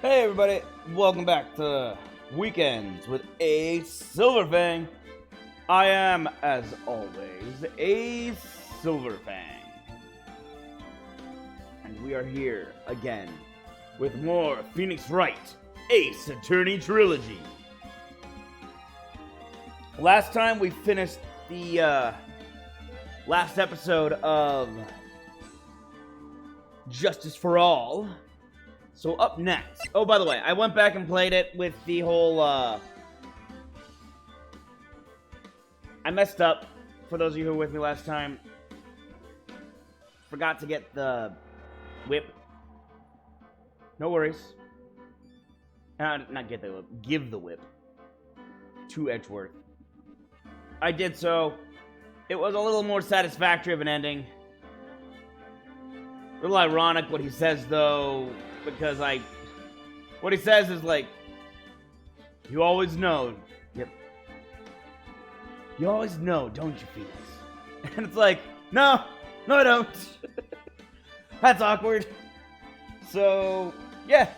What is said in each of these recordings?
Hey everybody, welcome back to Weekends with a Silverfang. I am, as always, a Silverfang. And we are here again with more Phoenix Wright Ace Attorney Trilogy. Last time we finished the last episode of Justice for All. So up next, oh, by the way, I went back and played it with the whole, I messed up, for those of you who were with me last time. Forgot to get the whip. No worries. Not get the whip, give the whip to Edgeworth. I did so. It was a little more satisfactory of an ending. A little ironic what he says, though, because what he says is like, you always know. Yep. You always know, don't you, Phoenix? And it's like, no, I don't. That's awkward. So, yeah.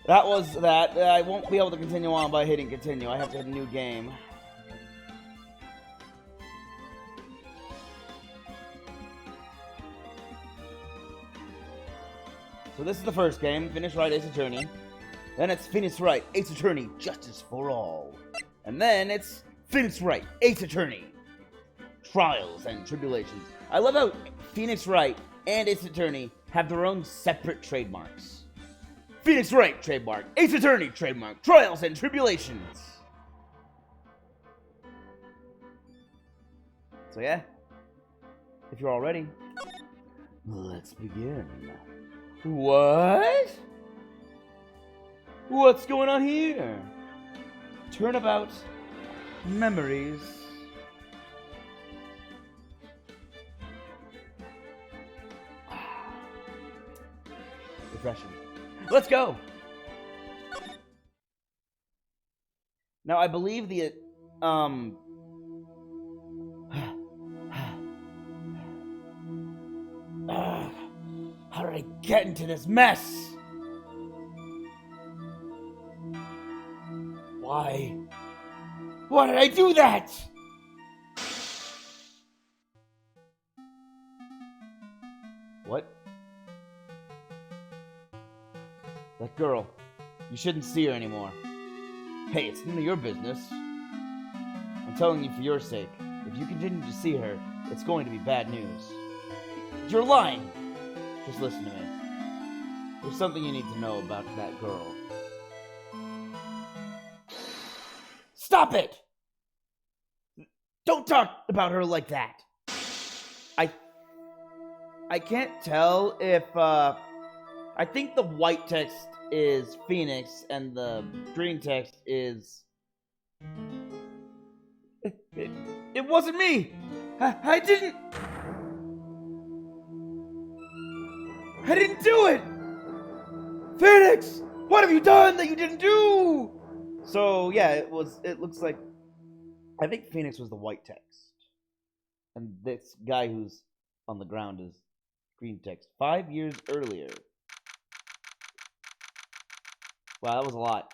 That was that. I won't be able to continue on by hitting continue. I have to hit a new game. So this is the first game, Phoenix Wright Ace Attorney. Then it's Phoenix Wright Ace Attorney Justice for All. And then it's Phoenix Wright Ace Attorney Trials and Tribulations. I love how Phoenix Wright and Ace Attorney have their own separate trademarks. Phoenix Wright trademark, Ace Attorney trademark, Trials and Tribulations. So yeah, if you're all ready, let's begin. What? What's going on here? Turnabout memories. Refreshing. Let's go. Now I believe the how did I get into this mess? Why? Why did I do that? What? That girl. You shouldn't see her anymore. Hey, it's none of your business. I'm telling you for your sake. If you continue to see her, it's going to be bad news. You're lying! Just listen to me. There's something you need to know about that girl. Stop it! Don't talk about her like that! I can't tell if, I think the white text is Phoenix and the green text is... It wasn't me! I didn't do it! Phoenix! What have you done that you didn't do? So, yeah, it looks like, I think Phoenix was the white text. And this guy who's on the ground is green text. 5 years earlier. Wow, that was a lot.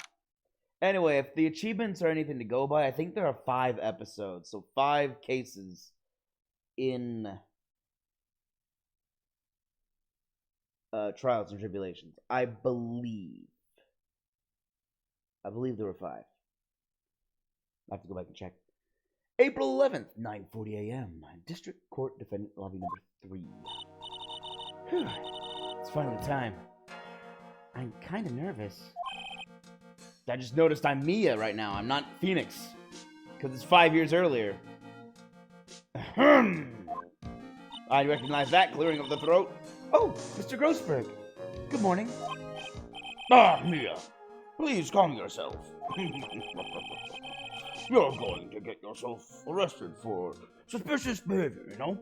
Anyway, if the achievements are anything to go by, I think there are 5 episodes. So 5 cases in Trials and Tribulations. I believe there were 5. I have to go back and check. April 11th, 9:40 a.m. District Court Defendant Lobby number 3. Whew. It's finally time. I'm kind of nervous. I just noticed I'm Mia right now. I'm not Phoenix. Because it's 5 years earlier. I recognize that clearing of the throat. Oh, Mr. Grossberg. Good morning. Ah, Mia. Please calm yourself. You're going to get yourself arrested for suspicious behavior, you know?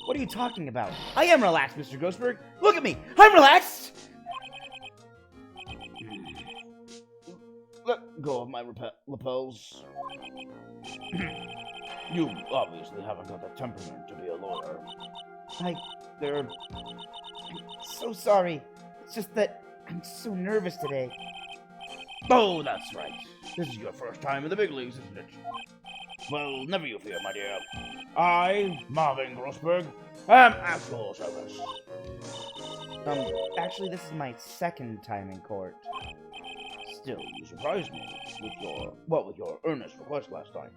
What are you talking about? I am relaxed, Mr. Grossberg. Look at me. I'm relaxed. Let go of my lapels. You obviously haven't got the temperament to be a lawyer. I'm so sorry. It's just that I'm so nervous today. Oh, that's right. This is your first time in the big leagues, isn't it? Well, never you fear, my dear. I, Marvin Grossberg, am at your service. Actually, this is my second time in court. Still, you surprised me with your earnest request last night.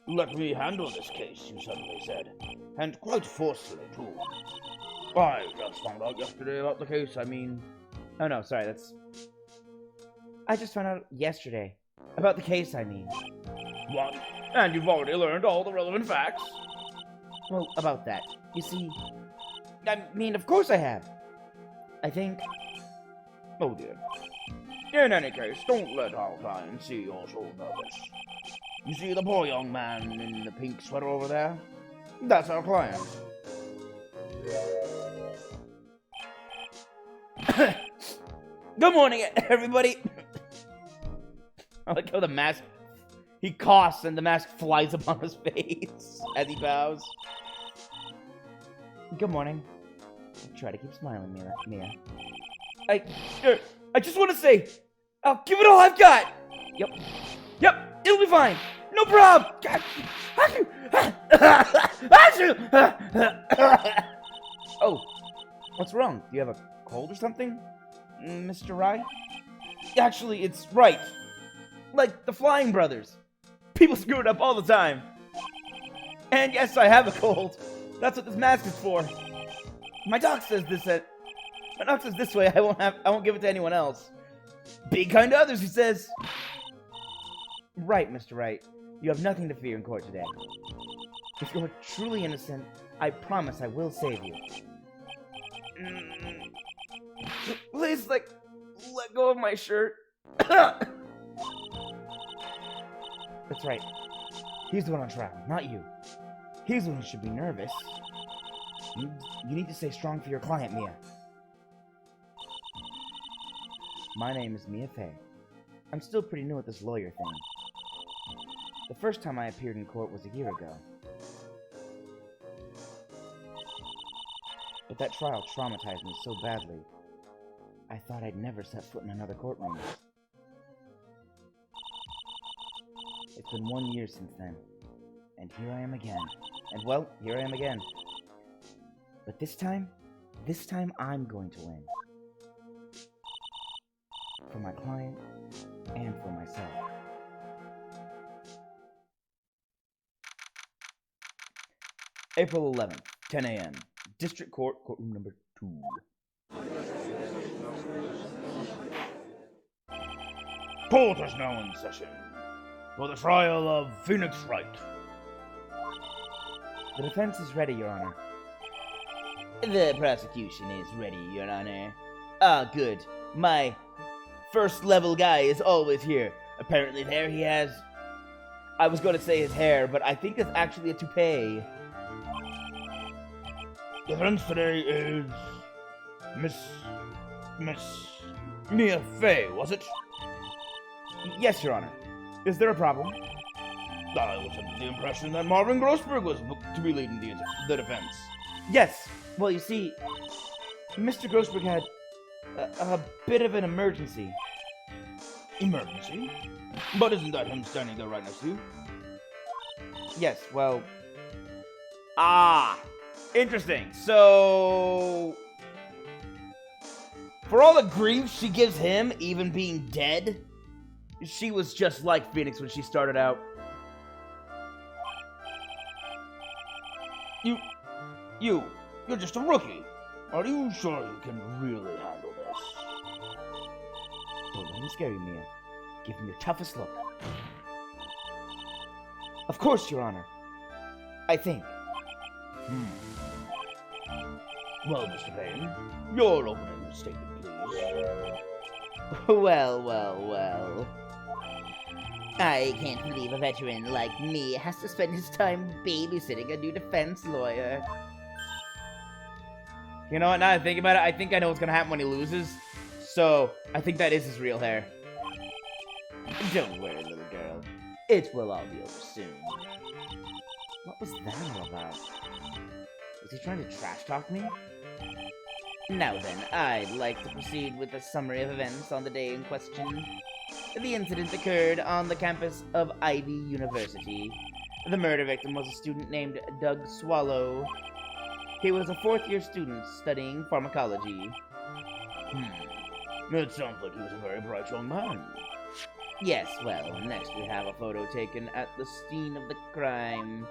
Let me handle this case, you suddenly said, and quite forcefully, too. I just found out yesterday about the case, Oh no, sorry, I just found out yesterday. About the case, What? And you've already learned all the relevant facts? Well, about that. You see, of course I have. I think... Oh dear. In any case, don't let our client see you're so nervous. You see the poor young man in the pink sweater over there? That's our client. Good morning, everybody! I like how the mask... He coughs and the mask flies upon his face as he bows. Good morning. Try to keep smiling, Mia. I just want to say, I'll give it all I've got! Yep, it'll be fine! No problem! Oh, what's wrong? Do you have a cold or something, Mr. Wright? Actually, it's Wright. Like the Flying Brothers. People screw it up all the time. And yes, I have a cold. That's what this mask is for. My doc says this way I won't give it to anyone else. Be kind to others, he says. Right, Mr. Wright. You have nothing to fear in court today. If you're truly innocent, I promise I will save you. Please, let go of my shirt. That's right. He's the one on trial, not you. He's the one who should be nervous. You need to stay strong for your client, Mia. My name is Mia Fey. I'm still pretty new at this lawyer thing. The first time I appeared in court was a year ago. But that trial traumatized me so badly, I thought I'd never set foot in another courtroom. It's been 1 year since then, and here I am again. And well, here I am again. But this time I'm going to win. For my client, and for myself. April 11th, 10 a.m. District Court, courtroom number 2. Court is now in session for the trial of Phoenix Wright. The defense is ready, Your Honor. The prosecution is ready, Your Honor. Ah, good. My first-level guy is always here. Apparently there he has... I was going to say his hair, but I think it's actually a toupee. Defense today is... Miss Mia Fey, was it? Yes, Your Honor. Is there a problem? I was under the impression that Marvin Grossberg was to be leading the defense. Yes. Well, you see, Mr. Grossberg had a bit of an emergency. Emergency? But isn't that him standing there right next to you? Yes, well... Interesting. So... For all the grief she gives him, even being dead, she was just like Phoenix when she started out. You're just a rookie. Are you sure you can really handle this? Don't let him scare you, Mia. Give him your toughest look. Of course, Your Honor. I think. Well, Mr. Payne, your opening statement, please. Well. I can't believe a veteran like me has to spend his time babysitting a new defense lawyer. You know what, now that I think about it, I think I know what's gonna happen when he loses. So, I think that is his real hair. Don't worry, little girl. It will all be over soon. What was that all about? Was he trying to trash talk me? Now then, I'd like to proceed with a summary of events on the day in question. The incident occurred on the campus of Ivy University. The murder victim was a student named Doug Swallow. He was a fourth-year student studying pharmacology. It sounds like he was a very bright young man. Yes, well, next we have a photo taken at the scene of the crime.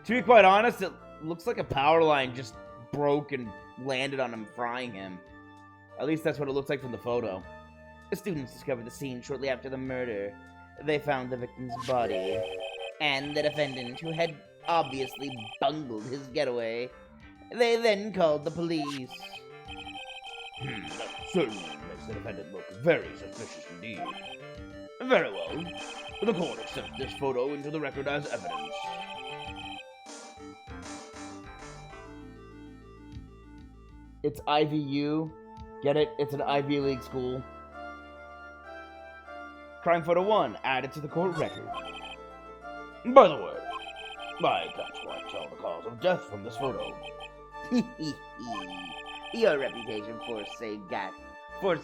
To be quite honest, it looks like a power line just broke and landed on him, frying him. At least that's what it looks like from the photo. The students discovered the scene shortly after the murder. They found the victim's body, and the defendant, who had obviously bungled his getaway. They then called the police. That certainly makes the defendant look very suspicious indeed. Very well. The court accepts this photo into the record as evidence. It's IVU. Get it? It's an Ivy League school. Crime photo 1, added to the court record. By the way, I can't quite tell the cause of death from this photo. Your reputation for for...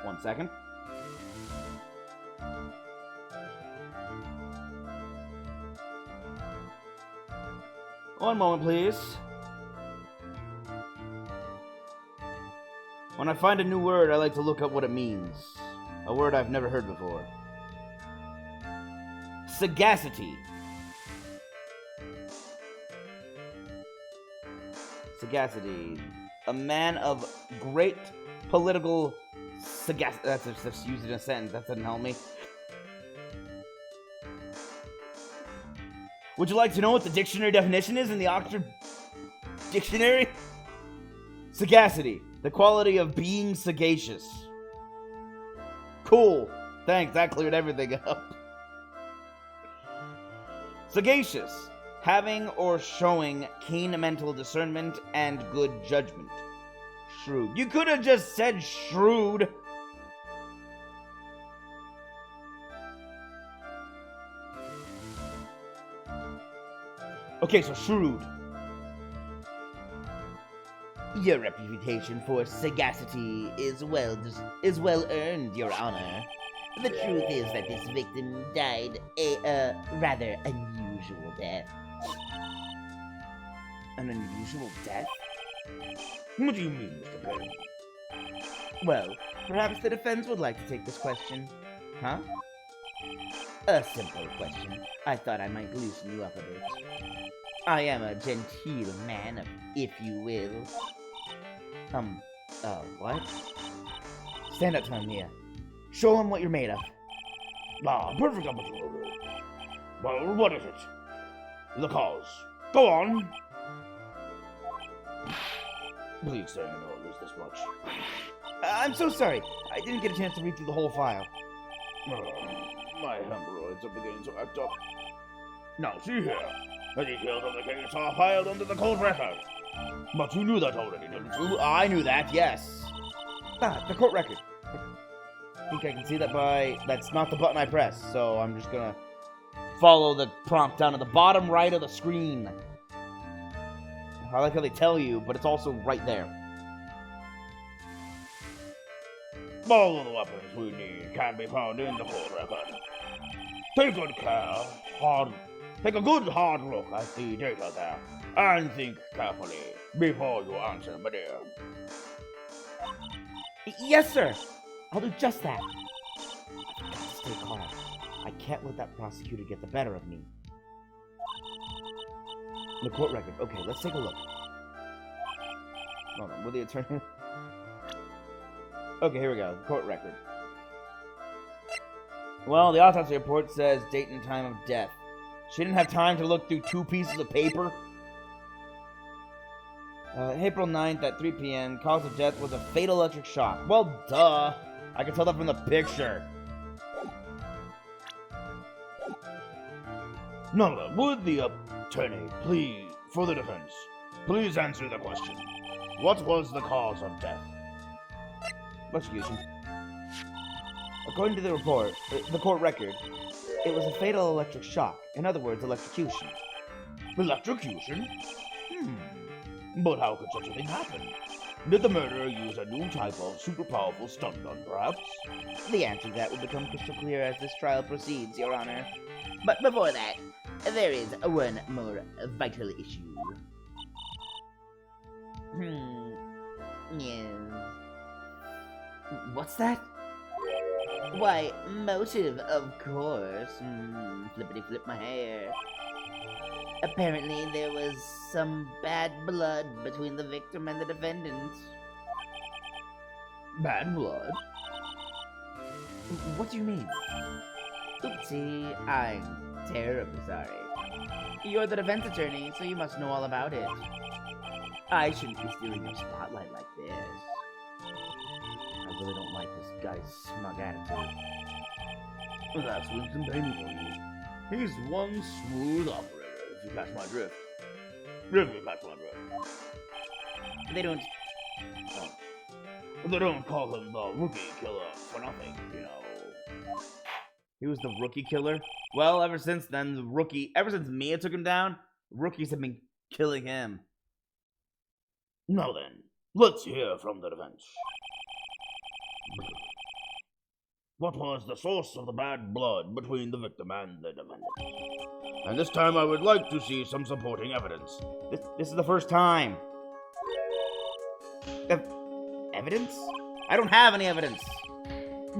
1 second. One moment, please. When I find a new word, I like to look up what it means. A word I've never heard before. Sagacity. Sagacity. A man of great political sagacity. That's used in a sentence. That doesn't help me. Would you like to know what the dictionary definition is in the Oxford Dictionary? Sagacity. The quality of being sagacious. Cool. Thanks, that cleared everything up. Sagacious. Having or showing keen mental discernment and good judgment. Shrewd. You could have just said shrewd. Okay, so shrewd. Your reputation for sagacity is well earned, Your Honor. The truth is that this victim died a rather unusual death. An unusual death? What do you mean, Mr. Perry? Well, perhaps the defense would like to take this question. Huh? A simple question. I thought I might loosen you up a bit. I am a genteel man, if you will. What? Stand up to him, Mia. Show him what you're made of. Perfect opportunity. Well, what is it? The cause. Go on. Please say I know at least this much. I'm so sorry. I didn't get a chance to read through the whole file. My hemorrhoids are beginning to act up. Now, see here. The details of the case are filed under the cold record. But you knew that already, didn't you? I knew that, yes. The court record. I think I can see that that's not the button I pressed, so I'm just gonna follow the prompt down at the bottom right of the screen. I like how they tell you, but it's also right there. All of the weapons we need can be found in the court record. Take good care, take a good hard look at the data there, and think carefully before you answer, my dear. Yes, sir. I'll do just that. I've got to stay calm. I can't let that prosecutor get the better of me. The court record. Okay, let's take a look. Hold on, will the attorney... Okay, here we go. Court record. Well, the autopsy report says date and time of death. She didn't have time to look through 2 pieces of paper. April 9th at 3 p.m. Cause of death was a fatal electric shock. Well, duh. I can tell that from the picture. Now, would the attorney, please, for the defense, please answer the question. What was the cause of death? Execution. According to the court record, it was a fatal electric shock. In other words, electrocution. Electrocution? But how could such a thing happen? Did the murderer use a new type of super powerful stun gun, perhaps? The answer to that will become crystal clear as this trial proceeds, Your Honor. But before that, there is one more vital issue. Yes. What's that? Why, motive, of course. Flippity flip my hair. Apparently, there was some bad blood between the victim and the defendant. Bad blood? What do you mean? Oopsie, I'm terribly sorry. You're the defense attorney, so you must know all about it. I shouldn't be stealing your spotlight like this. I really don't like this guy's smug attitude. That's Winston Payne for you. He's one smooth operator, if you catch my drift. They don't... They don't call him the rookie killer for nothing, you know. He was the rookie killer? Well, ever since then, ever since Mia took him down, rookies have been killing him. Now then, let's hear from the defense. What was the source of the bad blood between the victim and the defendant? And this time I would like to see some supporting evidence. This is the first time. Evidence? I don't have any evidence.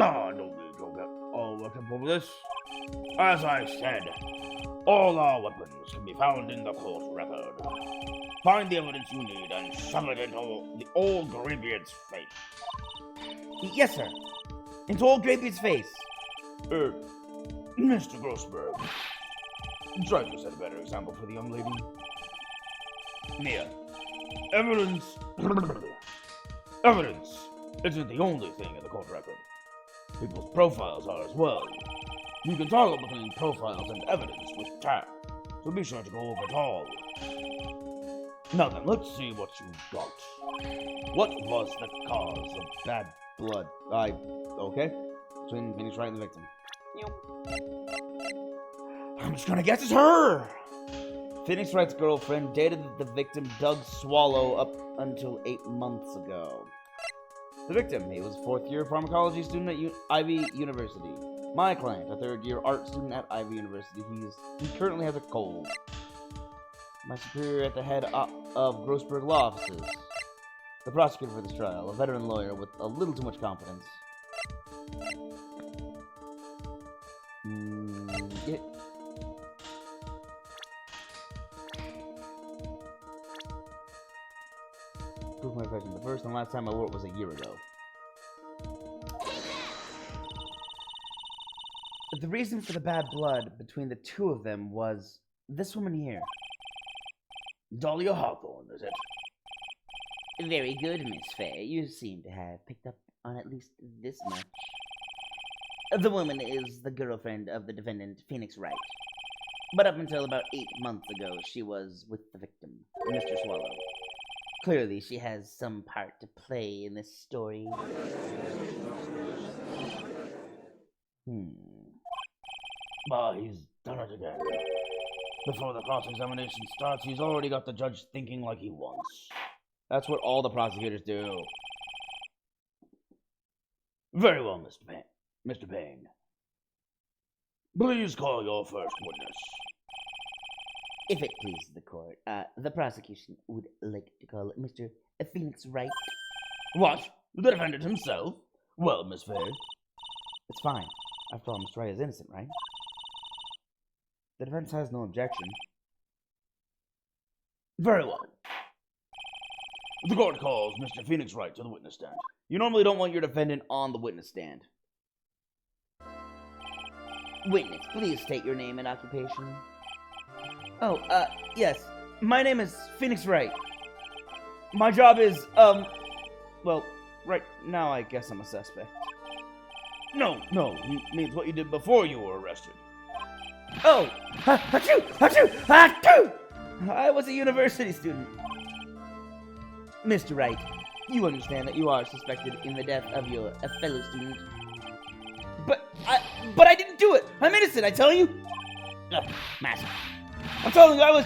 Ah, don't need to get all worked up over this. As I said, all our weapons can be found in the court record. Find the evidence you need and shove it into the old Greybeard's face. Yes, sir. Into old Greybeard's face. Mr. Grossberg, try to set a better example for the young lady. Mia, evidence isn't the only thing in the court record. People's profiles are as well. You can toggle between profiles and evidence with tab, so be sure to go over it all. Now then, let's see what you got. What was the cause of bad blood? Okay. Between Phoenix Wright and the victim. I'm just gonna guess it's her! Phoenix Wright's girlfriend dated the victim Doug Swallow up until 8 months ago. The victim, he was a 4th-year pharmacology student at Ivy University. My client, a 3rd-year art student at Ivy University. He currently has a cold. My superior at the head of Grossberg Law Offices. The prosecutor for this trial, a veteran lawyer with a little too much confidence. Proof my affection. The first and last time I wore it was a year ago. The reason for the bad blood between the two of them was this woman here. Dahlia Hawthorne, is it? Very good, Miss Faye. You seem to have picked up on at least this much. The woman is the girlfriend of the defendant, Phoenix Wright. But up until about 8 months ago, she was with the victim, Mr. Swallow. Clearly, she has some part to play in this story. He's done it again. Before the cross-examination starts, he's already got the judge thinking like he wants. That's what all the prosecutors do. Very well, Mr. Payne. Please call your first witness. If it pleases the court, the prosecution would like to call Mr. Phoenix Wright. What? The defendant himself? Well, Miss Faye. It's fine. After all, Mr. Wright is innocent, right? The defense has no objection. Very well. The court calls Mr. Phoenix Wright to the witness stand. You normally don't want your defendant on the witness stand. Witness, please state your name and occupation. Oh, yes. My name is Phoenix Wright. My job is, well, right now I guess I'm a suspect. No, he means what you did before you were arrested. Oh! Achoo! Achoo! Achoo! I was a university student. Mr. Wright, you understand that you are suspected in the death of your fellow student. But I didn't do it! I'm innocent, I tell you! Master, I'm telling you I was...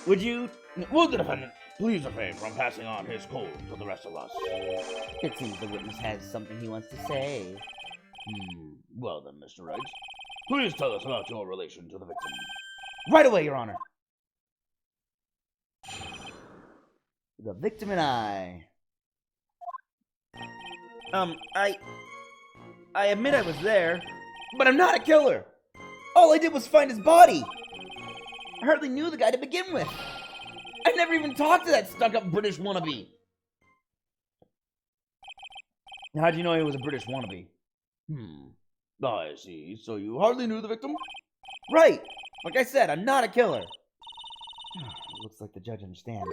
Would the defendant please refrain from passing on his cold to the rest of us? It seems the witness has something he wants to say. Well then, Mr. Wright, please tell us about your relation to the victim. Right away, Your Honor. The victim and I admit I was there, but I'm not a killer. All I did was find his body. I hardly knew the guy to begin with. I never even talked to that stuck-up British wannabe. How'd you know he was a British wannabe? I see. So you hardly knew the victim? Right. Like I said, I'm not a killer. Looks like the judge understands.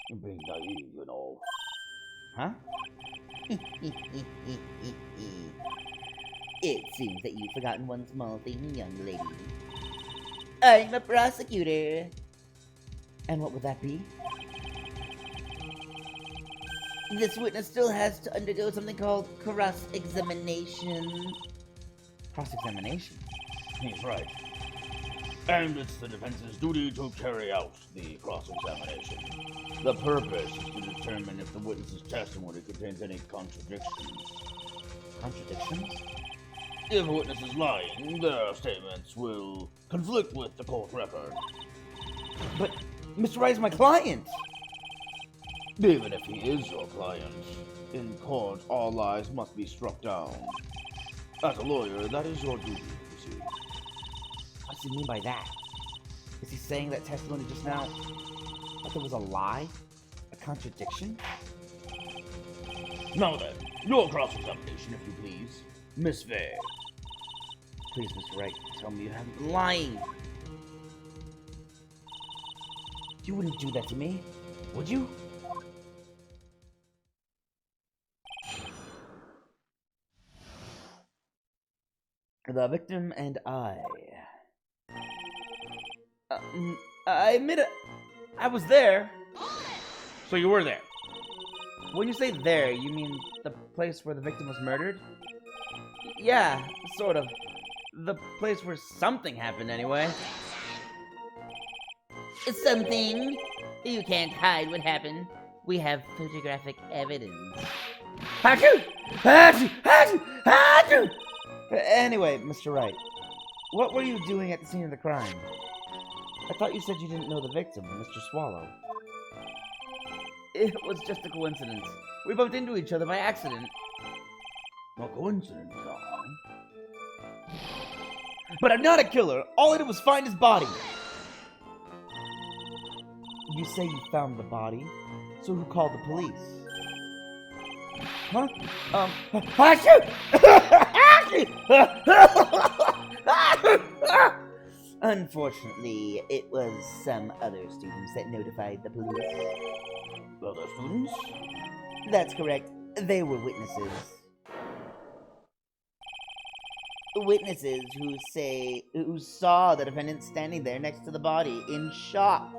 You're being naive, you know. Huh? It seems that you've forgotten one small thing, young lady. I'm a prosecutor. And what would that be? This witness still has to undergo something called cross-examination. Cross-examination? He's right. And it's the defense's duty to carry out the cross-examination. The purpose is to determine if the witness's testimony contains any contradictions. Contradictions? If a witness is lying, their statements will conflict with the court record. But Mr. Wright is my client! Even if he is your client, in court all lies must be struck down. As a lawyer, that is your duty, you see. What does he mean by that? Is he saying that testimony just now, that there was a lie? A contradiction? Now then, your cross-examination, if you please. Miss Vey. Please, Mr. Wright, tell me you haven't been lying. You wouldn't do that to me, would you? The victim and I admit it. I was there. So you were there? When you say there, you mean the place where the victim was murdered? Yeah, sort of. The place where something happened, anyway. Something? You can't hide what happened. We have photographic evidence. Achoo! Achoo! Achoo! Achoo! Anyway, Mr. Wright, what were you doing at the scene of the crime? I thought you said you didn't know the victim, Mr. Swallow. It was just a coincidence. We bumped into each other by accident. A coincidence, huh? But I'm not a killer. All I did was find his body. You say you found the body, so who called the police? Huh? Unfortunately, it was some other students that notified the police. Other students? That's correct. They were witnesses. Witnesses who saw the defendant standing there next to the body in shock.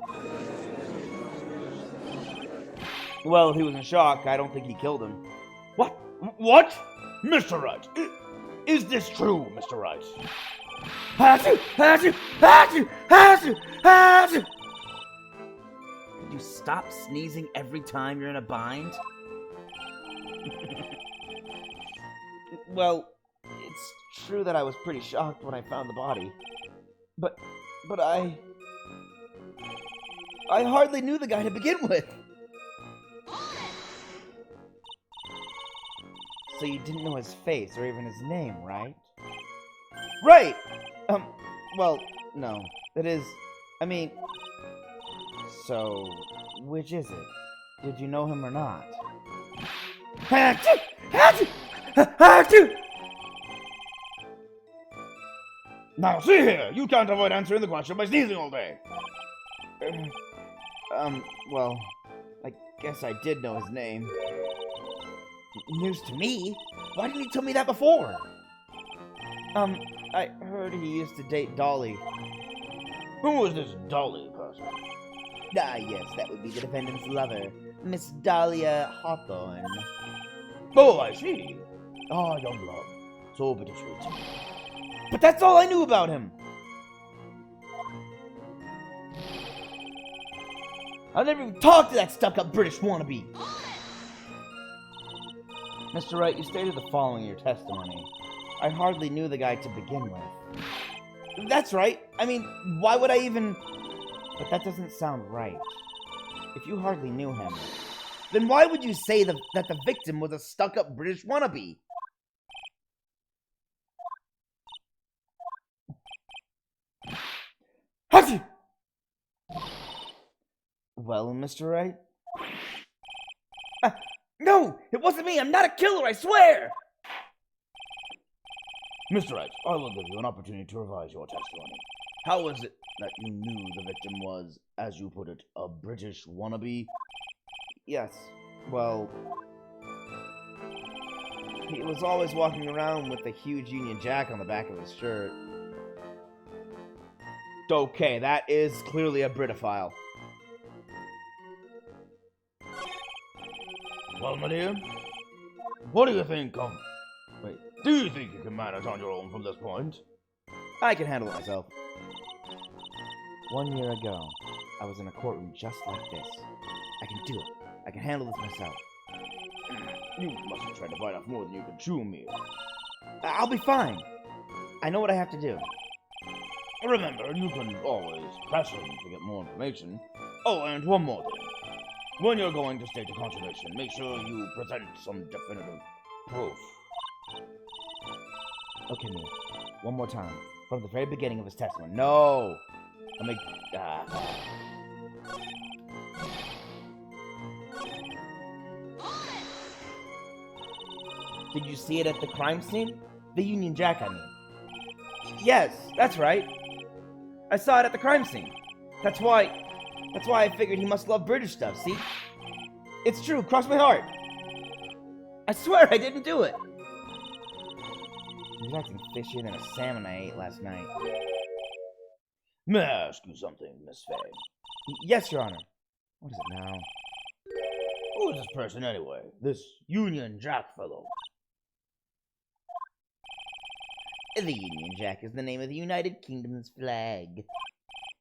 Well, he was in shock. I don't think he killed him. What? What? Mr. Wright, is this true, Mr. Wright? Could you stop sneezing every time you're in a bind? Well, it's true that I was pretty shocked when I found the body. But I hardly knew the guy to begin with. So you didn't know his face or even his name, right? Right! Well, no. That is, I mean... So, which is it? Did you know him or not? Now, see here! You can't avoid answering the question by sneezing all day! Well, I guess I did know his name. News to me? Why didn't he tell me that before? I heard he used to date Dolly. Who was this Dolly person? Ah, yes, that would be the defendant's lover, Miss Dahlia Hawthorne. Oh, I see. Ah, young love. So bittersweet. But that's all I knew about him! I never even talked to that stuck-up British wannabe! Mr. Wright, you stated the following in your testimony. I hardly knew the guy to begin with. That's right. I mean, why would I even... But that doesn't sound right. If you hardly knew him, then why would you say that the victim was a stuck-up British wannabe? Hachi! Well, Mr. Wright? No! It wasn't me! I'm not a killer, I swear! Mr. Wright, I will give you an opportunity to revise your testimony. How is it that you knew the victim was, as you put it, a British wannabe? Yes, well... He was always walking around with a huge Union Jack on the back of his shirt. Okay, that is clearly a Britophile. Well, my dear, what do you think of... Wait, do you think you can manage on your own from this point? I can handle it myself. 1 year ago, I was in a courtroom just like this. I can do it. I can handle this myself. You mustn't try to bite off more than you can chew, Mia. I'll be fine. I know what I have to do. Remember, you can always press him to get more information. Oh, and one more thing. When you're going to state a contradiction, make sure you present some definitive proof. Okay, Mia. One more time. From the very beginning of his testimony. No! Let me... Did you see it at the crime scene? The Union Jack, I mean. Yes, that's right. I saw it at the crime scene. That's why I figured he must love British stuff, see? It's true, cross my heart. I swear I didn't do it. He was acting fishier than a salmon I ate last night. May I ask you something, Miss Fay? Yes, Your Honor. What is it now? Who is this person anyway? This Union Jack fellow? The Union Jack is the name of the United Kingdom's flag.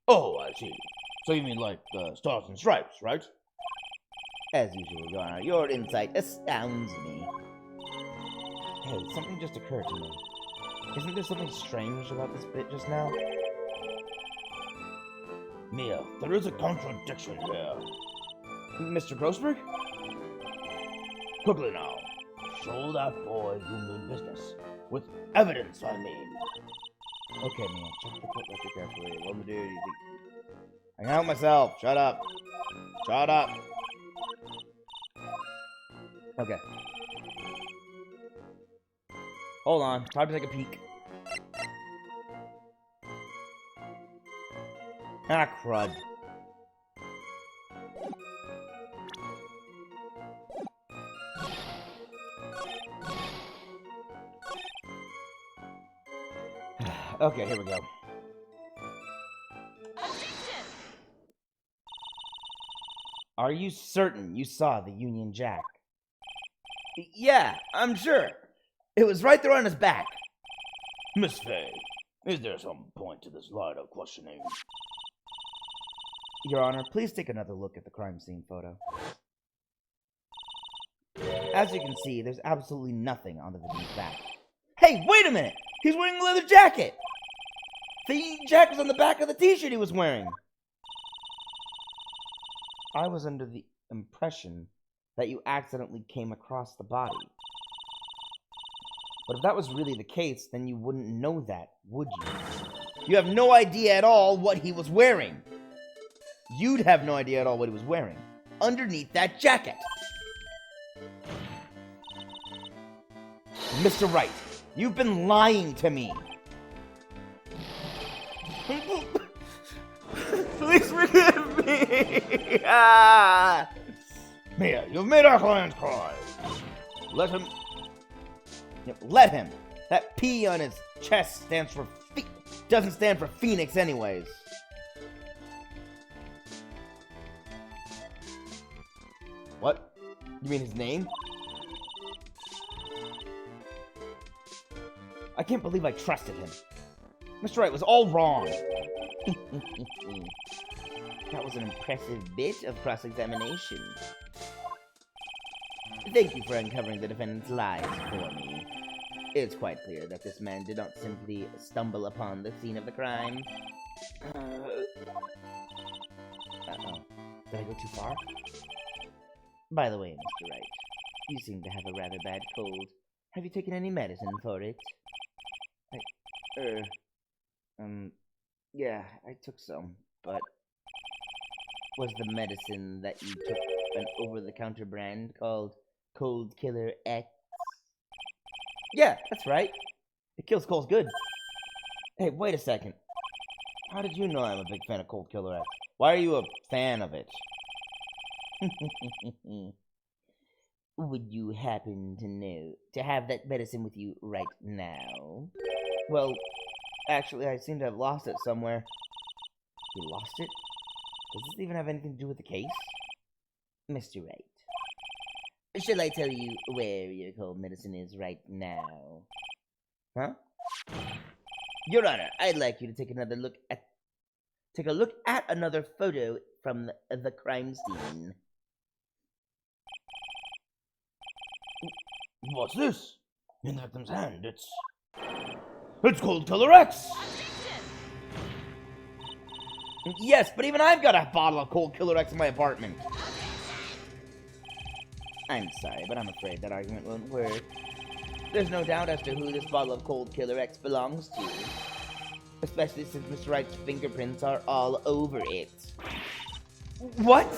Oh, I see. So you mean like the Stars and Stripes, right? As usual, Your Honor, your insight astounds me. Hey, something just occurred to me. Isn't there something strange about this bit just now? Mia, there is a contradiction here. Mr. Grossberg? Quickly now. Show that boy you mean business. With evidence, I mean. Okay, Mia, check the court record carefully. What am I do? You think... I can help myself. Shut up. Shut up. Okay. Hold on. Time to take a peek. Ah, crud. Okay, here we go. Are you certain you saw the Union Jack? Yeah, I'm sure. It was right there on his back. Miss Fay, is there some point to this line of questioning? Your Honor, please take another look at the crime scene photo. As you can see, there's absolutely nothing on the victim's back. Hey, wait a minute! He's wearing a leather jacket! The jacket was on the back of the t-shirt he was wearing! I was under the impression that you accidentally came across the body. But if that was really the case, then you wouldn't know that, would you? You have no idea at all what he was wearing! You'd have no idea at all what he was wearing underneath that jacket! Mr. Wright, you've been lying to me! Please forgive me! Ah! Mia, you've made our client cry. Let him... Let him! That pee on his Chess stands for doesn't stand for Phoenix anyways. What? You mean his name? I can't believe I trusted him. Mr. Wright was all wrong. That was an impressive bit of cross-examination. Thank you for uncovering the defendant's lies for me. It's quite clear that this man did not simply stumble upon the scene of the crime. Uh-oh. Did I go too far? By the way, Mr. Wright, you seem to have a rather bad cold. Have you taken any medicine for it? Yeah, I took some, but was the medicine that you took an over-the-counter brand called Cold Killer X? Yeah, that's right. It kills colds good. Hey, wait a second. How did you know I'm a big fan of Cold Killer X? Why are you a fan of it? Would you happen to know to have that medicine with you right now? Well, actually, I seem to have lost it somewhere. You lost it? Does this even have anything to do with the case? Mr. Wright, shall I tell you where your cold medicine is right now? Huh? Your Honor, I'd like you to take a look at another photo from the crime scene. What's this? In the victim's hand, it's Cold Killer X! Yes, but even I've got a bottle of Cold Killer X in my apartment. I'm sorry, but I'm afraid that argument won't work. There's no doubt as to who this bottle of Cold Killer X belongs to. Especially since Mr. Wright's fingerprints are all over it. What?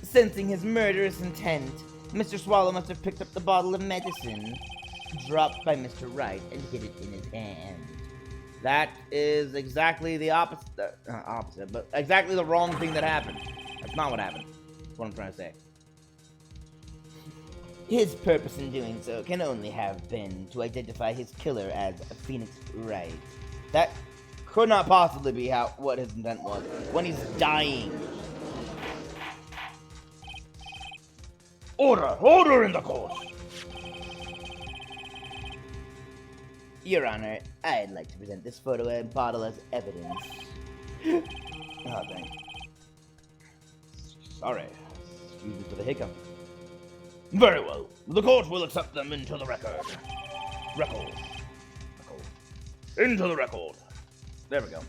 Sensing his murderous intent, Mr. Swallow must have picked up the bottle of medicine dropped by Mr. Wright and hid it in his hand. That is exactly the opposite, but exactly the wrong thing that happened. That's not what happened. That's what I'm trying to say. His purpose in doing so can only have been to identify his killer as Phoenix Wright. That could not possibly be what his intent was when he's dying. Order in the court! Your Honor, I'd like to present this photo and bottle as evidence. Oh, thanks. Sorry. Excuse me for the hiccup. Very well. The court will accept them into the record. Record. Into the record. There we go.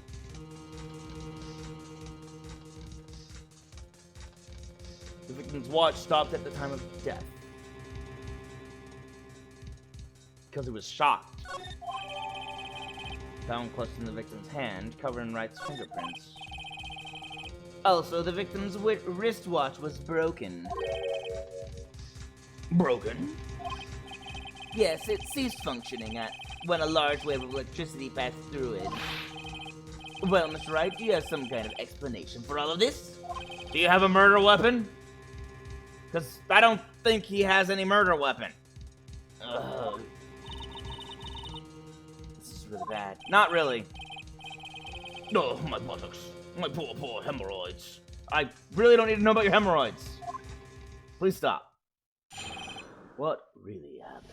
The victim's watch stopped at the time of death. Because he was shocked. Found close in the victim's hand, covering Wright's fingerprints. Also, the victim's wristwatch was broken. Broken? Yes, it ceased functioning when a large wave of electricity passed through it. Well, Mr. Wright, do you have some kind of explanation for all of this? Do you have a murder weapon? Because I don't think he has any murder weapon. This is really bad. Not really. Oh, my buttocks. My poor hemorrhoids. I really don't need to know about your hemorrhoids. Please stop. What really happened?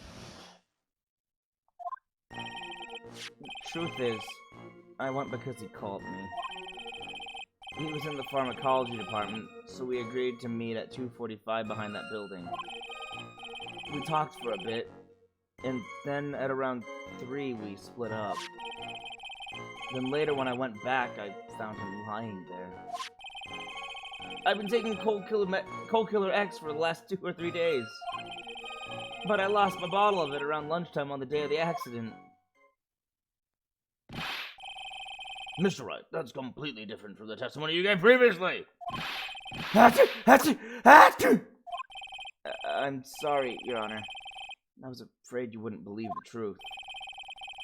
Truth is, I went because he called me. He was in the pharmacology department, so we agreed to meet at 2:45 behind that building. We talked for a bit, and then at around 3 we split up. Then later when I went back, I found him lying there. I've been taking Cold Killer X for the last 2 or 3 days. But I lost my bottle of it around lunchtime on the day of the accident. Mr. Wright, that's completely different from the testimony you gave previously. I'm sorry, Your Honor. I was afraid you wouldn't believe the truth.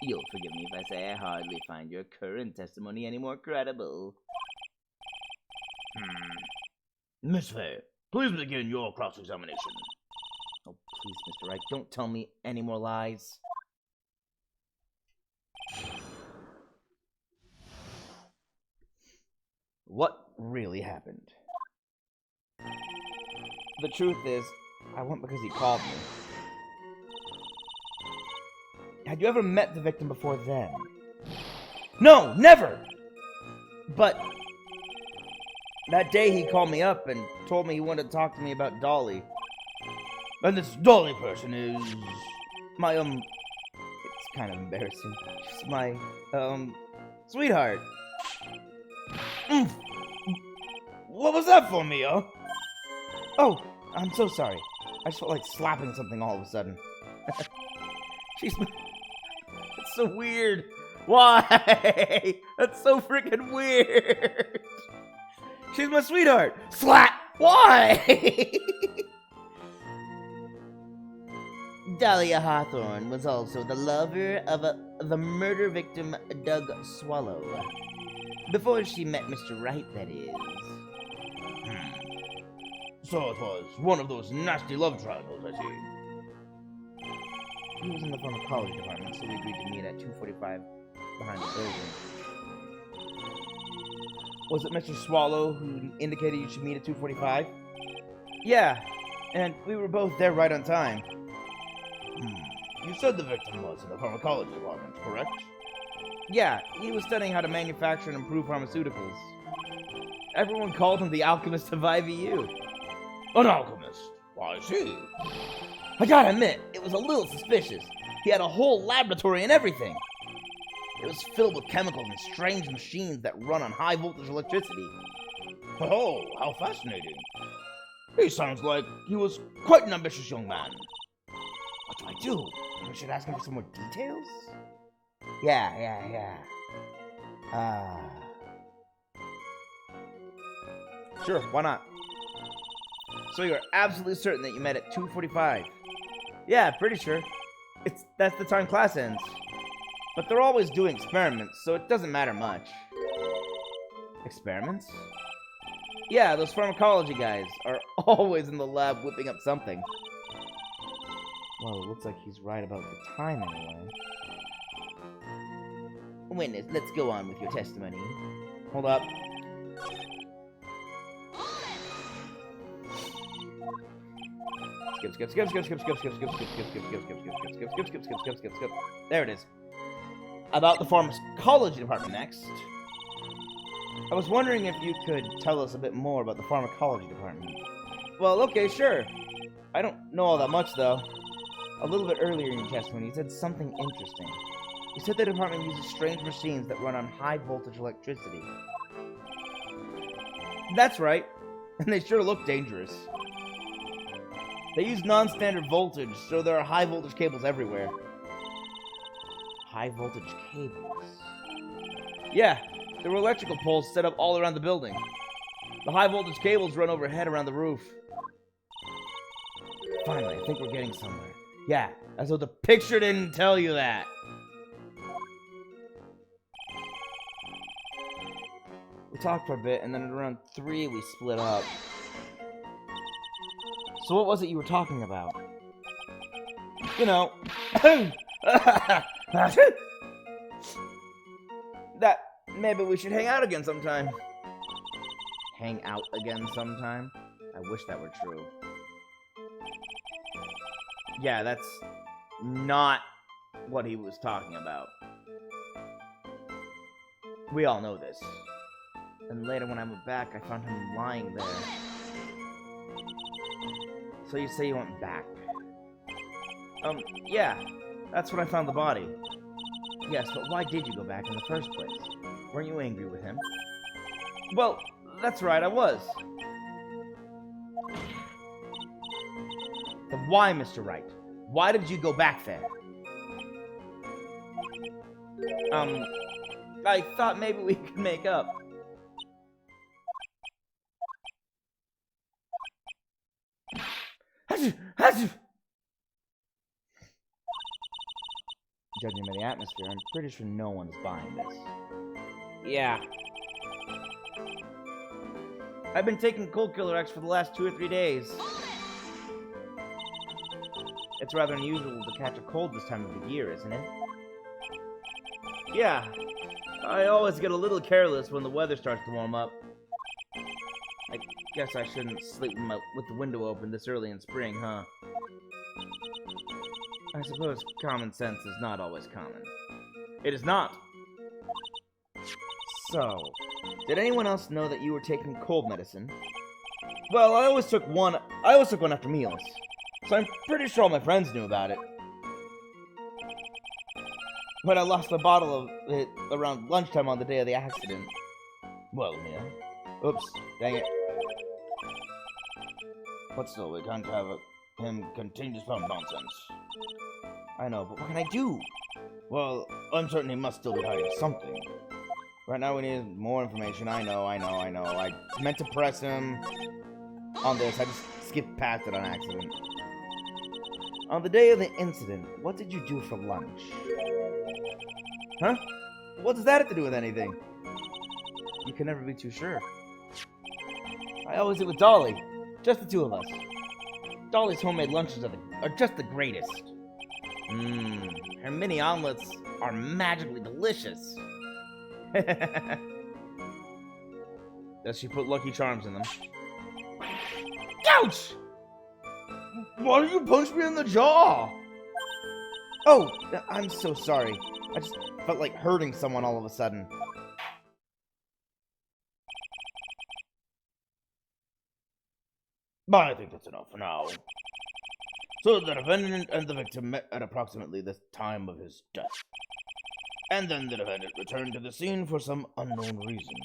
You'll forgive me if I say I hardly find your current testimony any more credible. Miss Faye, please begin your cross-examination. Oh, Please, Mr. Wright, don't tell me any more lies. What really happened? The truth is, I went because he called me. Had you ever met the victim before then? No, never! But that day he called me up and told me he wanted to talk to me about Dolly. And this Dolly person is... My, it's kind of embarrassing. She's my, sweetheart. What was that for, Mia? Oh, I'm so sorry. I just felt like slapping something all of a sudden. She's my... That's so weird. Why? That's so freaking weird. She's my sweetheart. Slap! Why? Dahlia Hawthorne was also the lover of the murder victim Doug Swallow. Before she met Mr. Wright, that is. So it was one of those nasty love triangles, I see. He was in the pharmacology department, so we agreed to meet at 2:45 behind the building. Was it Mr. Swallow who indicated you should meet at 2:45? Yeah, and we were both there right on time. You said the victim was in the pharmacology department, correct? Yeah, he was studying how to manufacture and improve pharmaceuticals. Everyone called him the alchemist of IVU. An alchemist? I see. I gotta admit, it was a little suspicious. He had a whole laboratory and everything. It was filled with chemicals and strange machines that run on high voltage electricity. Oh, how fascinating. He sounds like he was quite an ambitious young man. What do I do? Maybe I should ask him for some more details? Yeah. Sure, why not? So you're absolutely certain that you met at 2:45? Yeah, pretty sure. That's the time class ends. But they're always doing experiments, so it doesn't matter much. Experiments? Yeah, those pharmacology guys are always in the lab whipping up something. Well, it looks like he's right about the time anyway. Witness, let's go on with your testimony. Hold up. Skip. There it is. About the pharmacology department next. I was wondering if you could tell us a bit more about the pharmacology department. Well, okay, sure. I don't know all that much, though. A little bit earlier in your testimony, you said something interesting. You said the department uses strange machines that run on high voltage electricity. That's right. And they sure look dangerous. They use non-standard voltage, so there are high voltage cables everywhere. High voltage cables? Yeah, there were electrical poles set up all around the building. The high voltage cables run overhead around the roof. Finally, I think we're getting somewhere. Yeah, as though the picture didn't tell you that. We talked for a bit, and then at around 3 we split up. So what was it you were talking about? You know... that maybe we should hang out again sometime. Hang out again sometime? I wish that were true. Yeah, that's not what he was talking about. We all know this. And later when I went back, I found him lying there. So you say you went back? Yeah. That's when I found the body. Yes, but why did you go back in the first place? Weren't you angry with him? Well, that's right, I was. Then why, Mr. Wright? Why did you go back there? I thought maybe we could make up. Judging by the atmosphere, I'm pretty sure no one is buying this. Yeah. I've been taking Cold Killer X for the last 2 or 3 days. It's rather unusual to catch a cold this time of the year, isn't it? Yeah, I always get a little careless when the weather starts to warm up. I guess I shouldn't sleep with the window open this early in spring, huh? I suppose common sense is not always common. It is not. So, did anyone else know that you were taking cold medicine? Well, I always took one after meals, so I'm pretty sure all my friends knew about it. But I lost a bottle of it around lunchtime on the day of the accident. Well, Mia. Oops, dang it. But still, we can't have him continue to spell nonsense. I know, but what can I do? Well, I'm certain he must still be hiding something. Right now we need more information. I know. I meant to press him on this. I just skipped past it on accident. On the day of the incident, what did you do for lunch? Huh? What does that have to do with anything? You can never be too sure. I always eat with Dolly. Just the two of us. Dolly's homemade lunches are just the greatest. Her mini omelets are magically delicious. Does she put Lucky Charms in them? Ouch! Why did you punch me in the jaw? Oh, I'm so sorry. I just felt like hurting someone all of a sudden. But I think that's enough for now. So the defendant and the victim met at approximately the time of his death. And then the defendant returned to the scene for some unknown reason.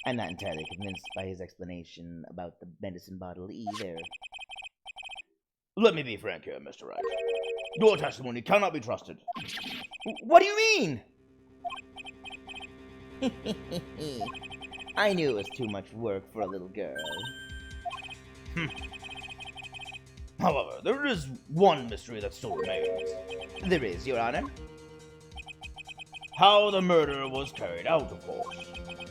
I'm not entirely convinced by his explanation about the medicine bottle either. Let me be frank here, Mr. Wright. Your testimony cannot be trusted. What do you mean? I knew it was too much work for a little girl. However, there is one mystery that still remains. There is, Your Honor. How the murder was carried out, of course.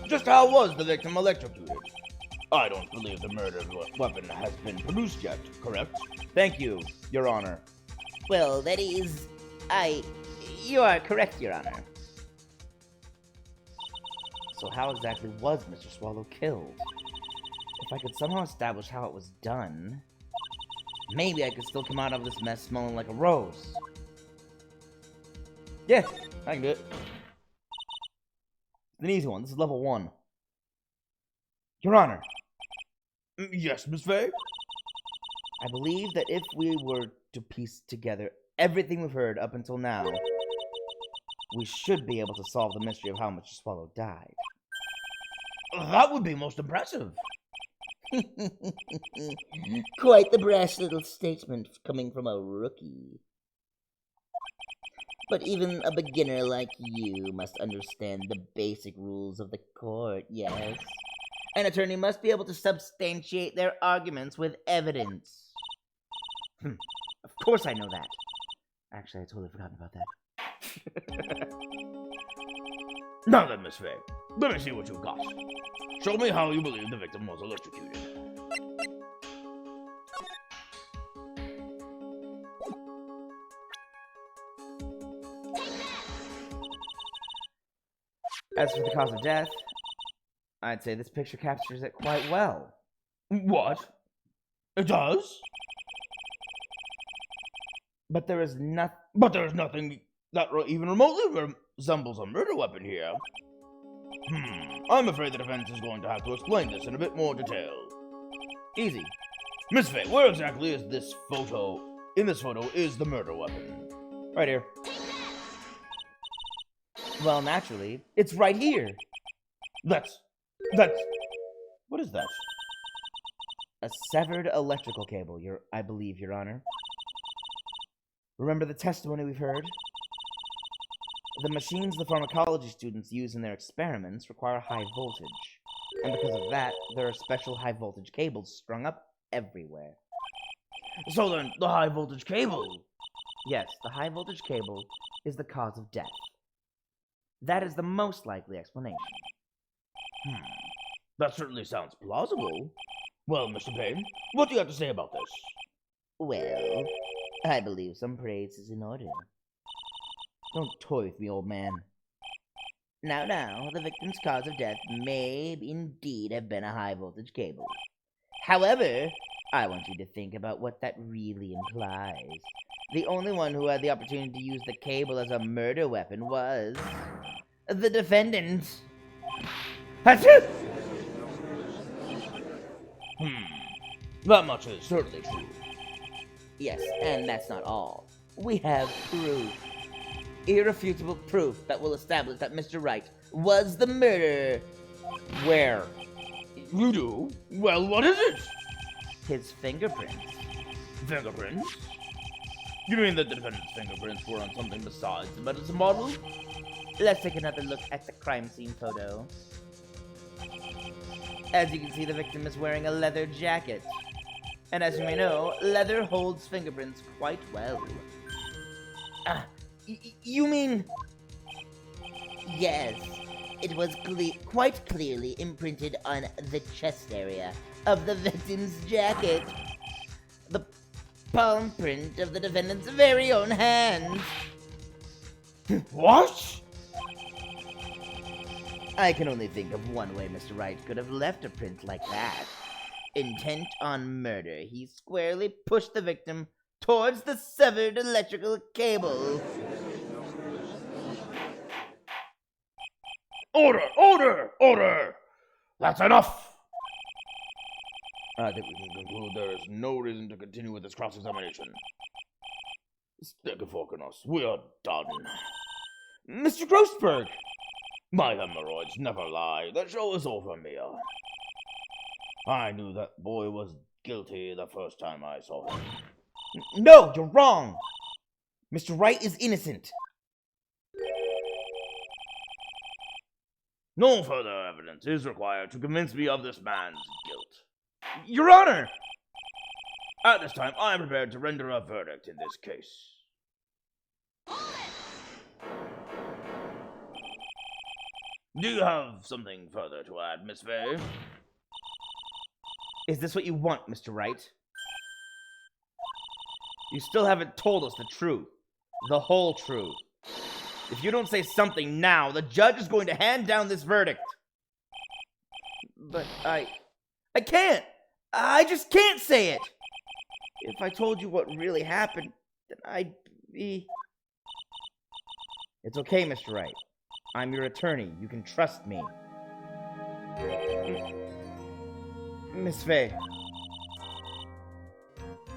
Just how was the victim electrocuted? I don't believe the murder weapon has been produced yet, correct? Thank you, Your Honor. Well, that is... You are correct, Your Honor. So how exactly was Mr. Swallow killed? If I could somehow establish how it was done, maybe I could still come out of this mess smelling like a rose. Yeah, I can do it. It's an easy one. This is level 1. Your Honor. Yes, Miss Faye? I believe that if we were to piece together everything we've heard up until now, we should be able to solve the mystery of how Mr. Swallow died. That would be most impressive. Quite the brash little statement coming from a rookie. But even a beginner like you must understand the basic rules of the court, yes? An attorney must be able to substantiate their arguments with evidence. Of course I know that. Actually, I totally forgot about that. Now then, Miss Faye, let me see what you've got. Show me how you believe the victim was electrocuted. As for the cause of death, I'd say this picture captures it quite well. What? It does? But there is nothing that even remotely resembles a murder weapon here. I'm afraid the defense is going to have to explain this in a bit more detail. easy. Miss Faye, where exactly is this photo? In this photo is the murder weapon. Right here. Well, naturally, it's right here. That's... What is that? A severed electrical cable, I believe, Your Honor. Remember the testimony we've heard? The machines the pharmacology students use in their experiments require high voltage. And because of that, there are special high voltage cables strung up everywhere. So then, the high voltage cable... Yes, the high voltage cable is the cause of death. That is the most likely explanation. That certainly sounds plausible. Well, Mr. Payne, what do you have to say about this? Well, I believe some praise is in order. Don't toy with me, old man. Now, the victim's cause of death may indeed have been a high-voltage cable. However, I want you to think about what that really implies. The only one who had the opportunity to use the cable as a murder weapon was the defendant. Achoo! That much is certainly true. Yes, and that's not all. We have proof. Irrefutable proof that will establish that Mr. Wright was the murderer. Where? You do? Well, what is it? His fingerprints. Fingerprints? You mean that the defendant's fingerprints were on something besides the medicine bottle? Let's take another look at the crime scene photo. As you can see, the victim is wearing a leather jacket. And as you may know, leather holds fingerprints quite well. You mean... Yes, it was quite clearly imprinted on the chest area of the victim's jacket. The palm print of the defendant's very own hand. What? I can only think of one way Mr. Wright could have left a print like that. Intent on murder, he squarely pushed the victim towards the severed electrical cable. Order! Order! Order! That's enough! I think we can conclude there is no reason to continue with this cross-examination. Stick a fork in us. We are done. Mr. Grossberg! My hemorrhoids never lie. The show is over, Mia. I knew that boy was guilty the first time I saw him. No, you're wrong! Mr. Wright is innocent. No further evidence is required to convince me of this man's guilt. Your Honor! At this time, I am prepared to render a verdict in this case. Do you have something further to add, Miss Fay? Is this what you want, Mr. Wright? You still haven't told us the truth. The whole truth. If you don't say something now, the judge is going to hand down this verdict. But I can't. I just can't say it. If I told you what really happened, then I'd be... It's okay, Mr. Wright. I'm your attorney. You can trust me. Miss Fay,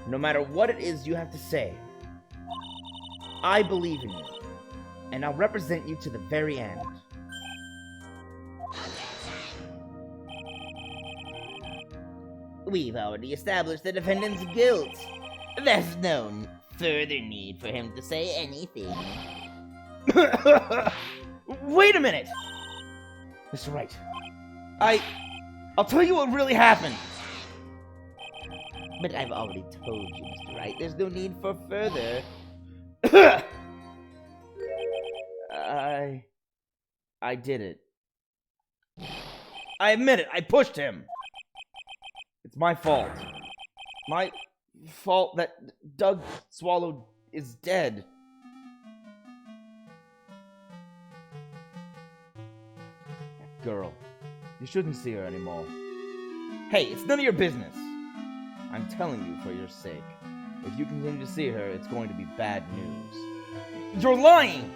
no matter what it is you have to say, I believe in you, and I'll represent you to the very end. We've already established the defendant's guilt. There's no further need for him to say anything. Wait a minute! Mr. Wright, I'll tell you what really happened. But I've already told you, Mr. Wright, there's no need for further. I did it. I admit it, I pushed him. It's my fault. My fault that Doug Swallow is dead. That girl. You shouldn't see her anymore. Hey, it's none of your business. I'm telling you for your sake. If you continue to see her, it's going to be bad news. You're lying!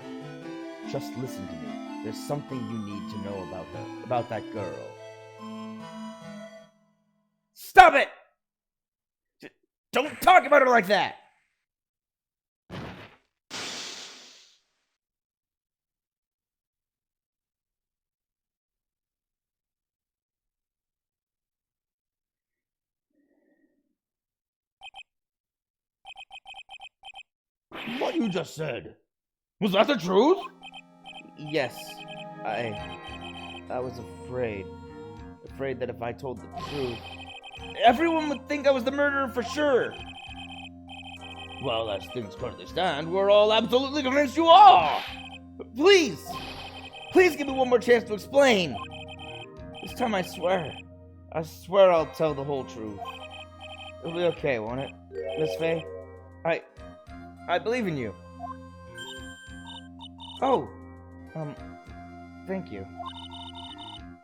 Just listen to me. There's something you need to know about her, about that girl. Stop it! Don't talk about her like that! What you just said, was that the truth? Yes, I was afraid. Afraid that if I told the truth, everyone would think I was the murderer for sure. Well, as things currently stand, we're all absolutely convinced you are! Please! Please give me one more chance to explain! This time I swear I'll tell the whole truth. It'll be okay, won't it, Miss Fay? I believe in you. Oh, thank you.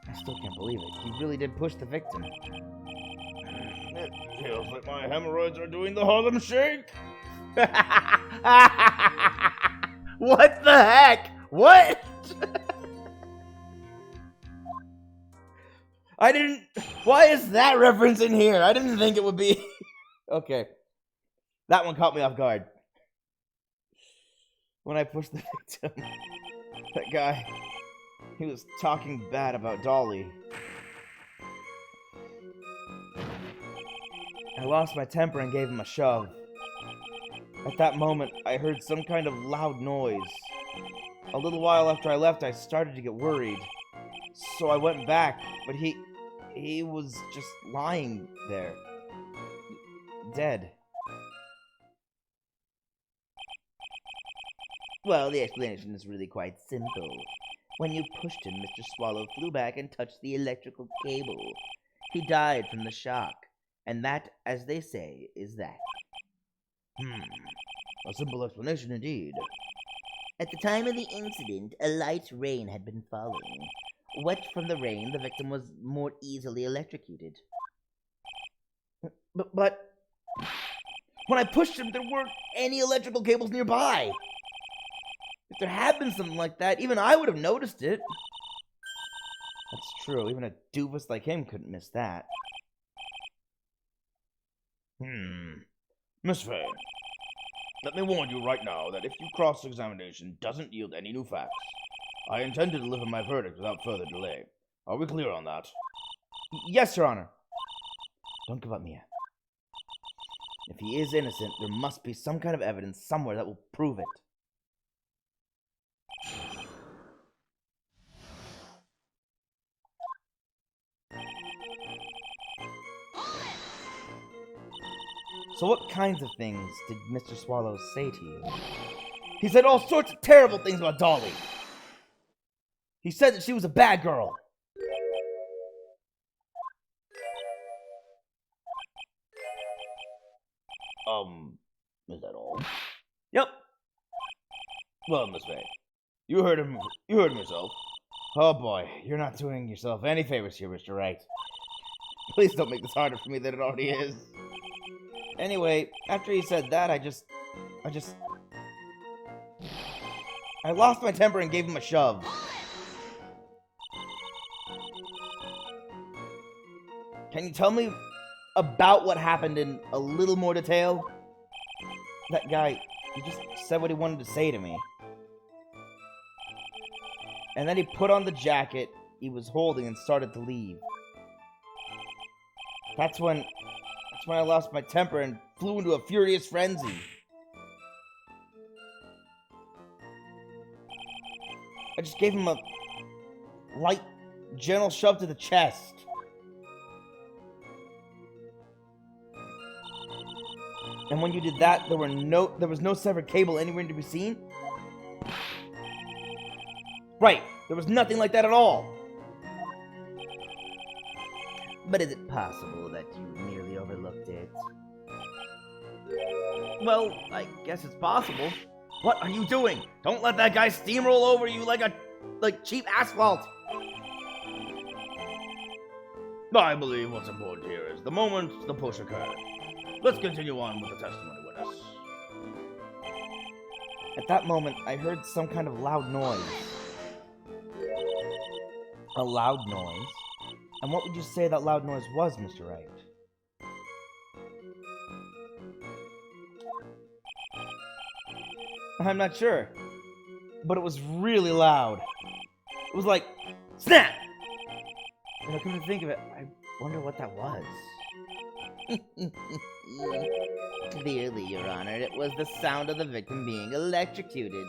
I still can't believe it. You really did push the victim. It feels like my hemorrhoids are doing the Harlem Shake. What the heck? What? I didn't... Why is that reference in here? I didn't think it would be... Okay. That one caught me off guard. When I pushed the victim, that guy, he was talking bad about Dolly. I lost my temper and gave him a shove. At that moment, I heard some kind of loud noise. A little while after I left, I started to get worried. So I went back, but he was just lying there. Dead. Well, the explanation is really quite simple. When you pushed him, Mr. Swallow flew back and touched the electrical cable. He died from the shock. And that, as they say, is that. A simple explanation indeed. At the time of the incident, a light rain had been falling. Wet from the rain, the victim was more easily electrocuted. But when I pushed him, there weren't any electrical cables nearby. If there had been something like that, even I would have noticed it. That's true. Even a doofus like him couldn't miss that. Miss Faye, let me warn you right now that if your cross-examination doesn't yield any new facts, I intend to deliver my verdict without further delay. Are we clear on that? Yes, Your Honor. Don't give up, Mia. If he is innocent, there must be some kind of evidence somewhere that will prove it. So what kinds of things did Mr. Swallow say to you? He said all sorts of terrible things about Dolly. He said that she was a bad girl. Is that all? Yep. Well, Miss Faye, you heard him yourself. Oh boy, you're not doing yourself any favors here, Mr. Wright. Please don't make this harder for me than it already is. Anyway, after he said that, I lost my temper and gave him a shove. Can you tell me about what happened in a little more detail? That guy, he just said what he wanted to say to me. And then he put on the jacket he was holding and started to leave. That's when I lost my temper and flew into a furious frenzy. I just gave him a light, gentle shove to the chest. And when you did that, there was no severed cable anywhere to be seen? Right, there was nothing like that at all. But is it possible that you merely overlooked it? Well, I guess it's possible. What are you doing? Don't let that guy steamroll over you like cheap asphalt. I believe what's important here is the moment the push occurred. Let's continue on with the testimony witness. At that moment, I heard some kind of loud noise. A loud noise? And what would you say that loud noise was, Mr. Wright? I'm not sure. But it was really loud. It was like, snap! And I couldn't think of it. I wonder what that was. Clearly, Your Honor, it was the sound of the victim being electrocuted.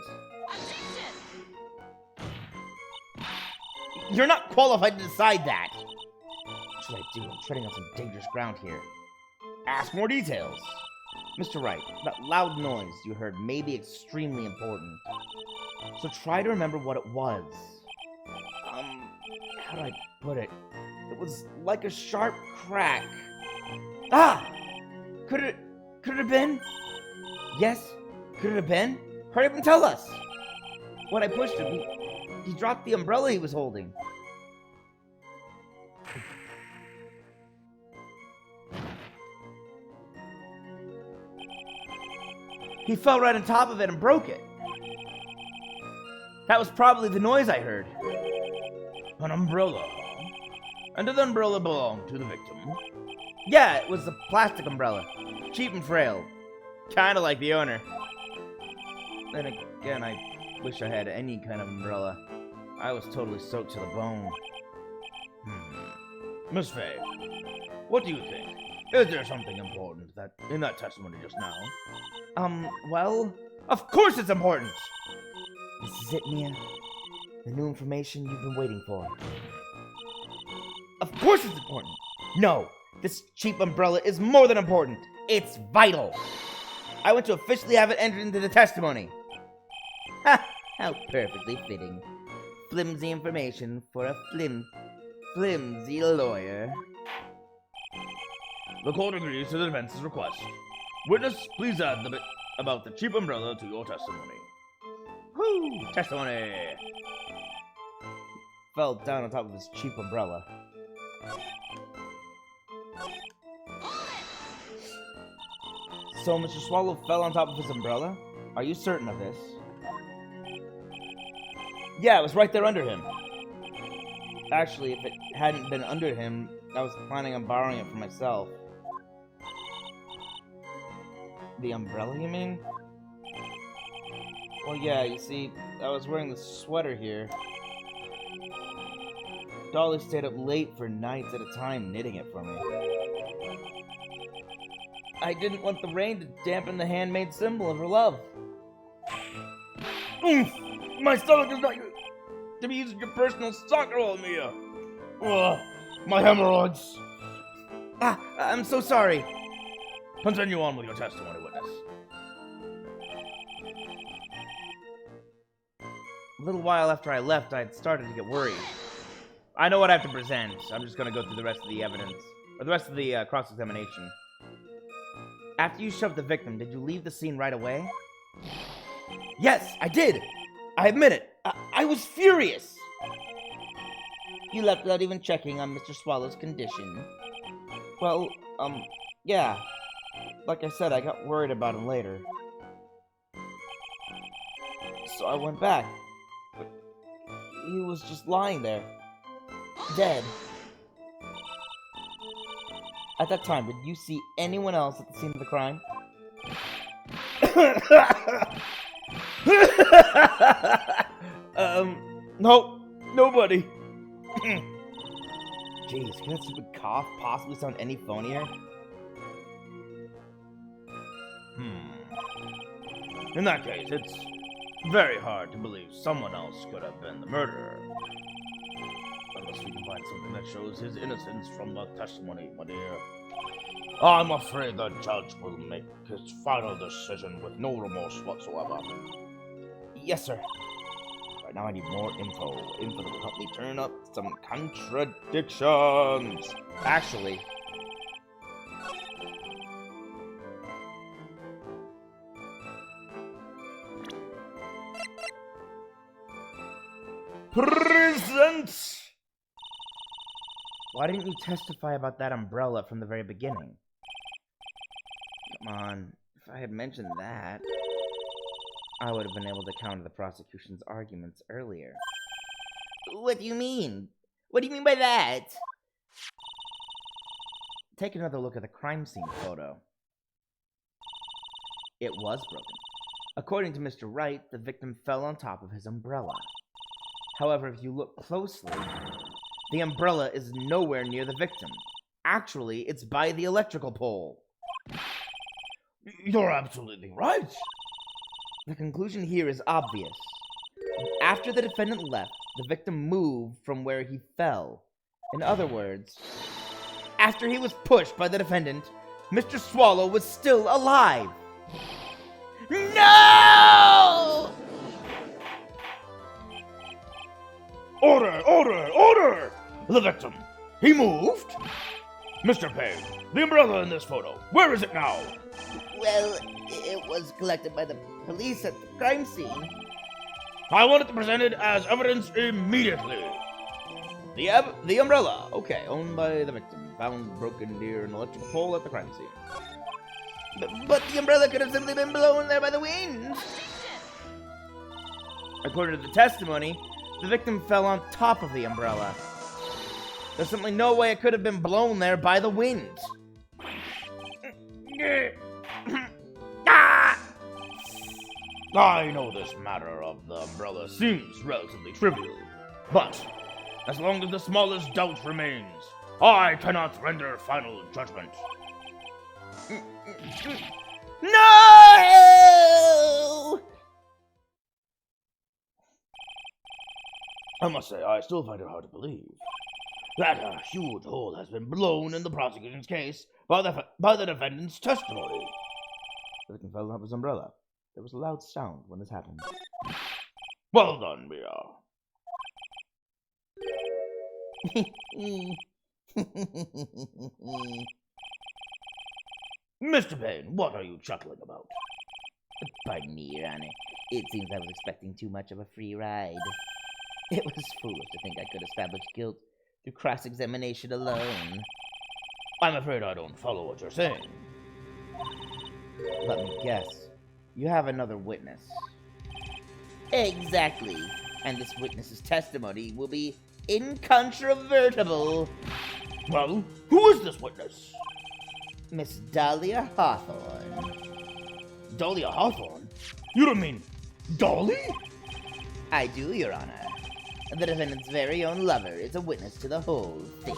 You're not qualified to decide that. What should I do? I'm treading on some dangerous ground here. Ask more details. Mr. Wright, that loud noise you heard may be extremely important. So try to remember what it was. How do I put it? It was like a sharp crack. Ah! Could it have been? Yes? Could it have been? Hurry up and tell us! When I pushed him, he dropped the umbrella he was holding. He fell right on top of it and broke it. That was probably the noise I heard. An umbrella, huh? And did the umbrella belong to the victim? Yeah, it was a plastic umbrella. Cheap and frail. Kinda like the owner. Then again, I wish I had any kind of umbrella. I was totally soaked to the bone. Miss Faye, what do you think? Is there something important in that testimony just now? Well, of course it's important! This is it, Mia. The new information you've been waiting for. Of course it's important! No, this cheap umbrella is more than important. It's vital. I want to officially have it entered into the testimony. Ha! How perfectly fitting. Flimsy information for a flimsy lawyer. The court agrees to the defense's request. Witness, please add the bit about the cheap umbrella to your testimony. Whoo! Testimony! Fell down on top of his cheap umbrella. So Mr. Swallow fell on top of his umbrella? Are you certain of this? Yeah, it was right there under him. Actually, if it hadn't been under him, I was planning on borrowing it for myself. The umbrella, you mean? Well, yeah, you see, I was wearing this sweater here. Dolly stayed up late for nights at a time knitting it for me. I didn't want the rain to dampen the handmade symbol of her love. Oof! My stomach is not to be using your personal soccer ball, Mia! Ugh, my hemorrhoids! I'm so sorry. Continue on with your testimony, witness. A little while after I left, I had started to get worried. I know what I have to present. I'm just going to go through the rest of the evidence. Or the rest of the cross-examination. After you shoved the victim, did you leave the scene right away? Yes, I did! I admit it. I was furious! You left without even checking on Mr. Swallow's condition. Well, yeah. Like I said, I got worried about him later. So I went back. But he was just lying there. Dead. At that time, did you see anyone else at the scene of the crime? No, nobody. Jeez, can that stupid cough possibly sound any phonier? In that case, it's very hard to believe someone else could have been the murderer. Unless we can find something that shows his innocence from the testimony, my dear. I'm afraid the judge will make his final decision with no remorse whatsoever. Yes, sir. Right now I need more info. Info that will help me turn up some contradictions. Actually... Present! Why didn't you testify about that umbrella from the very beginning? Come on, if I had mentioned that, I would have been able to counter the prosecution's arguments earlier. What do you mean? What do you mean by that? Take another look at the crime scene photo. It was broken. According to Mr. Wright, the victim fell on top of his umbrella. However, if you look closely, the umbrella is nowhere near the victim. Actually, it's by the electrical pole. You're absolutely right. The conclusion here is obvious. After the defendant left, the victim moved from where he fell. In other words, after he was pushed by the defendant, Mr. Swallow was still alive. No! Order! Order! Order! The victim. He moved? Mr. Payne, the umbrella in this photo, where is it now? Well, it was collected by the police at the crime scene. I want it presented as evidence immediately. The umbrella. Okay, owned by the victim. Found broken near an electric pole at the crime scene. But the umbrella could have simply been blown there by the wind. According to the testimony, the victim fell on top of the umbrella. There's simply no way it could have been blown there by the wind. I know this matter of the umbrella seems relatively trivial, but as long as the smallest doubt remains, I cannot render final judgment. No! I must say, I still find it hard to believe that a huge hole has been blown in the prosecution's case by the defendant's testimony. The victim fell off his umbrella. There was a loud sound when this happened. Well done, Mia. Mr. Payne, what are you chuckling about? Pardon me, Your Honor. It seems I was expecting too much of a free ride. It was foolish to think I could establish guilt through cross-examination alone. I'm afraid I don't follow what you're saying. Let me guess. You have another witness. Exactly. And this witness's testimony will be incontrovertible. Well, who is this witness? Miss Dahlia Hawthorne. Dahlia Hawthorne? You don't mean Dolly? I do, Your Honor. The defendant's very own lover is a witness to the whole thing.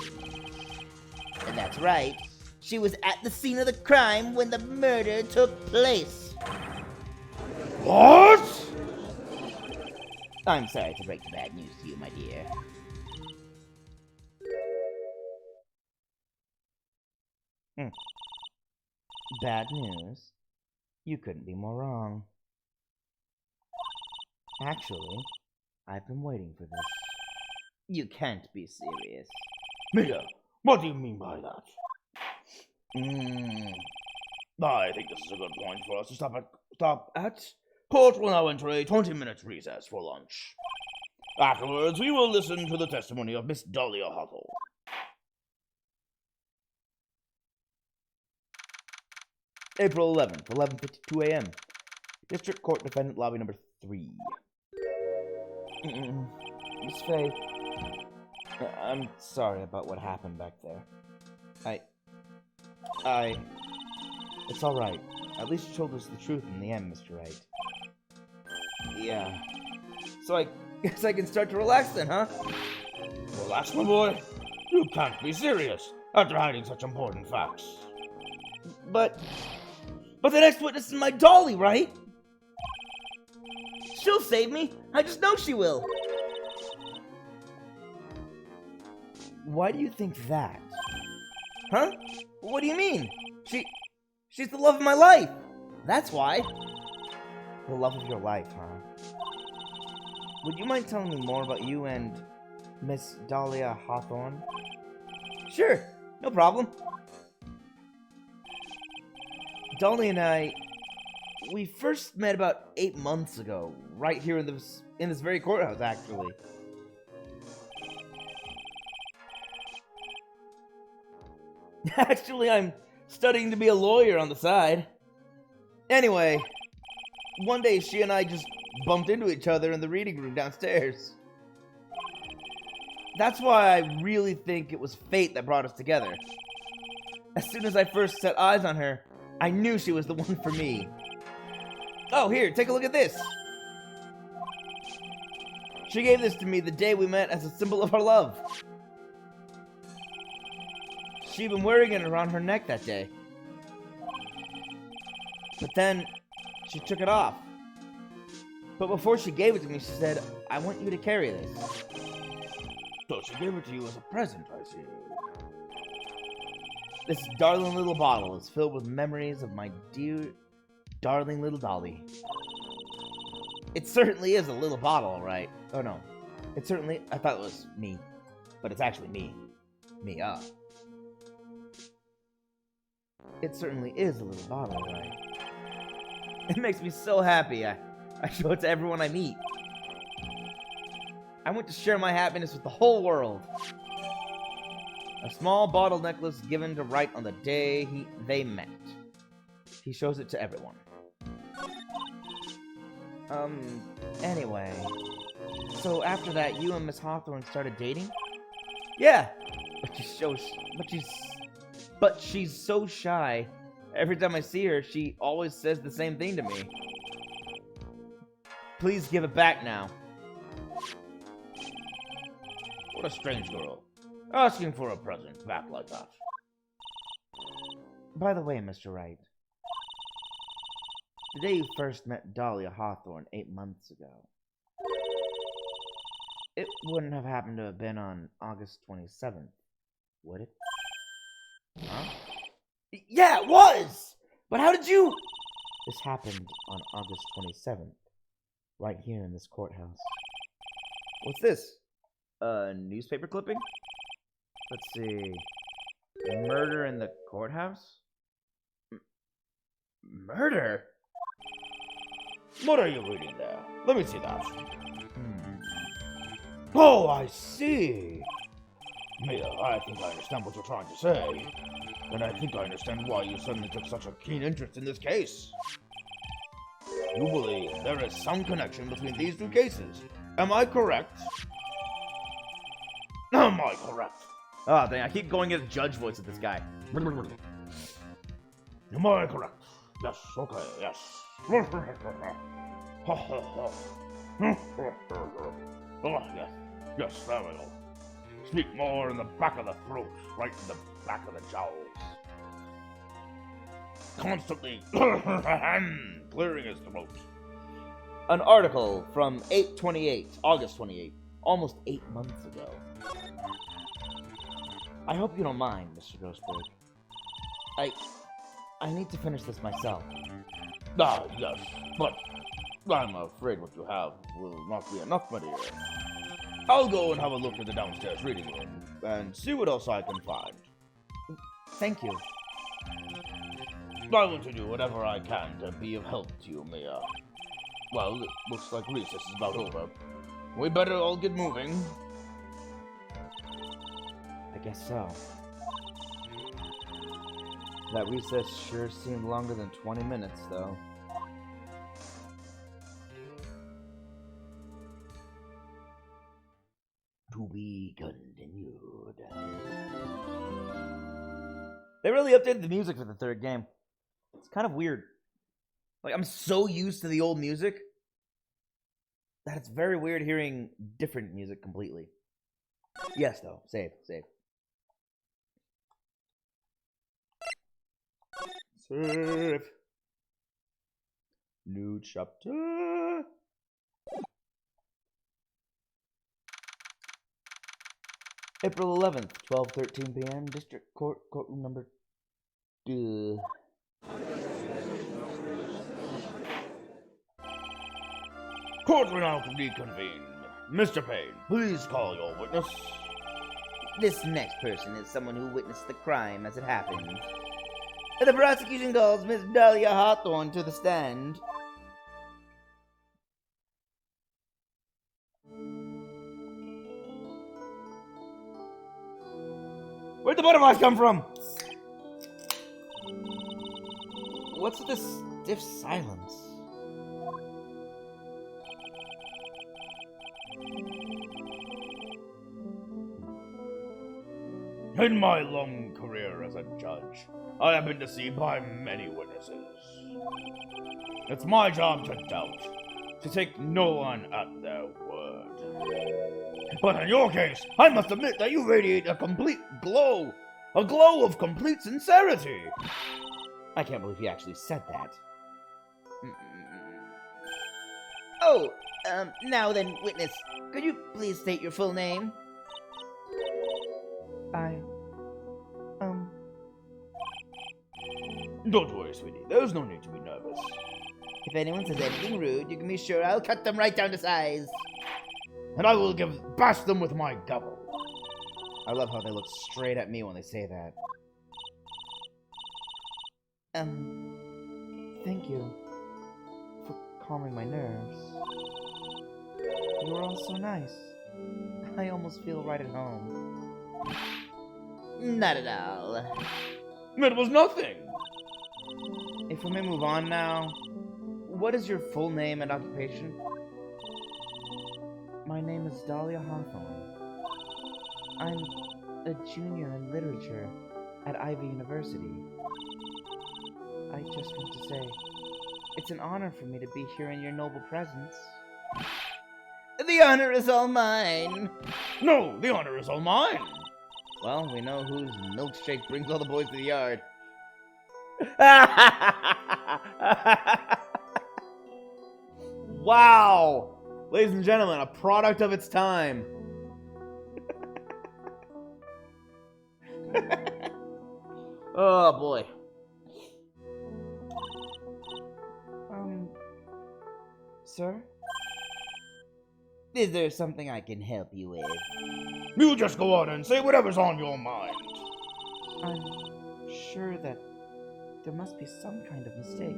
And that's right. She was at the scene of the crime when the murder took place. What? I'm sorry to break the bad news to you, my dear. Bad news? You couldn't be more wrong. Actually, I've been waiting for this. You can't be serious. Mia, what do you mean by that? I think this is a good point for us to stop at. Court will now enter a 20-minute recess for lunch. Afterwards, we will listen to the testimony of Miss Dahlia Hawthorne. April 11th, 11:52 a.m. District Court Defendant Lobby Number 3. Miss Faye, I'm sorry about what happened back there. It's alright. At least you told us the truth in the end, Mr. Wright. Yeah. So I guess I can start to relax then, huh? Relax, my boy. You can't be serious after hiding such important facts. But the next witness is my Dolly, right? She'll save me. I just know she will. Why do you think that? Huh? What do you mean? She's the love of my life. That's why. The love of your life, huh? Would you mind telling me more about you and Miss Dahlia Hawthorne? Sure, no problem. Dolly and I, we first met about 8 months ago, right here in this very courthouse, actually. Actually, I'm studying to be a lawyer on the side. Anyway, one day she and I just bumped into each other in the reading room downstairs. That's why I really think it was fate that brought us together. As soon as I first set eyes on her, I knew she was the one for me. Oh, here, take a look at this. She gave this to me the day we met as a symbol of our love. She'd been wearing it around her neck that day. But then, she took it off. But before she gave it to me, she said, I want you to carry this. So she gave it to you as a present, I see. This darling little bottle is filled with memories of my dear, darling little Dolly. It certainly is a little bottle, all right. Oh, no. It certainly... I thought it was me. But it's actually me. Mia. It certainly is a little bottle, all right. It makes me so happy. I show it to everyone I meet. I want to share my happiness with the whole world. A small bottle necklace given to Wright on the day they met. He shows it to everyone. Anyway. So after that, you and Miss Hawthorne started dating? Yeah! But she's so shy. Every time I see her, she always says the same thing to me. Please give it back now. What a strange girl. Asking for a present back like that. By the way, Mr. Wright. The day you first met Dahlia Hawthorne 8 months ago. It wouldn't have happened to have been on August 27th, would it? Huh? Yeah, it was! But how did you... This happened on August 27th, right here in this courthouse. What's this? A newspaper clipping? Let's see... Murder in the courthouse? Murder? What are you reading there? Let me see that. Oh, I see. Mia, I think I understand what you're trying to say. And I think I understand why you suddenly took such a keen interest in this case. You believe there is some connection between these two cases. Am I correct? Am I correct? Oh, dang, I keep going into judge voice with this guy. Am I correct? Yes, okay, yes. Oh, yes, yes, there we go. Speak more in the back of the throat, right in the back of the jowls. Constantly clearing his throat. An article from August 28, almost 8 months ago. I hope you don't mind, Mr. Ghostberg. I need to finish this myself. Ah, yes, but I'm afraid what you have will not be enough, my dear. I'll go and have a look at the downstairs reading room and see what else I can find. Thank you. I want to do whatever I can to be of help to you, Mia. Well, it looks like recess is about over. We better all get moving. I guess so. That recess sure seemed longer than 20 minutes, though. To be continued. They really updated the music for the third game. It's kind of weird. Like, I'm so used to the old music that it's very weird hearing different music completely. Yes, though. Save. Save. New chapter. April 11th, 12:13 p.m. District Court, courtroom number 2. Court will now reconvene. Mr. Payne, please call your witness. This next person is someone who witnessed the crime as it happened. The prosecution calls Miss Dahlia Hawthorne to the stand. Where'd the butterflies come from? What's with this stiff silence? In my long career as a judge, I have been deceived by many witnesses. It's my job to doubt, to take no one at their word. But in your case, I must admit that you radiate a complete glow, a glow of complete sincerity. I can't believe he actually said that. Oh, now then, witness, could you please state your full name? Don't worry, sweetie. There's no need to be nervous. If anyone says anything rude, you can be sure I'll cut them right down to size. And I will bash them with my gavel. I love how they look straight at me when they say that. Thank you. calming my nerves. You were all so nice. I almost feel right at home. Not at all. It was nothing. If we may move on now, what is your full name and occupation? My name is Dahlia Hawthorne. I'm a junior in literature at Ivy University. I just want to say, it's an honor for me to be here in your noble presence. The honor is all mine. No, the honor is all mine. Well, we know whose milkshake brings all the boys to the yard. Wow! Ladies and gentlemen, a product of its time. Oh boy. Sir? Is there something I can help you with? You just go on and say whatever's on your mind. I'm sure that there must be some kind of mistake.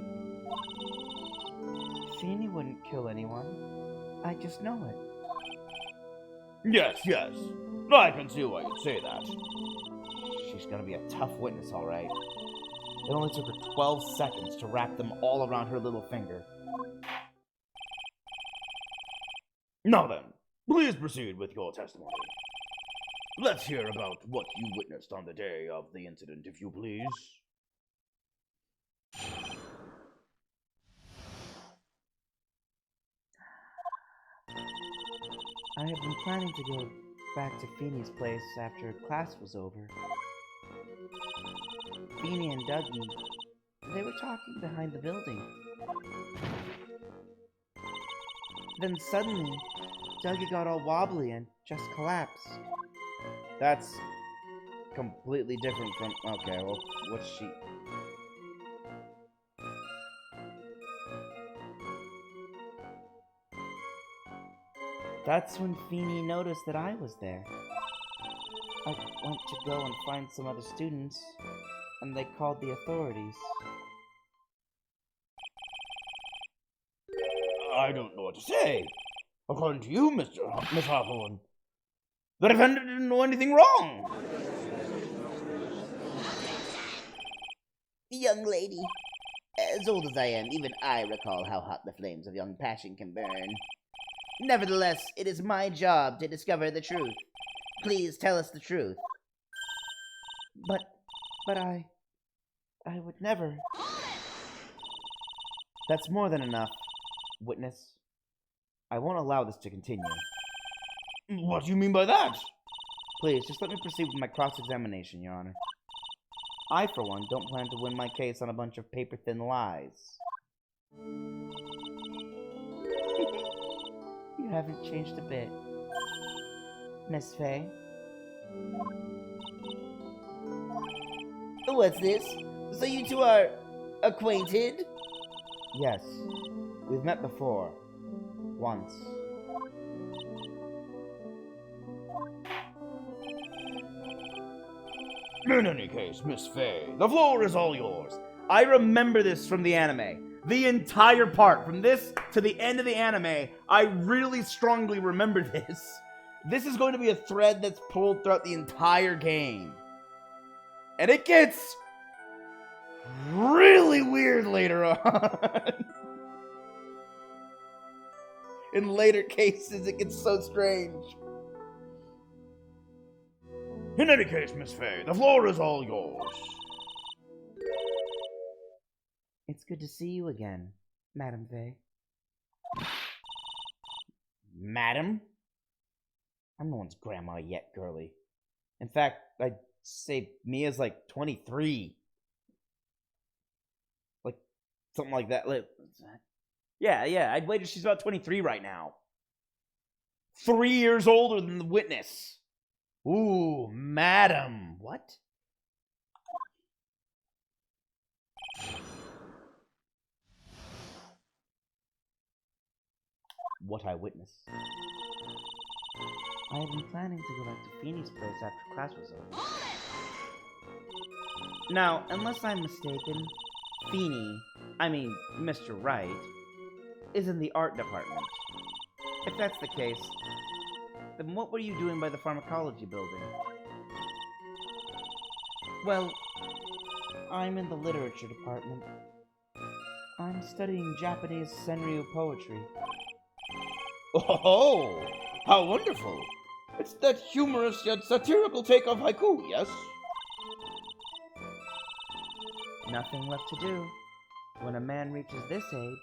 Feeny wouldn't kill anyone. I just know it. Yes, yes. I can see why you'd say that. She's gonna be a tough witness, all right. It only took her 12 seconds to wrap them all around her little finger. Now then, please proceed with your testimony. Let's hear about what you witnessed on the day of the incident, if you please. I had been planning to go back to Feeny's place after class was over. Feeny and Dougie, they were talking behind the building. Then suddenly, Dougie got all wobbly and just collapsed. That's completely different from... Okay, well, what's she... That's when Feeny noticed that I was there. I went to go and find some other students, and they called the authorities. I don't know what to say. According to you, Miss Hawthorne, the defendant didn't know anything wrong. Young lady, as old as I am, even I recall how hot the flames of young passion can burn. Nevertheless, it is my job to discover the truth. Please tell us the truth. But I would never. That's more than enough, witness. I won't allow this to continue. What do you mean by that? Please, just let me proceed with my cross-examination, Your Honor. I, for one, don't plan to win my case on a bunch of paper-thin lies. You haven't changed a bit. Miss Faye? What's this? So you two are acquainted? Yes. We've met before. Once. In any case, Miss Faye, the floor is all yours. I remember this from the anime. The entire part, from this to the end of the anime, I really strongly remember this. This is going to be a thread that's pulled throughout the entire game. And it gets really weird later on. In later cases, it gets so strange. In any case, Miss Faye, the floor is all yours. It's good to see you again, Madam Faye. Madam? I'm no one's grandma yet, girly. In fact, I'd say Mia's like 23. Like, something like that. Yeah, I'd wager she's about 23 right now. 3 years older than the witness. Ooh, madam. What? What I witnessed. I had been planning to go back to Feeny's place after class was over. Now, unless I'm mistaken, Feeny, I mean Mr. Wright, is in the art department. If that's the case, then what were you doing by the pharmacology building? Well, I'm in the literature department. I'm studying Japanese Senryu poetry. Oh, how wonderful! It's that humorous yet satirical take of haiku, yes? Nothing left to do. When a man reaches this age,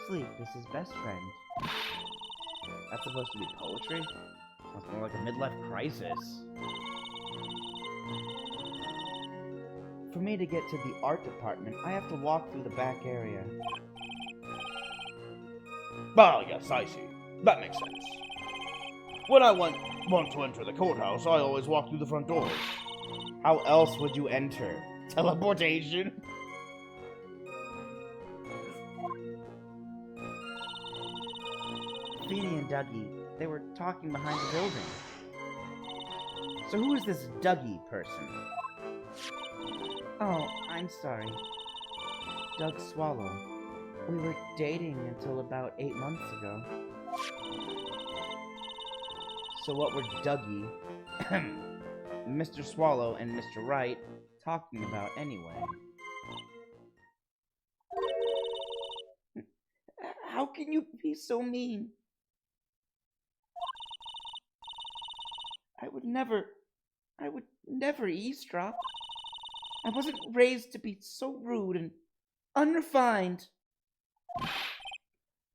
sleep is his best friend. That's supposed to be poetry? Sounds more like a midlife crisis. For me to get to the art department, I have to walk through the back area. Ah, yes, I see. That makes sense. When I want to enter the courthouse, I always walk through the front doors. How else would you enter? Teleportation? Feeny and Dougie, they were talking behind the building. So who is this Dougie person? Oh, I'm sorry. Doug Swallow. We were dating until about 8 months ago. So what were Dougie, Mr. Swallow, and Mr. Wright talking about anyway? How can you be so mean? I would never eavesdrop. I wasn't raised to be so rude and unrefined.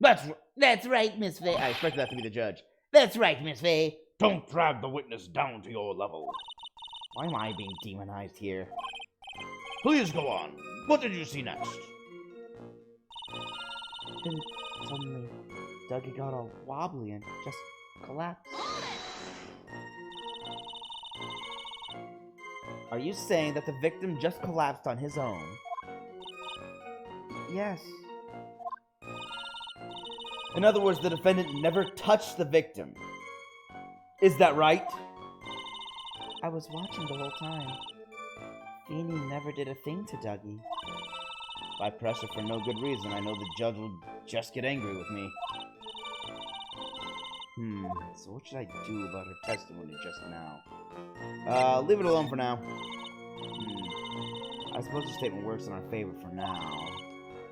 That's right, Miss Faye. I expected that to be the judge. That's right, Miss Faye. Don't drag the witness down to your level. Why am I being demonized here? Please go on. What did you see next? Then suddenly, Dougie got all wobbly and just collapsed. Are you saying that the victim just collapsed on his own? Yes. In other words, the defendant never touched the victim. Is that right? I was watching the whole time. Feeny never did a thing to Dougie. If I press her for no good reason, I know the judge will just get angry with me. So what should I do about her testimony just now? Leave it alone for now. I suppose the statement works in our favor for now.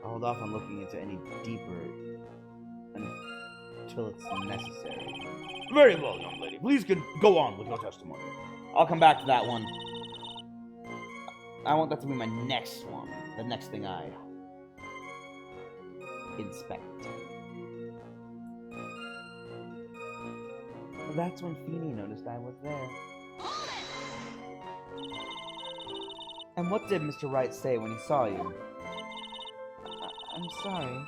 I'll hold off on looking into any deeper until it's necessary. Very well, young lady. Please go on with your testimony. I'll come back to that one. I want that to be my next one. The next thing I inspect. Well, that's when Feeny noticed I was there. And what did Mr. Wright say when he saw you? I'm sorry.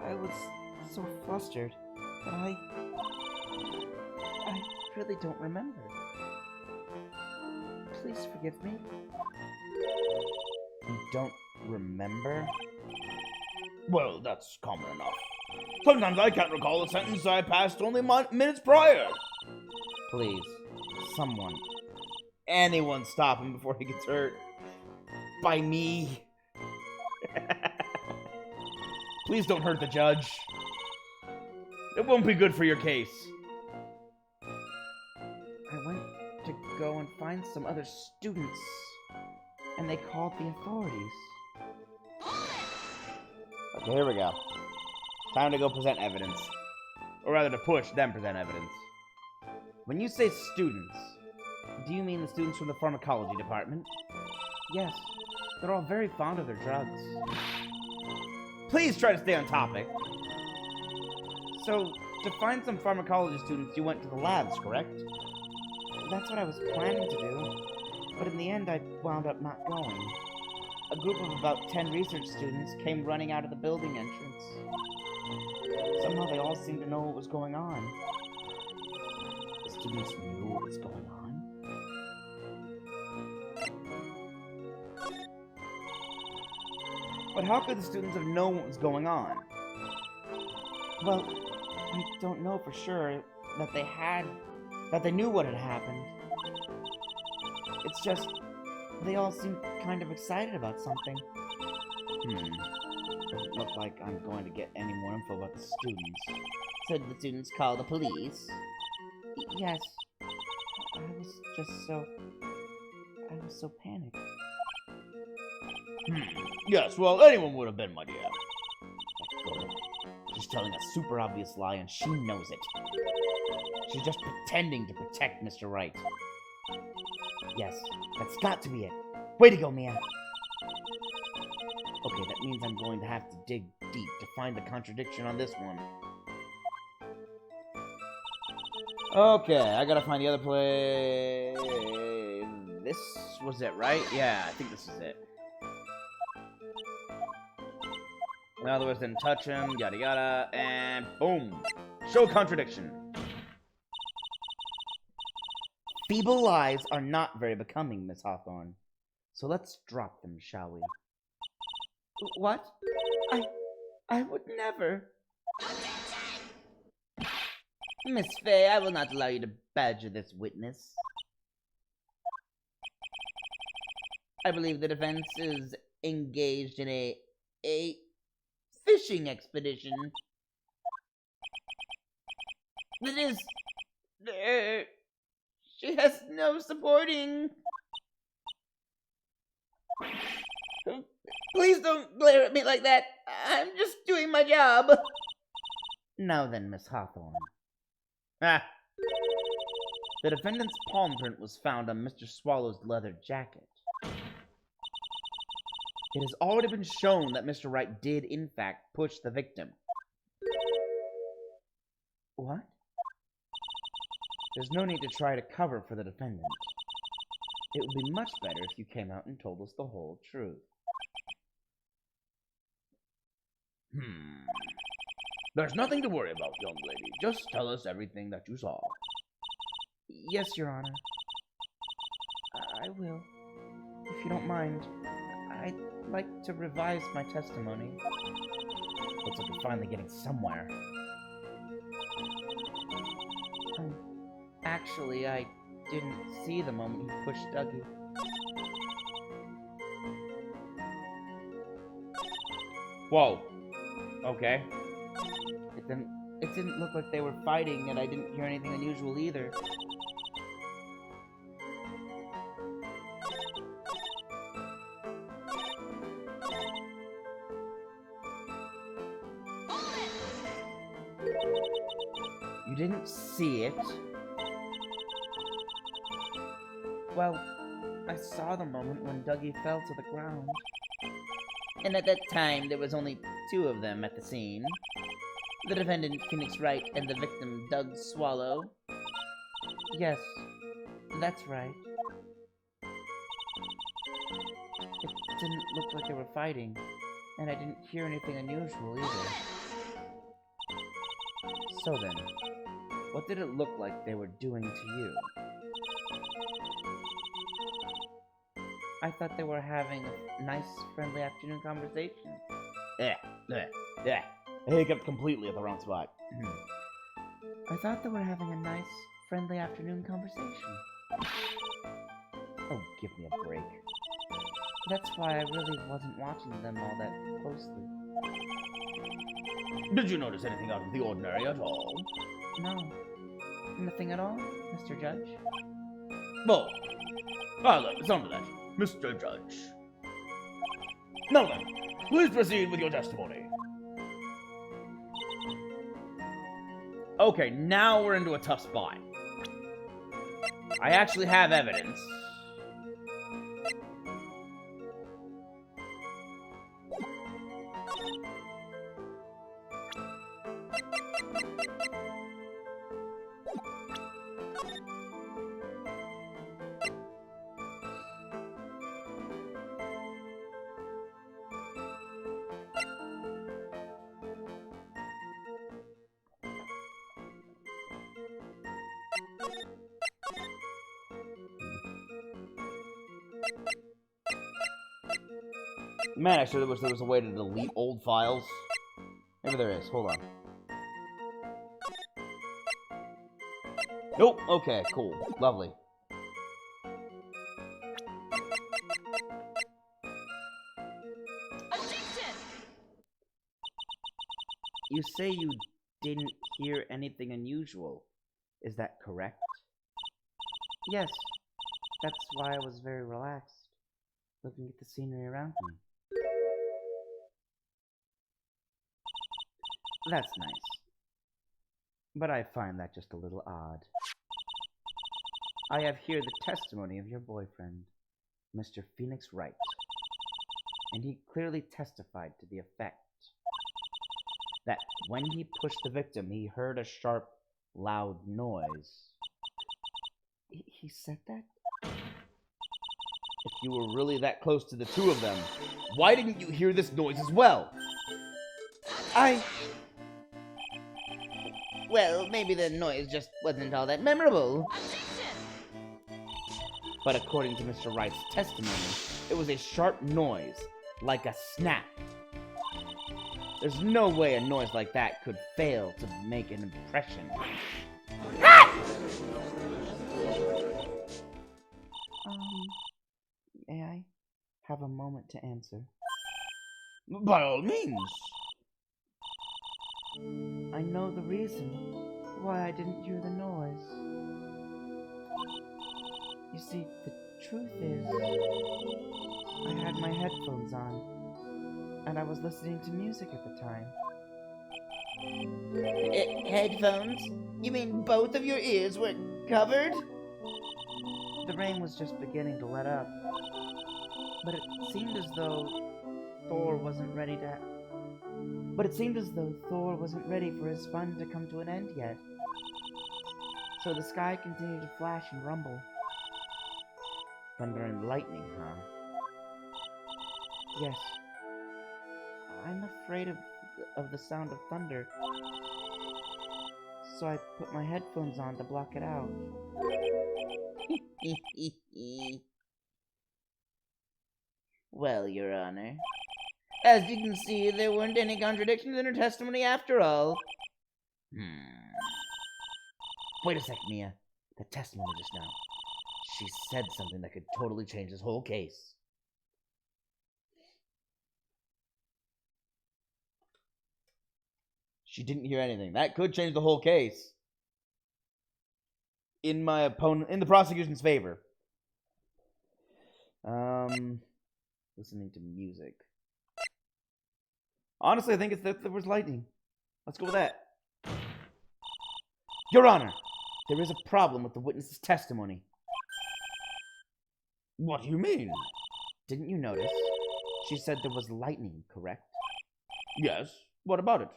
I was so flustered that I really don't remember. Please forgive me. You don't remember? Well, that's common enough. Sometimes I can't recall a sentence I passed only minutes prior. Please, someone, anyone stop him before he gets hurt. By me. Please don't hurt the judge. It won't be good for your case. I went to go and find some other students, and they called the authorities. Okay, here we go. Time to go present evidence. Or rather, to push them present evidence. When you say students, do you mean the students from the pharmacology department? Yes, they're all very fond of their drugs. Please try to stay on topic. So, to find some pharmacology students, you went to the labs, correct? That's what I was planning to do, but in the end I wound up not going. A group of about 10 research students came running out of the building entrance. Somehow they all seemed to know what was going on. The students knew what was going on? But how could the students have known what was going on? Well, I don't know for sure that they knew what had happened. It's just, they all seemed kind of excited about something. Doesn't look like I'm going to get any more info about the students. So did the students call the police? Yes. I was so panicked. Yes, well, anyone would have been, my dear. That girl. She's telling a super obvious lie and she knows it. She's just pretending to protect Mr. Wright. Yes, that's got to be it. Way to go, Mia. Okay, that means I'm going to have to dig deep to find the contradiction on this one. Okay, I gotta find the other play. This was it, right? Yeah, I think this is it. In other words, didn't touch him, yada yada, and boom! Show contradiction. Feeble lies are not very becoming, Miss Hawthorne. So let's drop them, shall we? What? I would never. Miss Fay, I will not allow you to badger this witness. I believe the defense is engaged in a fishing expedition. That is, she has no supporting. Please don't glare at me like that. I'm just doing my job. Now then, Miss Hawthorne. Ah, The defendant's palm print was found on Mr. Swallow's leather jacket. It has already been shown that Mr. Wright did, in fact, push the victim. What? There's no need to try to cover for the defendant. It would be much better if you came out and told us the whole truth. There's nothing to worry about, young lady. Just tell us everything that you saw. Yes, Your Honor. I will. If you don't mind, I'd like to revise my testimony. Looks like we're finally getting somewhere. Actually, I didn't see the moment he pushed Dougie. whoa. Okay. It didn't look like they were fighting, and I didn't hear anything unusual either. You didn't see it? Well, I saw the moment when Dougie fell to the ground. And at that time, there was only two of them at the scene. The defendant, Phoenix Wright, and the victim, Doug Swallow. Yes, that's right. It didn't look like they were fighting, and I didn't hear anything unusual either. So then, what did it look like they were doing to you? I thought they were having a nice, friendly afternoon conversation. Yeah. I hiccuped completely at the wrong spot. I thought they were having a nice, friendly afternoon conversation. Oh, give me a break. That's why I really wasn't watching them all that closely. Did you notice anything out of the ordinary at all? No. Nothing at all, Mr. Judge? Well, I'll let some of that, Mr. Judge. Now then, please proceed with your testimony. Okay, now we're into a tough spot. I actually have evidence. Man, I sure wish there was a way to delete old files. Maybe there is. Hold on. Nope. Okay, cool. Lovely. say you didn't hear anything unusual. Is that correct? Yes. That's why I was very relaxed, looking at the scenery around me. That's nice. But I find that just a little odd. I have here the testimony of your boyfriend, Mr. Phoenix Wright, and he clearly testified to the effect that when he pushed the victim, he heard a sharp, loud noise. He said that? If you were really that close to the two of them, why didn't you hear this noise as well? Well, maybe the noise just wasn't all that memorable. But according to Mr. Wright's testimony, it was a sharp noise, like a snap. There's no way a noise like that could fail to make an impression. May I have a moment to answer? By all means. I know the reason why I didn't hear the noise. You see, the truth is, I had my headphones on, and I was listening to music at the time. Headphones? You mean both of your ears were covered? The rain was just beginning to let up, but it seemed as though Thor wasn't ready for his fun to come to an end yet. So the sky continued to flash and rumble. Thunder and lightning, huh? Yes. I'm afraid of the sound of thunder, so I put my headphones on to block it out. Well, Your Honor, as you can see, there weren't any contradictions in her testimony after all. Wait a sec, Mia. The testimony just now. She said something that could totally change this whole case. She didn't hear anything. That could change the whole case. In the prosecution's favor. Listening to music. Honestly, I think it's that there was lightning. Let's go with that. Your Honor, there is a problem with the witness's testimony. What do you mean? Didn't you notice? She said there was lightning, correct? Yes. What about it?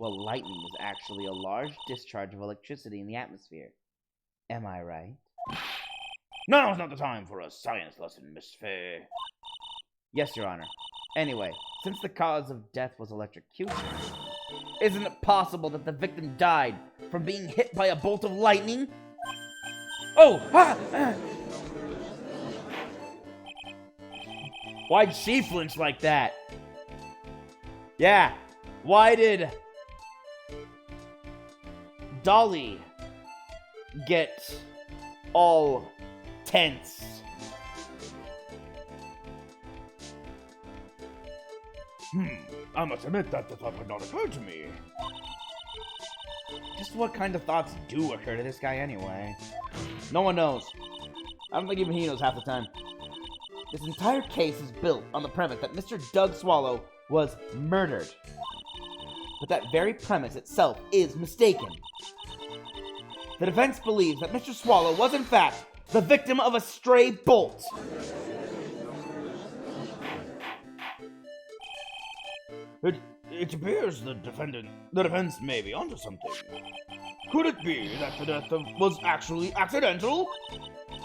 Well, lightning is actually a large discharge of electricity in the atmosphere. Am I right? Now's not the time for a science lesson, Miss Fay. Yes, Your Honor. Anyway, since the cause of death was electrocution, isn't it possible that the victim died from being hit by a bolt of lightning? Oh! Why'd she flinch like that? Yeah, why did Dolly get all tense? I must admit that the thought had not occurred to me. Just what kind of thoughts do occur to this guy anyway? No one knows. I don't think even he knows half the time. This entire case is built on the premise that Mr. Doug Swallow was murdered. But that very premise itself is mistaken. The defense believes that Mr. Swallow was in fact the victim of a stray bolt. It appears the defense may be onto something. Could it be that the death was actually accidental?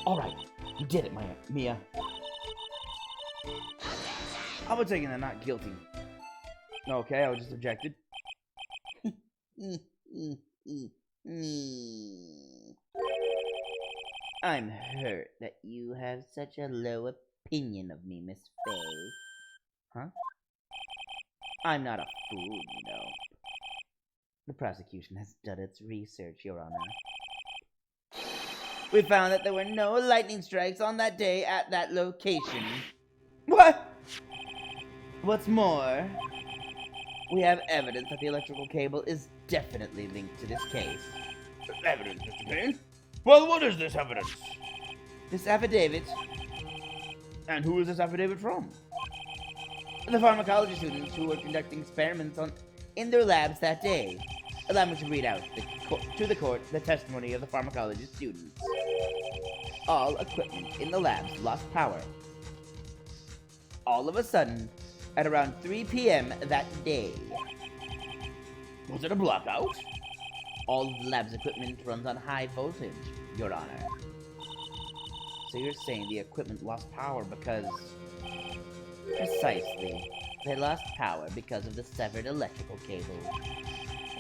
Alright, you did it, Mia. How about taking that not guilty? Okay, I was just objected. I'm hurt that you have such a low opinion of me, Miss Fay. Huh? I'm not a fool, you know. The prosecution has done its research, Your Honor. We found that there were no lightning strikes on that day at that location. What? What's more, We have evidence that the electrical cable is definitely linked to this case. Evidence, Mr. Payne? Well, what is this evidence? This affidavit, And who is this affidavit from? the pharmacology students who were conducting experiments in their labs that day. Allow me to read out to the court the testimony of the pharmacology students. All equipment in the labs lost power. All of a sudden, at around 3 p.m. that day. Was it a blackout? All of the lab's equipment runs on high voltage, Your Honor. So you're saying the equipment lost power because... Precisely. They lost power because of the severed electrical cable.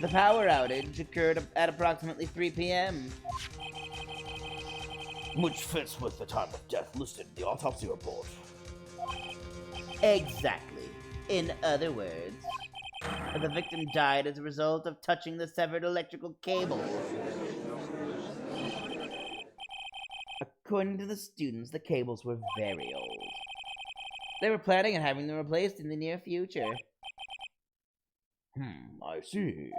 The power outage occurred at approximately 3 p.m. Which fits with the time of death listed in the autopsy report. Exactly. In other words, the victim died as a result of touching the severed electrical cable. According to the students, the cables were very old. They were planning on having them replaced in the near future. I see.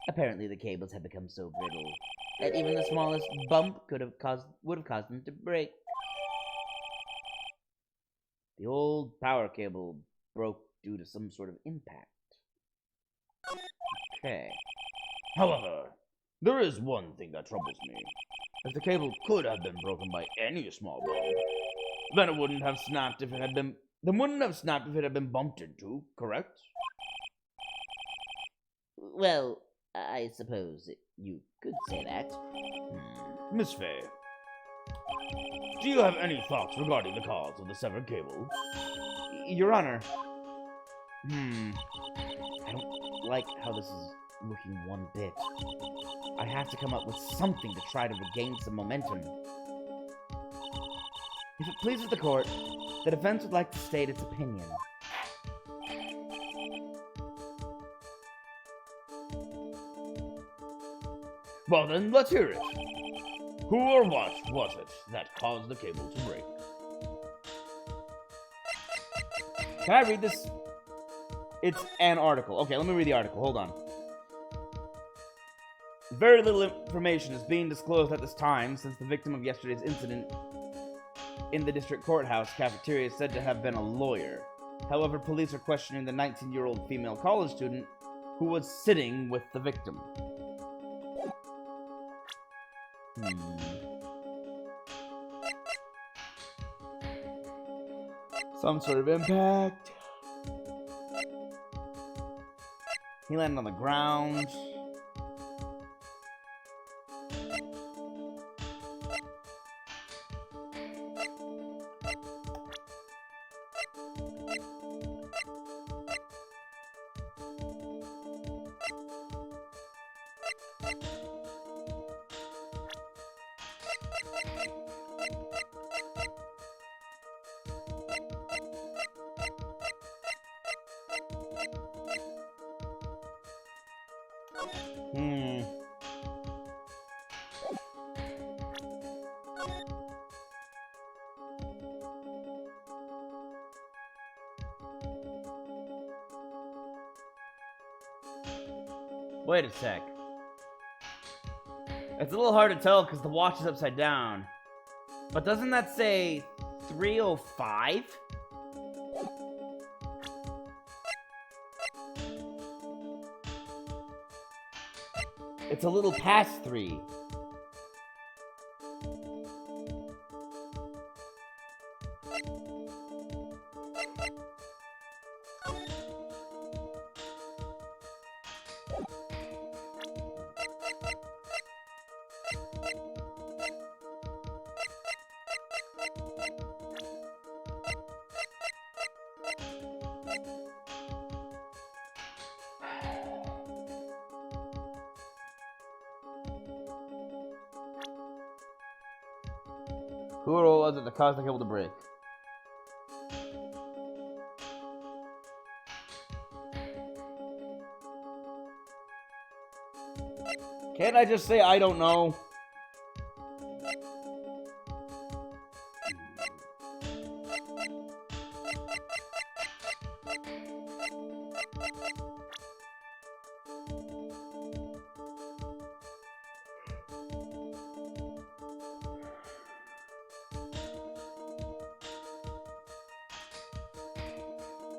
Apparently, the cables had become so brittle that even the smallest bump would have caused them to break. The old power cable broke due to some sort of impact. Okay. However, there is one thing that troubles me. If the cable could have been broken by any small bump, then it wouldn't have snapped if it had been... Then wouldn't have snapped if it had been bumped into, correct? Well, I suppose you could say that. Miss Fay, do you have any thoughts regarding the cause of the severed cable? Your Honor. I don't like how this is looking one bit. I have to come up with something to try to regain some momentum. If it pleases the court, the defense would like to state its opinion. Well then, let's hear it. Who or what was it that caused the cable to break? Can I read this? It's an article. Okay, let me read the article. Hold on. Very little information is being disclosed at this time, since the victim of yesterday's incident in the district courthouse cafeteria is said to have been a lawyer. However, police are questioning the 19-year-old female college student who was sitting with the victim. Some sort of impact. He landed on the ground. Wait a sec. It's a little hard to tell because the watch is upside down. But doesn't that say 3:05? It's a little past 3. Who was it that caused the cable to break? Can't I just say I don't know?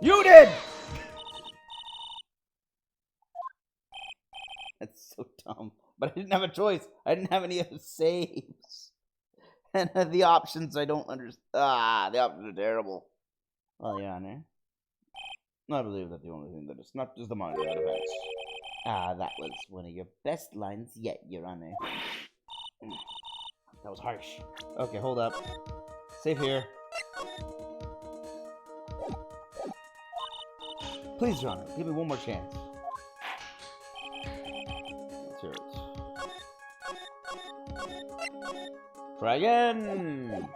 You did! That's so dumb. But I didn't have a choice. I didn't have any other saves. And the options I don't understand. The options are terrible. Well, Your Honor, I believe that the only thing that is not is the money out of it. That was one of your best lines yet, Your Honor. That was harsh. Okay, hold up. Save here. Please, Your Honor, give me one more chance. Let's hear it. Try again!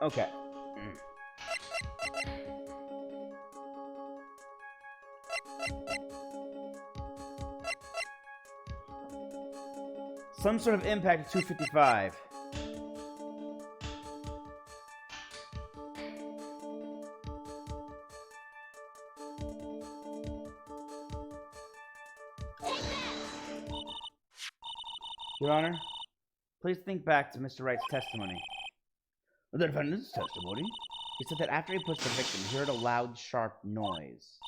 Okay. Some sort of impact at 255. Your Honor, please think back to Mr. Wright's testimony. The defendant's testimony? He said that after he pushed the victim, he heard a loud, sharp noise.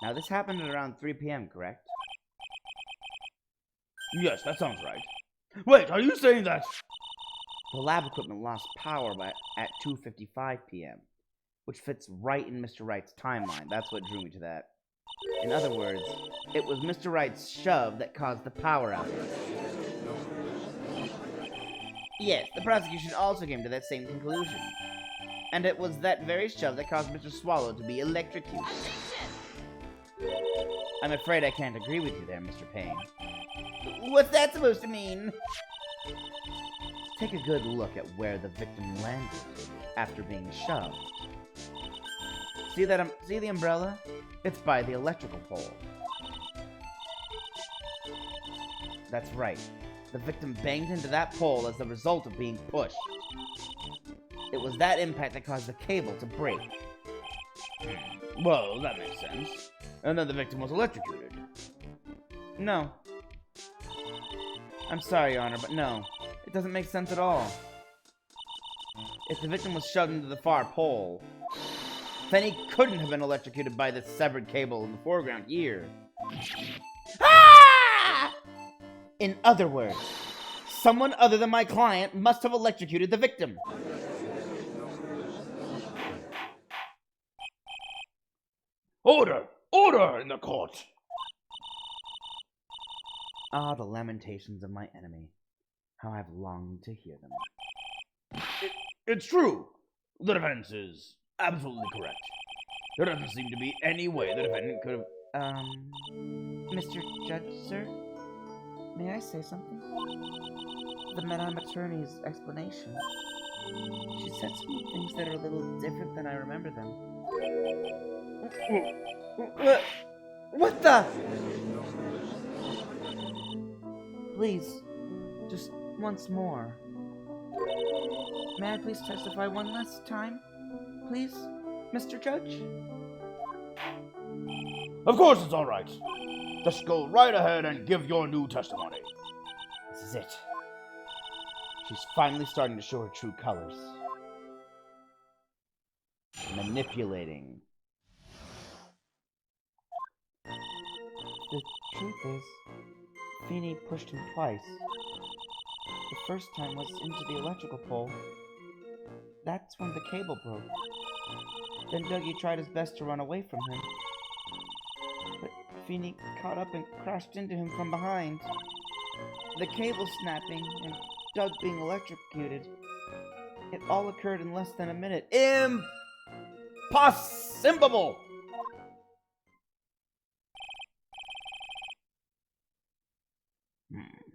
Now, this happened at around 3 p.m., correct? Yes, that sounds right. Wait, are you saying that? The lab equipment lost power at 2:55 p.m., which fits right in Mr. Wright's timeline. That's what drew me to that. In other words, it was Mr. Wright's shove that caused the power outage. Yes, the prosecution also came to that same conclusion. And it was that very shove that caused Mr. Swallow to be electrocuted. I'm afraid I can't agree with you there, Mr. Payne. What's that supposed to mean? Take a good look at where the victim landed after being shoved. See the umbrella? It's by the electrical pole. That's right. The victim banged into that pole as the result of being pushed. It was that impact that caused the cable to break. Well, that makes sense. And then the victim was electrocuted. No. I'm sorry, Your Honor, but no. It doesn't make sense at all. If the victim was shoved into the far pole, then he couldn't have been electrocuted by the severed cable in the foreground here. Ah! In other words, someone other than my client must have electrocuted the victim. Order! Order in the court! Ah, the lamentations of my enemy. How I've longed to hear them. It's true. The defense is absolutely correct. There doesn't seem to be any way the defendant could have... Mr. Judge, sir? May I say something? The Madame Attorney's explanation. She said some things that are a little different than I remember them. What the? Please, just once more. May I please testify one last time? Please, Mr. Judge? Of course it's all right. Just go right ahead and give your new testimony. This is it. She's finally starting to show her true colors. Manipulating. The truth is, Feeney pushed him twice. The first time was into the electrical pole. That's when the cable broke. Then Dougie tried his best to run away from him. But Feeney caught up and crashed into him from behind. The cable snapping and Doug being electrocuted. It all occurred in less than a minute. Impossible!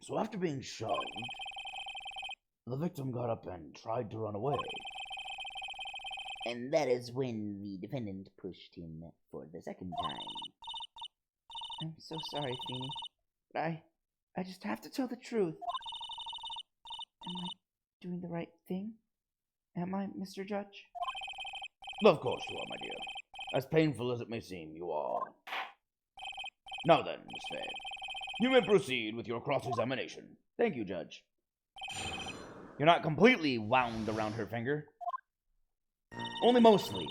So after being shoved, the victim got up and tried to run away. And that is when the defendant pushed him for the second time. I'm so sorry, Feeney, but I just have to tell the truth. Am I doing the right thing? Am I, Mr. Judge? Of course you are, my dear. As painful as it may seem, you are. Now then, Miss Faye, you may proceed with your cross-examination. Thank you, Judge. You're not completely wound around her finger. Only mostly.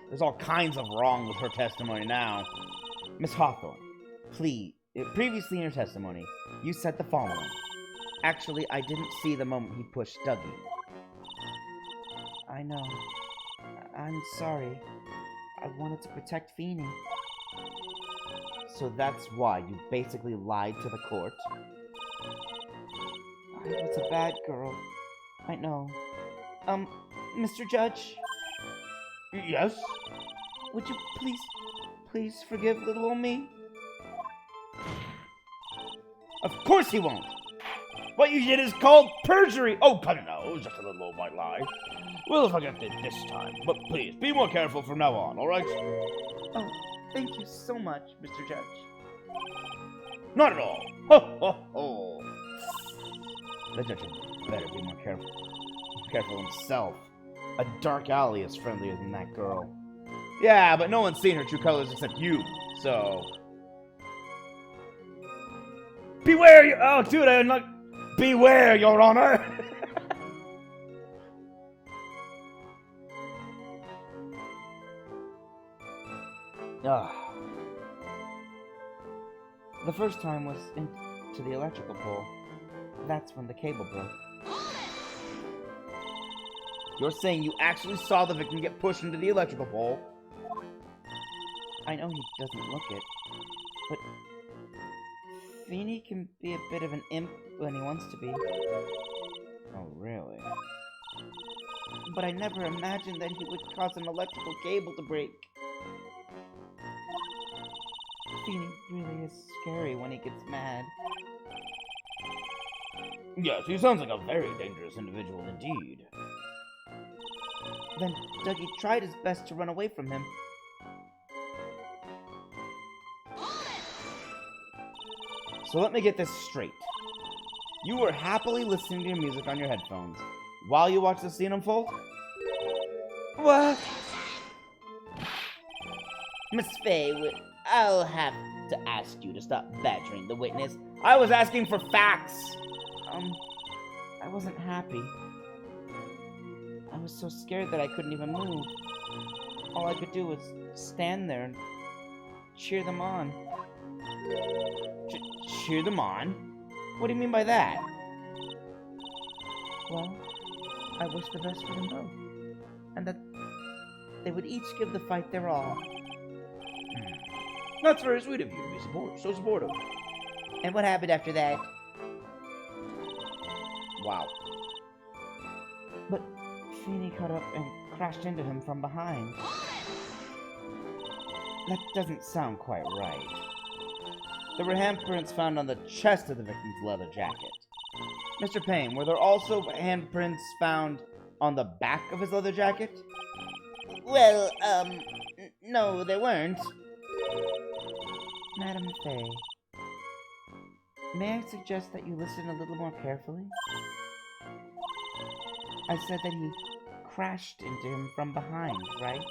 There's all kinds of wrong with her testimony now. Miss Hawthorne, please, previously in your testimony, you said the following. Actually, I didn't see the moment he pushed Dougie. I know. I'm sorry. I wanted to protect Feeny. So that's why you basically lied to the court? I was a bad girl. I know. Mr. Judge? Yes? Would you please forgive little old me? Of course he won't! What you did is called perjury! Oh, come now, it was just a little old white lie. We'll forget it this time, but please, be more careful from now on, alright? Oh, thank you so much, Mr. Judge. Not at all! Ho, ho, ho! The judge better be more careful. Careful himself. A dark alley is friendlier than that girl. Yeah, but no one's seen her true colors except you, so... Beware! Oh, dude, I'm not... Beware, Your Honor! The first time was into the electrical pole. That's when the cable broke. You're saying you actually saw the victim get pushed into the electrical pole? I know he doesn't look it, but Feeny can be a bit of an imp when he wants to be. Oh, really? But I never imagined that he would cause an electrical cable to break. Feeny really is scary when he gets mad. Yes, he sounds like a very dangerous individual indeed. Then Dougie tried his best to run away from him. So let me get this straight. You were happily listening to your music on your headphones while you watched the scene unfold? What? Miss Faye, I'll have to ask you to stop badgering the witness. I was asking for facts! I wasn't happy. I was so scared that I couldn't even move. All I could do was stand there and cheer them on. Cheer them on? What do you mean by that? Well, I wish the best for them both. And that they would each give the fight their all. That's very sweet of you to be so supportive. And what happened after that? Wow. But Feeny caught up and crashed into him from behind. That doesn't sound quite right. There were handprints found on the chest of the victim's leather jacket. Mr. Payne, were there also handprints found on the back of his leather jacket? Well, no, there weren't. Madam Faye, may I suggest that you listen a little more carefully? I said that he crashed into him from behind, right?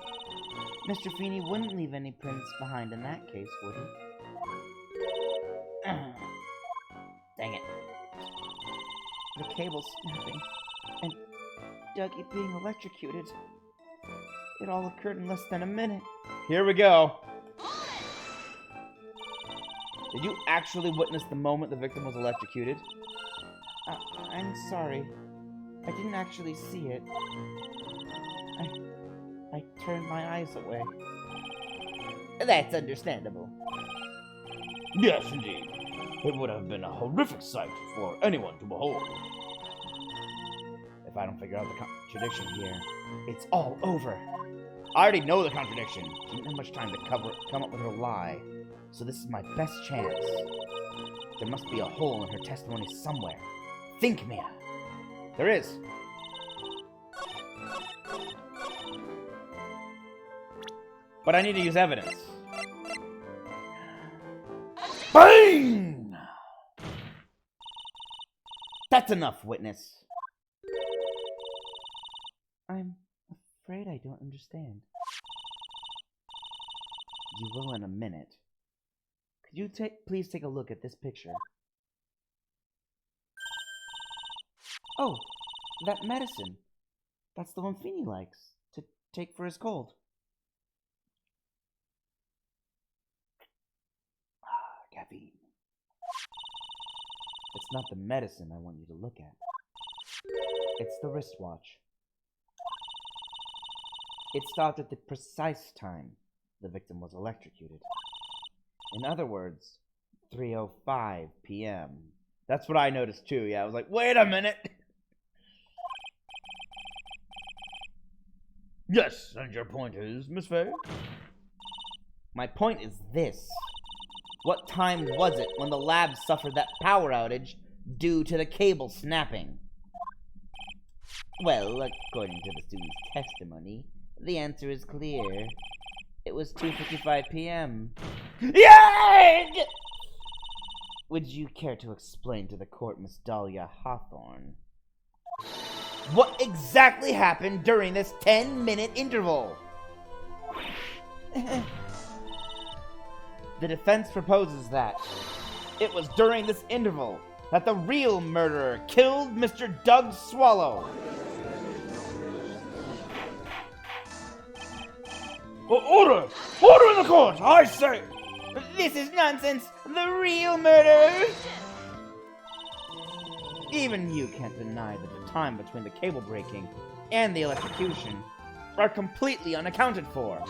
Mr. Feeny wouldn't leave any prints behind in that case, would he? Dang it. The cable's snapping, and Dougie being electrocuted. It all occurred in less than a minute. Here we go. Did you actually witness the moment the victim was electrocuted? I'm sorry. I didn't actually see it. I turned my eyes away. That's understandable. Yes, indeed. It would have been a horrific sight for anyone to behold. If I don't figure out the contradiction here, it's all over. I already know the contradiction. She didn't have much time to come up with her lie. So this is my best chance. There must be a hole in her testimony somewhere. Think, Mia. There is. But I need to use evidence. Bang! That's enough, witness. I'm afraid I don't understand. You will in a minute. Could you please take a look at this picture? Oh, that medicine. That's the one Feeny likes to take for his cold. Caffeine. It's not the medicine I want you to look at. It's the wristwatch. It stopped at the precise time the victim was electrocuted. In other words, 3:05 p.m. That's what I noticed too, yeah. I was like, wait a minute! Yes, and your point is, Miss Faye? My point is this. What time was it when the lab suffered that power outage due to the cable snapping? Well, according to the student's testimony, the answer is clear. It was 2:55 p.m. Yay! Would you care to explain to the court, Miss Dahlia Hawthorne, what exactly happened during this 10-minute interval? The defense proposes that it was during this interval that the real murderer killed Mr. Doug Swallow. Order! Order in the court! I say! This is nonsense! The real murderer! Even you can't deny that the time between the cable breaking and the electrocution are completely unaccounted for.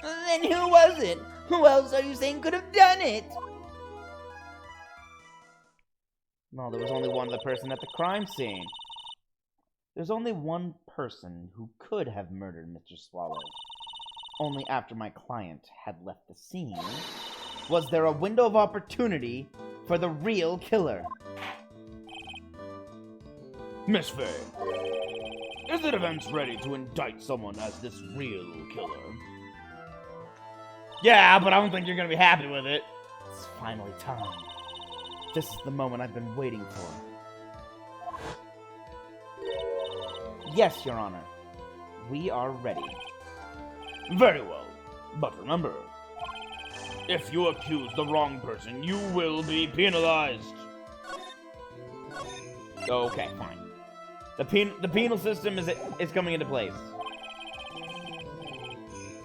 Then who was it? Who else are you saying could have done it? Well, there was only one other person at the crime scene. There's only one person who could have murdered Mr. Swallow. Only after my client had left the scene was there a window of opportunity for the real killer. Miss Faye, is the defense ready to indict someone as this real killer? Yeah, but I don't think you're gonna be happy with it. It's finally time. This is the moment I've been waiting for. Yes, Your Honor. We are ready. Very well. But remember, if you accuse the wrong person, you will be penalized. Okay, fine. The penal system is coming into place.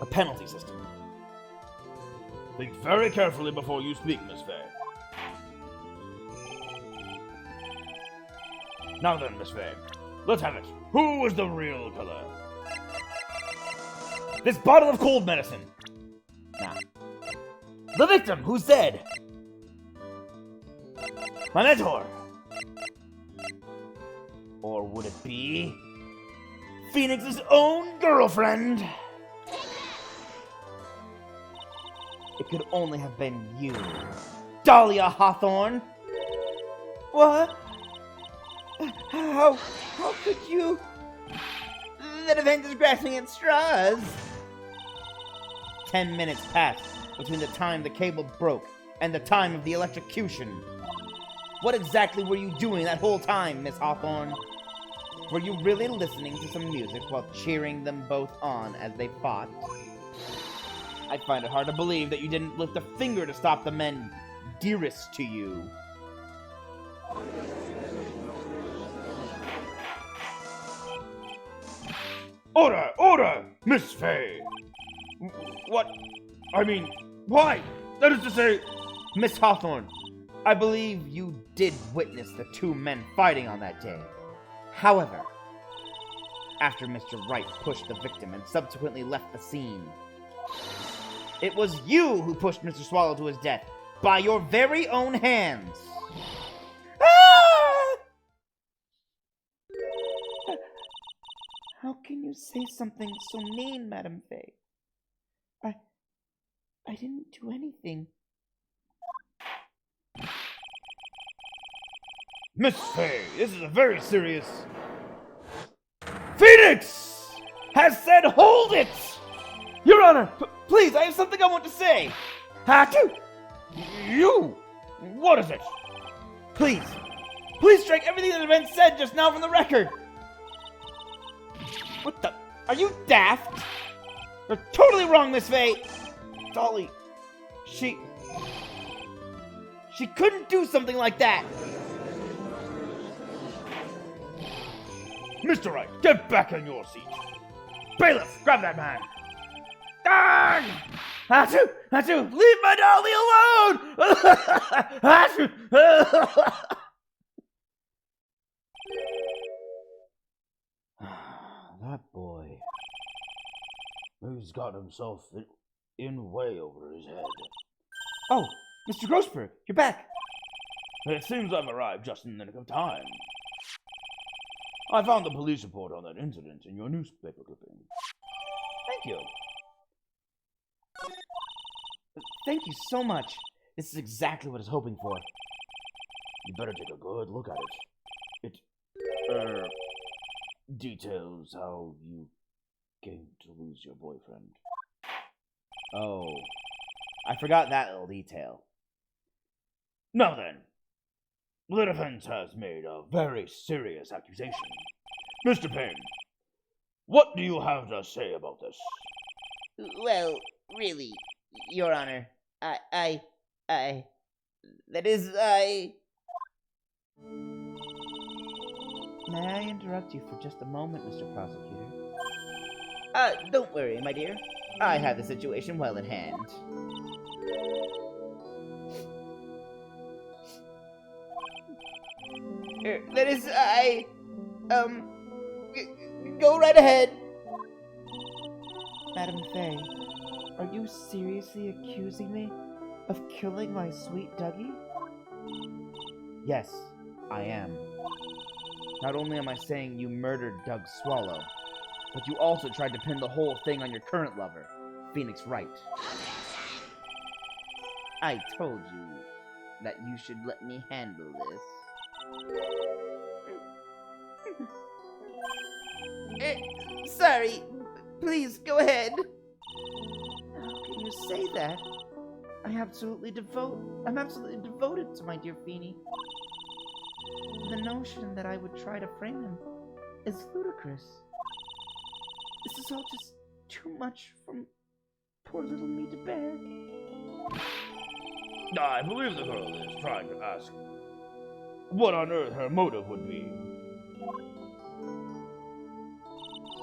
A penalty system. Think very carefully before you speak, Miss Faye. Now then, Miss Faye, let's have it. Who was the real killer? This bottle of cold medicine! Nah. The victim, who's dead! My mentor! Or would it be Phoenix's own girlfriend? It could only have been you, Dahlia Hawthorne. What? How could you? The defense is grasping at straws. 10 minutes passed between the time the cable broke and the time of the electrocution. What exactly were you doing that whole time, Miss Hawthorne? Were you really listening to some music while cheering them both on as they fought? I find it hard to believe that you didn't lift a finger to stop the men dearest to you. Order! Order! Miss Faye! What? I mean, why? That is to say... Miss Hawthorne, I believe you did witness the two men fighting on that day. However, after Mr. Wright pushed the victim and subsequently left the scene, it was you who pushed Mr. Swallow to his death by your very own hands. Ah! How can you say something so mean, Madame Faye? I didn't do anything. Miss Faye, this is a very serious... Phoenix has said hold it! Your Honor, please, I have something I want to say. Achoo! You! What is it? Please strike everything the defense said just now from the record. What the? Are you daft? You're totally wrong, Miss Faye. Dolly, she couldn't do something like that. Mr. Wright, get back in your seat. Bailiff, grab that man. Ah! Achoo! Leave my dolly alone! Achoo! That boy. He's got himself in way over his head. Oh, Mr. Grossberg, you're back. It seems I've arrived just in the nick of time. I found the police report on that incident in your newspaper clipping. Thank you. Thank you so much. This is exactly what I was hoping for. You better take a good look at it. It, details how you came to lose your boyfriend. Oh, I forgot that little detail. Now then, the defense has made a very serious accusation. Mr. Payne, what do you have to say about this? Well, really, Your Honor, that is, May I interrupt you for just a moment, Mr. Prosecutor? Don't worry, my dear. I have the situation well in hand. That is, go right ahead. Madam Faye, are you seriously accusing me of killing my sweet Dougie? Yes, I am. Not only am I saying you murdered Doug Swallow, but you also tried to pin the whole thing on your current lover, Phoenix Wright. I told you that you should let me handle this. Sorry. Please, go ahead. How can you say that? I'm absolutely devoted to my dear Feeny. The notion that I would try to frame him is ludicrous. This is all just too much from poor little me to bear. I believe the girl is trying to ask what on earth her motive would be.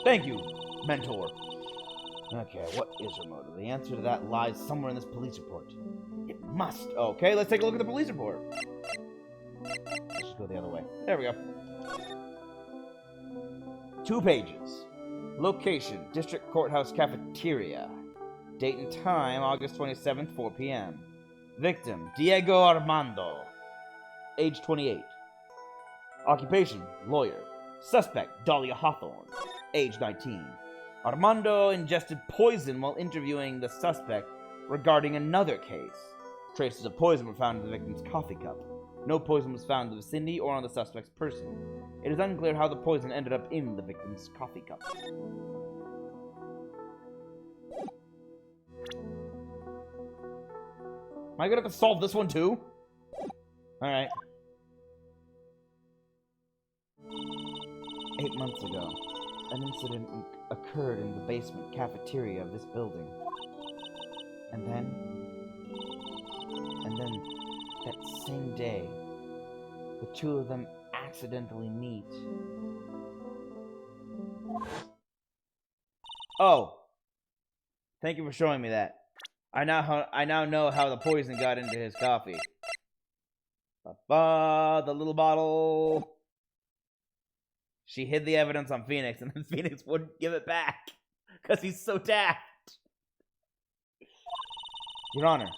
Thank you, mentor. Okay, what is her motive? The answer to that lies somewhere in this police report. It must. Okay, let's take a look at the police report. Let's just go the other way. There we go. 2 pages. Location, District Courthouse Cafeteria. Date and time, August 27th, 4 p.m. Victim, Diego Armando. Age 28. Occupation, lawyer. Suspect, Dahlia Hawthorne. Age 19. Armando ingested poison while interviewing the suspect regarding another case. Traces of poison were found in the victim's coffee cup. No poison was found in the vicinity or on the suspect's person. It is unclear how the poison ended up in the victim's coffee cup. Am I gonna have to solve this one too? Alright. 8 months ago, an incident occurred in the basement cafeteria of this building. And then, that same day, the two of them accidentally meet. Oh! Thank you for showing me that. I now know how the poison got into his coffee. The little bottle. She hid the evidence on Phoenix, and then Phoenix wouldn't give it back because he's so daft. Your Honor,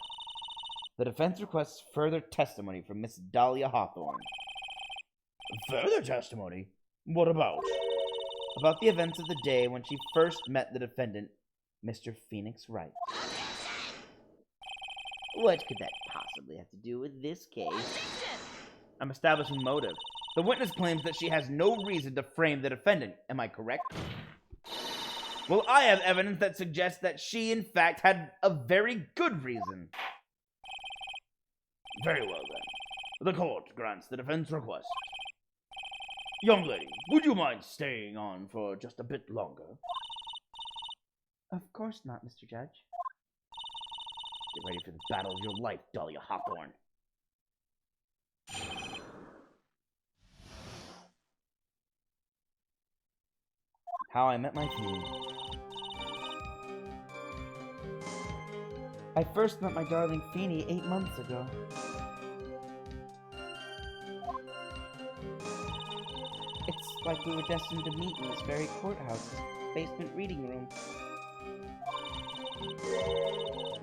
the defense requests further testimony from Miss Dahlia Hawthorne. Further testimony? What about? About the events of the day when she first met the defendant, Mr. Phoenix Wright. What could that possibly have to do with this case? I'm establishing motive. The witness claims that she has no reason to frame the defendant. Am I correct? Well, I have evidence that suggests that she, in fact, had a very good reason. Very well, then. The court grants the defense request. Young lady, would you mind staying on for just a bit longer? Of course not, Mr. Judge. Get ready for the battle of your life, Dahlia Hawthorne. How I Met My Feenie. I first met my darling Feenie 8 months ago. It's like we were destined to meet in this very courthouse's basement reading room.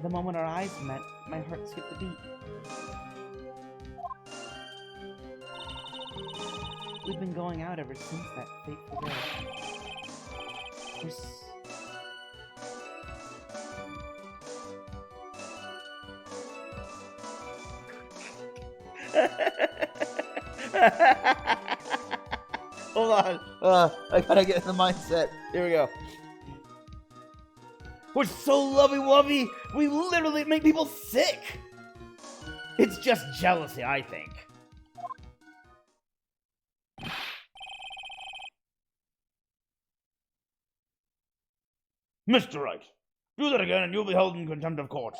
The moment our eyes met, my heart skipped a beat. We've been going out ever since that fateful day. Hold on. I gotta get in the mindset. Here we go. We're so lovey-wovey, we literally make people sick. It's just jealousy, I think. Mr. Wright, do that again and you'll be held in contempt of court.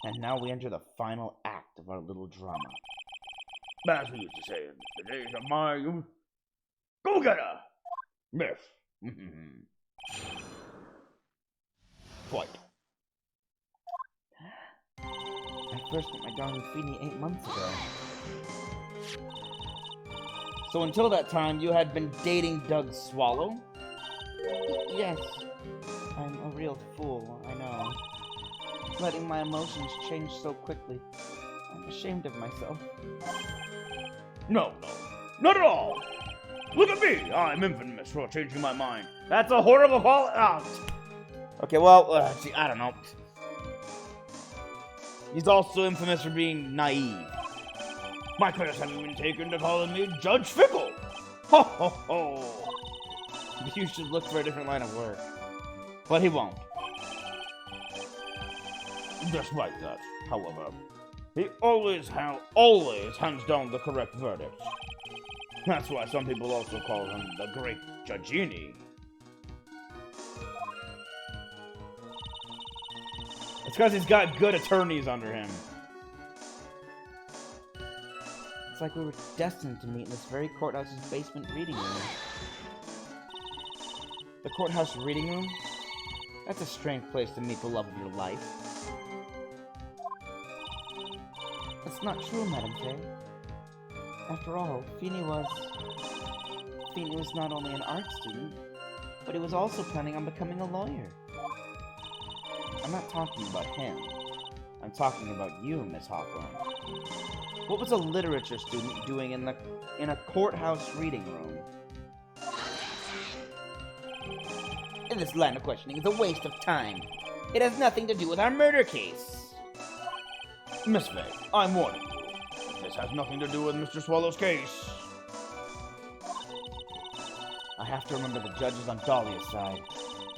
And now we enter the final act of our little drama. As we used to say in the days of my youth, go get her, Miss. Quite. I first met my darling Feenie 8 months ago. So until that time, you had been dating Doug Swallow? Yes. I'm a real fool, I know. Letting my emotions change so quickly. I'm ashamed of myself. No, not at all. Look at me, I'm infamous for changing my mind. That's a horrible call out. Okay, well, see, I don't know. He's also infamous for being naive. My credits haven't been taken to calling me Judge Fickle. Ho, ho, ho. You should look for a different line of work. But he won't. Despite that, however, he always hands down the correct verdict. That's why some people also call him the Great Judgini. It's because he's got good attorneys under him. It's like we were destined to meet in this very courthouse's basement reading room. The courthouse reading room? That's a strange place to meet the love of your life. That's not true, Madame Faye. After all, Feenie was not only an art student, but he was also planning on becoming a lawyer. I'm not talking about him. I'm talking about you, Miss Hawthorne. What was a literature student doing in a courthouse reading room? This line of questioning is a waste of time. It has nothing to do with our murder case. Miss Faye, I'm warning you. This has nothing to do with Mr. Swallow's case. I have to remember the judge is on Dahlia's side.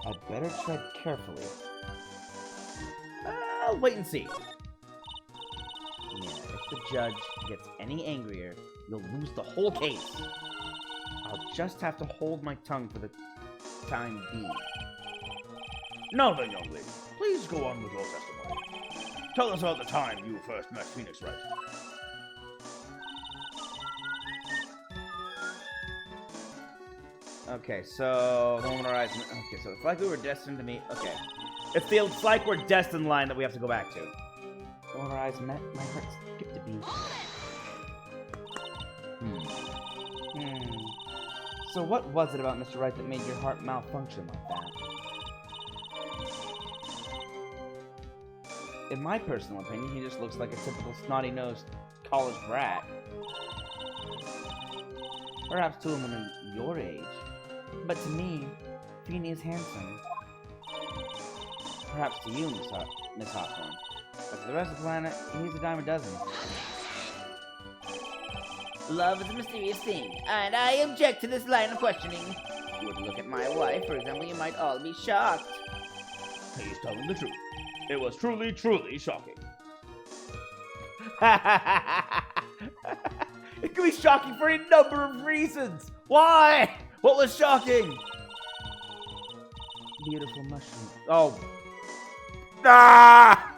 I'd better tread carefully. I'll wait and see. Yeah, if the judge gets any angrier, you'll lose the whole case. I'll just have to hold my tongue for the time being. Now then, young lady, please go on with your testimony. Tell us about the time you first met Phoenix Wright. Okay, so the moment our eyes met. Okay, so it's like we were destined to meet. Okay, it's like we're destined line that we have to go back to. The moment our eyes met, my heart skipped a beat. So what was it about Mr. Wright that made your heart malfunction like that? In my personal opinion, he just looks like a typical snotty-nosed college brat. Perhaps to a woman your age. But to me, Feenie is handsome. Perhaps to you, Miss Hawthorne. But to the rest of the planet, he's a dime a dozen. Love is a mysterious thing, and I object to this line of questioning. If you were to look at my wife, for example, you might all be shocked. He's telling the truth. It was truly, truly shocking. It could be shocking for a number of reasons. Why? What was shocking? Beautiful mushroom. Oh. Ah!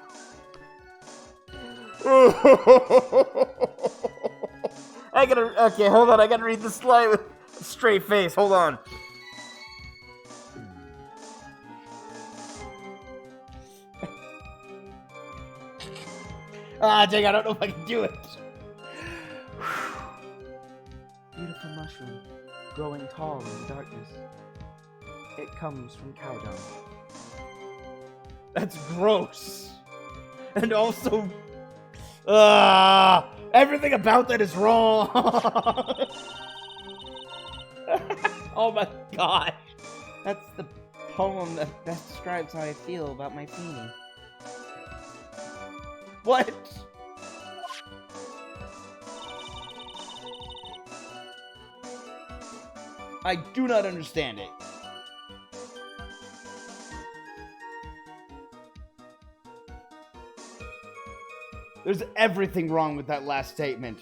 Okay, hold on. I gotta read this line with a straight face. Hold on. Ah, dang, I don't know if I can do it. Beautiful mushroom, growing tall in the darkness. It comes from cow dung. That's gross. And also, everything about that is wrong. Oh my gosh. That's the poem that best describes how I feel about my feeling. What? I do not understand it. There's everything wrong with that last statement.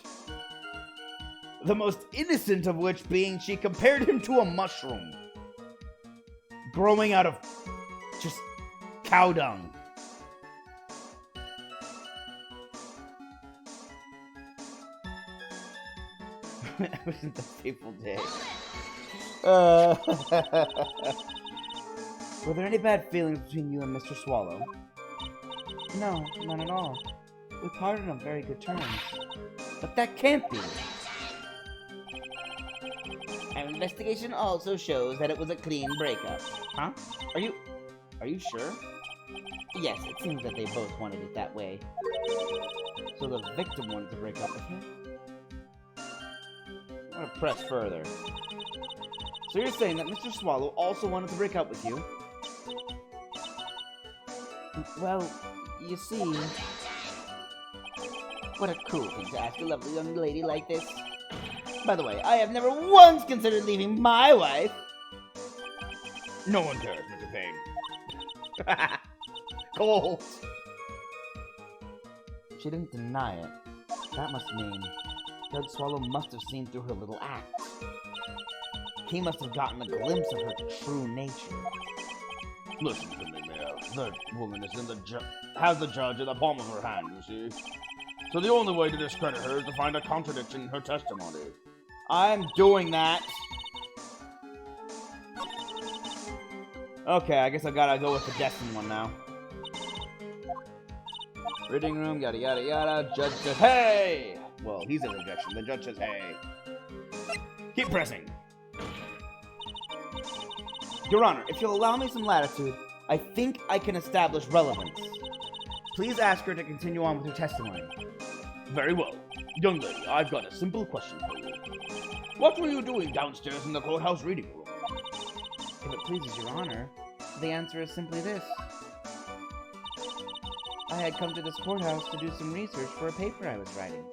The most innocent of which being she compared him to a mushroom. Growing out of just cow dung. It wasn't a fateful day. Were there any bad feelings between you and Mr. Swallow? No, none at all. We parted on very good terms. But that can't be. Our investigation also shows that it was a clean breakup. Huh? Are you sure? Yes, it seems that they both wanted it that way. So the victim wanted to break up with him? I'm gonna press further. So you're saying that Mr. Swallow also wanted to break up with you? Well, you see... What a cool thing to ask a lovely young lady like this. By the way, I have never once considered leaving my wife. No one cares, Mr. Payne. Cold. She didn't deny it. That must mean Judge Swallow must have seen through her little act. He must have gotten a glimpse of her true nature. Listen to me, Mayor. That woman is has the judge in the palm of her hand, you see. So the only way to discredit her is to find a contradiction in her testimony. I'm doing that. Okay, I guess I gotta go with the destined one now. Reading room, yada yada yada. Judge says, hey! Well, he says objection. The judge says, hey. Keep pressing. Your Honor, if you'll allow me some latitude, I think I can establish relevance. Please ask her to continue on with her testimony. Very well. Young lady, I've got a simple question for you. What were you doing downstairs in the courthouse reading room? If it pleases Your Honor, the answer is simply this. I had come to this courthouse to do some research for a paper I was writing.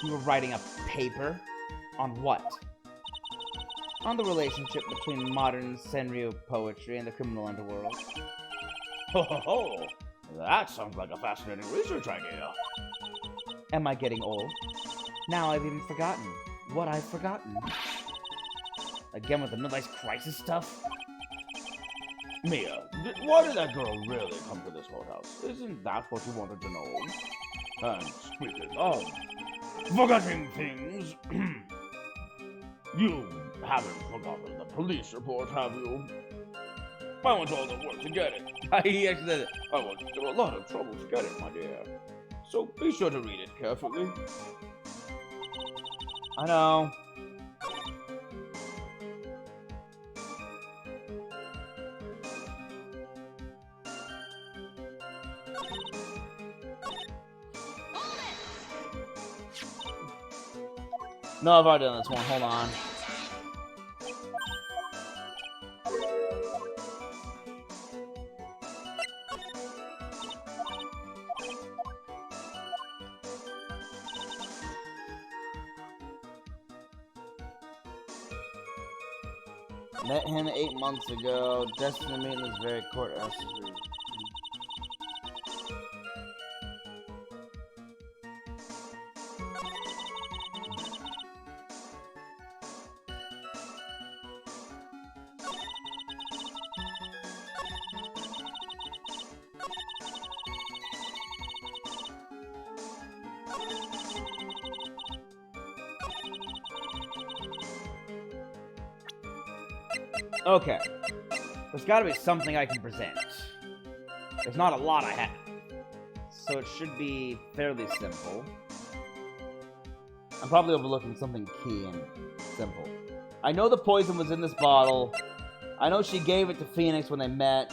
You were writing a paper? On what? On the relationship between modern Senryu poetry and the criminal underworld. Ho ho ho! That sounds like a fascinating research idea. Am I getting old? Now I've even forgotten what I've forgotten. Again with the midlife crisis stuff? Mia, why did that girl really come to this courthouse? Isn't that what you wanted to know? And speaking of forgetting things, you haven't forgotten the police report, have you? I went all the work to get it. He actually said it. I went through a lot of trouble to get it, my dear. So be sure to read it carefully. I know. No, I've already done this one. Hold on. Met him 8 months ago. Destined to meet in this very courthouse. Okay. There's gotta be something I can present. There's not a lot I have. So it should be fairly simple. I'm probably overlooking something key and simple. I know the poison was in this bottle. I know she gave it to Phoenix when they met.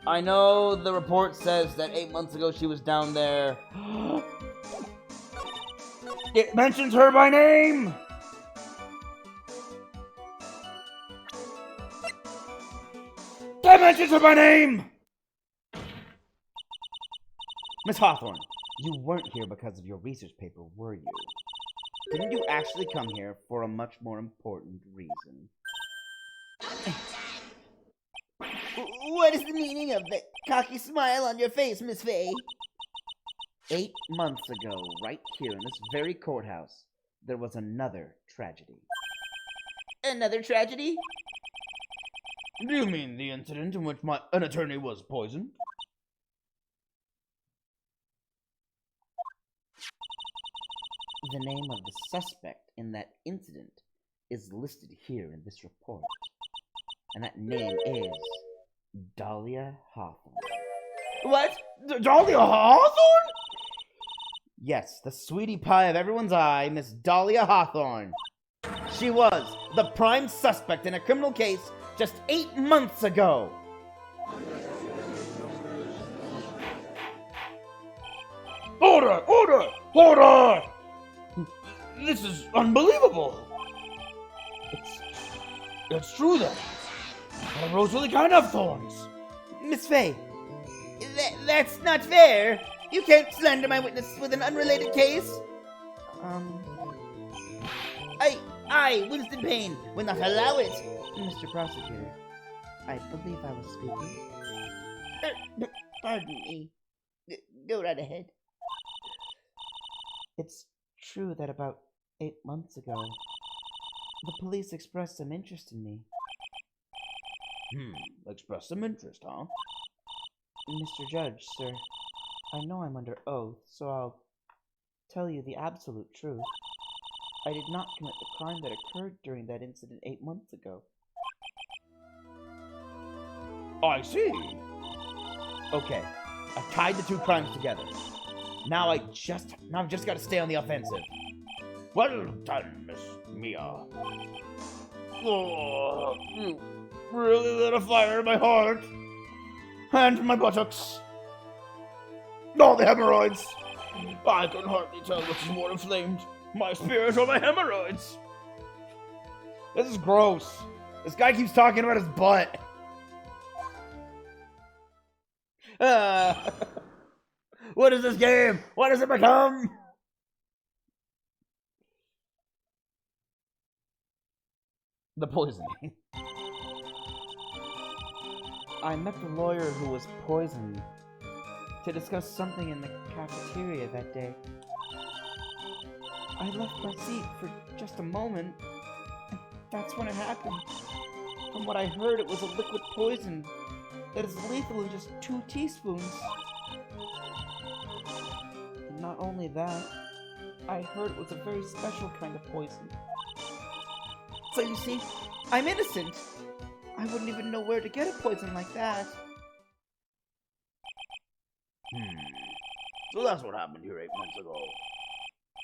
I know the report says that 8 months ago she was down there. It mentions her by name! It mentions her by name! Miss Hawthorne, you weren't here because of your research paper, were you? Didn't you actually come here for a much more important reason? What is the meaning of that cocky smile on your face, Miss Fay? 8 months ago, right here in this very courthouse, there was another tragedy. Another tragedy? Do you mean the incident in which an attorney was poisoned? The name of the suspect in that incident is listed here in this report. And that name is Dahlia Hawthorne. What? Dahlia Hawthorne? Yes, the sweetie pie of everyone's eye, Miss Dahlia Hawthorne. She was the prime suspect in a criminal case just 8 months ago. Order! Order! Order! This is unbelievable. It's true then. A rose really can't have thorns. Miss Fay, That's not fair. You can't slander my witness with an unrelated case. I, Winston Payne, will not allow it. Mr. Prosecutor, I believe I was speaking. Pardon me. Go right ahead. It's true that about 8 months ago, the police expressed some interest in me. Express some interest, huh? Mr. Judge, sir, I know I'm under oath, so I'll tell you the absolute truth. I did not commit the crime that occurred during that incident 8 months ago. I see. Okay, I've tied the two crimes together. Now I've just got to stay on the offensive. Well done, Miss Mia. Oh, you really lit a fire in my heart. And my buttocks. All the hemorrhoids. I can hardly tell which is more inflamed, my spirit or my hemorrhoids. This is gross. This guy keeps talking about his butt. What is this game? What has it become? The poisoning. I met the lawyer who was poisoned to discuss something in the cafeteria that day. I left my seat for just a moment, and that's when it happened. From what I heard, it was a liquid poison that is lethal in just 2 teaspoons. And not only that, I heard it was a very special kind of poison. So you see, I'm innocent. I wouldn't even know where to get a poison like that. So that's what happened here 8 months ago.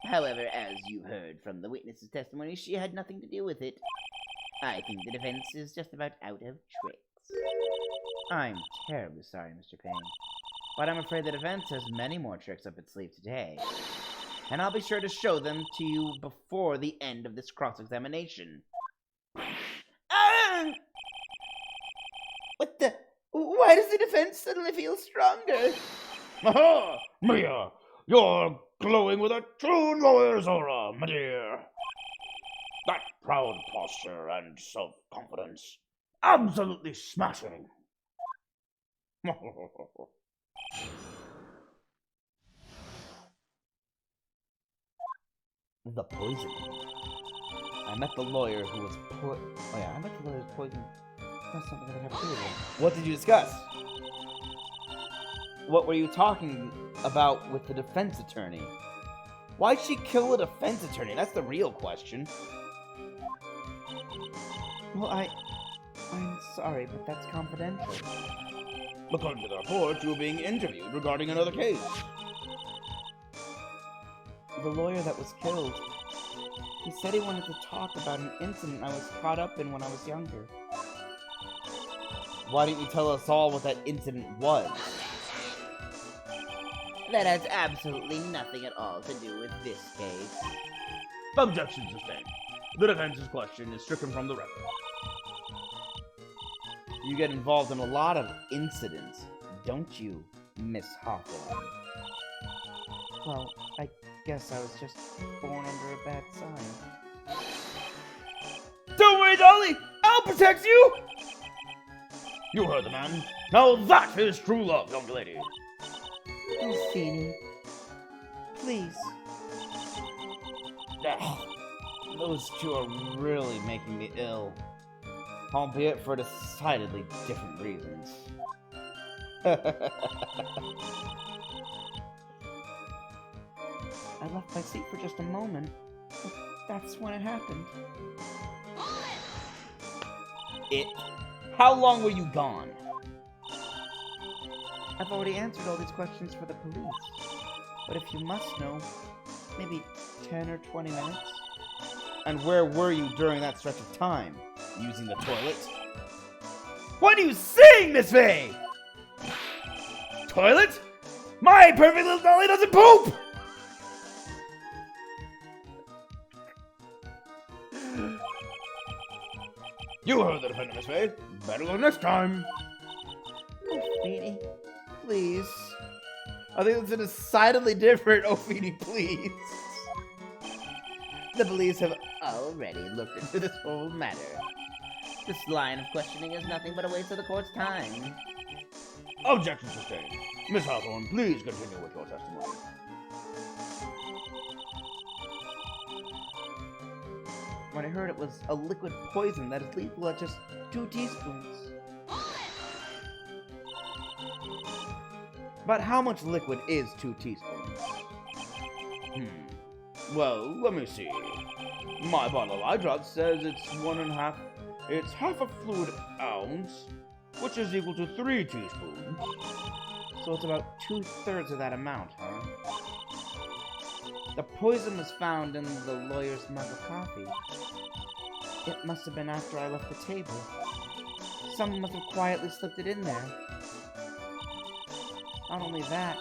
However, as you heard from the witness's testimony, she had nothing to do with it. I think the defense is just about out of tricks. I'm terribly sorry, Mr. Payne, but I'm afraid the defense has many more tricks up its sleeve today. And I'll be sure to show them to you before the end of this cross-examination. Ah! What the? Why does the defense suddenly feel stronger? Aha! Mia, you're glowing with a true lawyer's aura, my dear. That proud posture and self-confidence. Absolutely smashing. The poisoning. I met the lawyer who was I met the lawyer who was poisoned. That's something that I have to do with it. What did you discuss? What were you talking about with the defense attorney? Why'd she kill a defense attorney? That's the real question. Well, I'm sorry, but that's confidential. According to the report, you were being interviewed regarding another case. The lawyer that was killed, he said he wanted to talk about an incident I was caught up in when I was younger. Why didn't you tell us all what that incident was? That has absolutely nothing at all to do with this case. Objection sustained. The defense's question is stricken from the record. You get involved in a lot of incidents, don't you, Miss Hawthorne? Well, I guess I was just born under a bad sign. Don't worry, Dolly! I'll protect you! You heard the man. Now that is true love, young lady. Oh, Feeny. Please. Those two are really making me ill. Albeit for decidedly different reasons. I left my seat for just a moment, but that's when it happened. How long were you gone? I've already answered all these questions for the police. But if you must know, maybe 10 or 20 minutes? And where were you during that stretch of time? Using the toilet? What are you saying, Miss Faye? Toilet? My perfect little Dolly doesn't poop! You heard the defendant, Miss Faye. Better luck next time. Oh, Feeny, please. I think it's a decidedly different Ophidy, please. The police have already looked into this whole matter. This line of questioning is nothing but a waste of the court's time. Objection sustained. Miss Hawthorne, please continue with your testimony. When I heard it was a liquid poison that is lethal at just 2 teaspoons. But how much liquid is 2 teaspoons? Well, let me see. My bottle of eye drops says it's half a fluid ounce, which is equal to 3 teaspoons. So it's about 2/3 of that amount, huh? The poison was found in the lawyer's mug of coffee. It must have been after I left the table. Someone must have quietly slipped it in there. Not only that,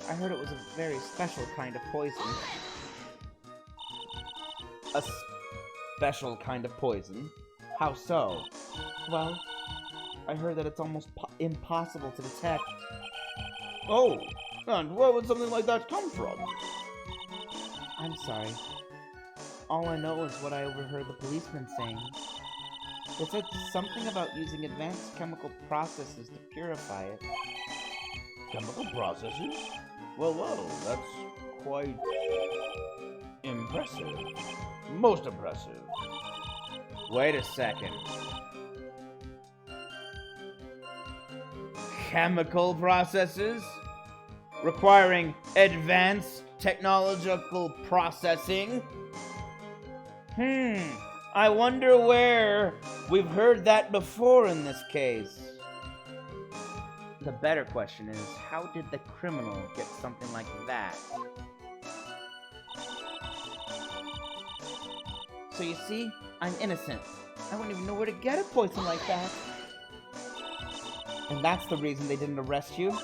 I heard it was a very special kind of poison. A special kind of poison? How so? Well, I heard that it's almost impossible to detect. Oh, and where would something like that come from? I'm sorry. All I know is what I overheard the policeman saying. They said something about using advanced chemical processes to purify it. Chemical processes? Well, that's quite impressive. Most impressive. Wait a second. Chemical processes? Requiring advanced technological processing? I wonder where we've heard that before in this case. The better question is, how did the criminal get something like that? So you see, I'm innocent. I wouldn't even know where to get a poison like that. And that's the reason they didn't arrest you?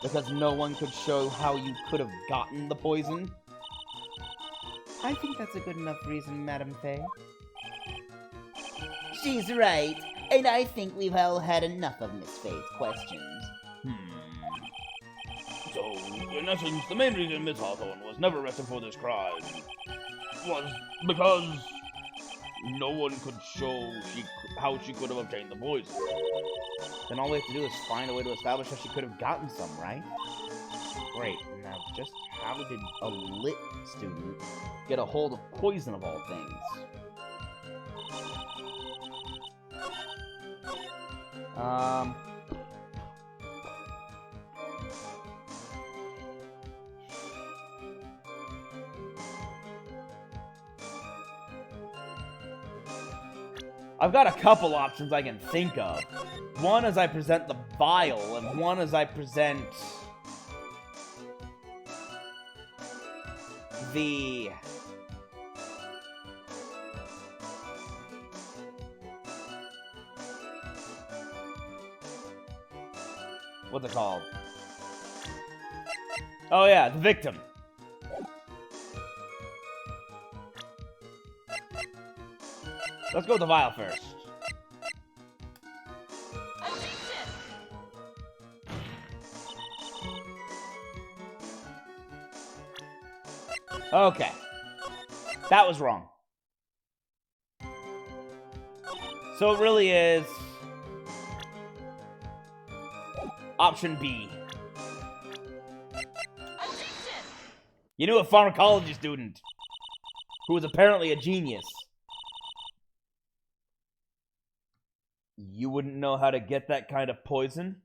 Because no one could show how you could have gotten the poison? I think that's a good enough reason, Madame Faye. She's right, and I think we've all had enough of Miss Faye's questions. So, in essence, the main reason Miss Hawthorne was never arrested for this crime was because no one could show how she could have obtained the poison. Then all we have to do is find a way to establish how she could have gotten some, right? Great. Now, just how did a lit student get a hold of poison of all things? I've got a couple options I can think of. One is I present the vial, and one is I present the... What's it called? Oh yeah, the victim. Let's go with the vial first. Okay. That was wrong. So it really is option B. You knew a pharmacology student who was apparently a genius. You wouldn't know how to get that kind of poison?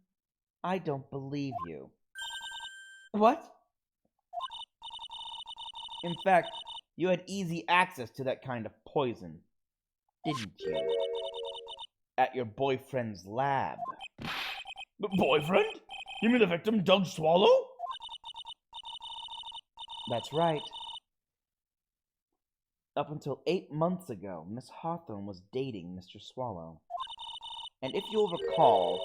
I don't believe you. What? In fact, you had easy access to that kind of poison, didn't you? At your boyfriend's lab. Boyfriend? You mean the victim, Doug Swallow? That's right. Up until 8 months ago, Miss Hawthorne was dating Mr. Swallow. And if you'll recall,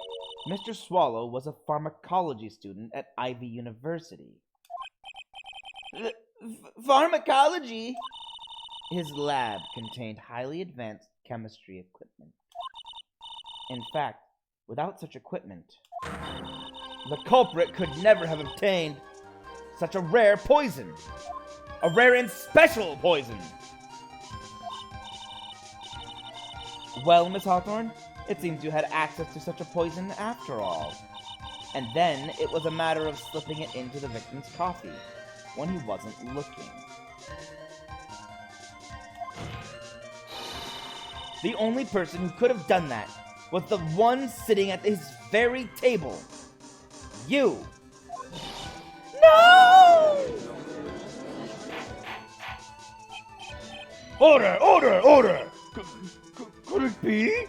Mr. Swallow was a pharmacology student at Ivy University. Pharmacology? His lab contained highly advanced chemistry equipment. In fact, without such equipment, the culprit could never have obtained such a rare poison. A rare and special poison. Well, Miss Hawthorne, it seems you had access to such a poison after all. And then it was a matter of slipping it into the victim's coffee when he wasn't looking. The only person who could have done that was the one sitting at his very table. You. No! Order! Order! Order! Could it be?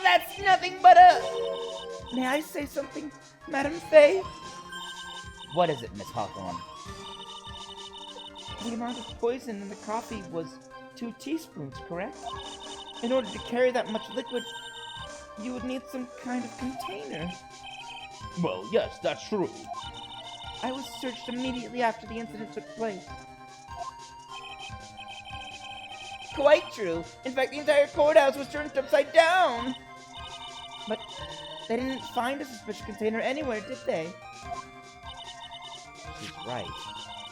That's nothing but a... May I say something, Madam Faye? What is it, Miss Hawthorne? The amount of poison in the coffee was 2 teaspoons, correct? In order to carry that much liquid, you would need some kind of container. Well, yes, that's true. I was searched immediately after the incident took place. Quite true. In fact, the entire courthouse was turned upside down. But they didn't find a suspicious container anywhere, did they? She's right.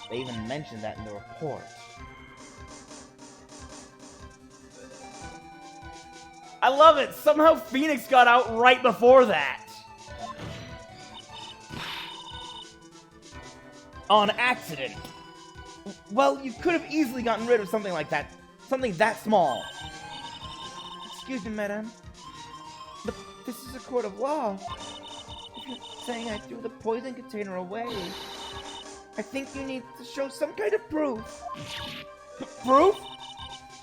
They even mentioned that in the report. I love it! Somehow Phoenix got out right before that! On accident. Well, you could have easily gotten rid of something like that. Something that small. Excuse me, madame. But this is a court of law. If you're saying I threw the poison container away, I think you need to show some kind of proof. Proof?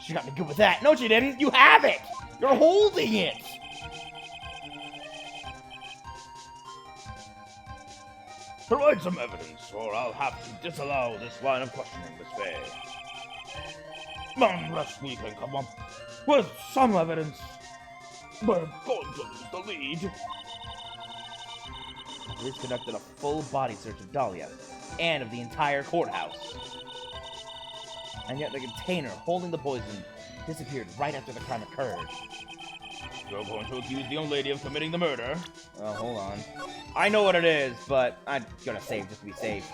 She got me good with that. No, she didn't. You have it! You're holding it! Provide some evidence, or I'll have to disallow this line of questioning, Miss Faye. Unless we can come up with some evidence, we're going to lose the lead. The police conducted a full body search of Dahlia and of the entire courthouse. And yet the container holding the poison disappeared right after the crime occurred. You're going to accuse the young lady of committing the murder? Oh, hold on. I know what it is, but I'm gonna save just to be safe.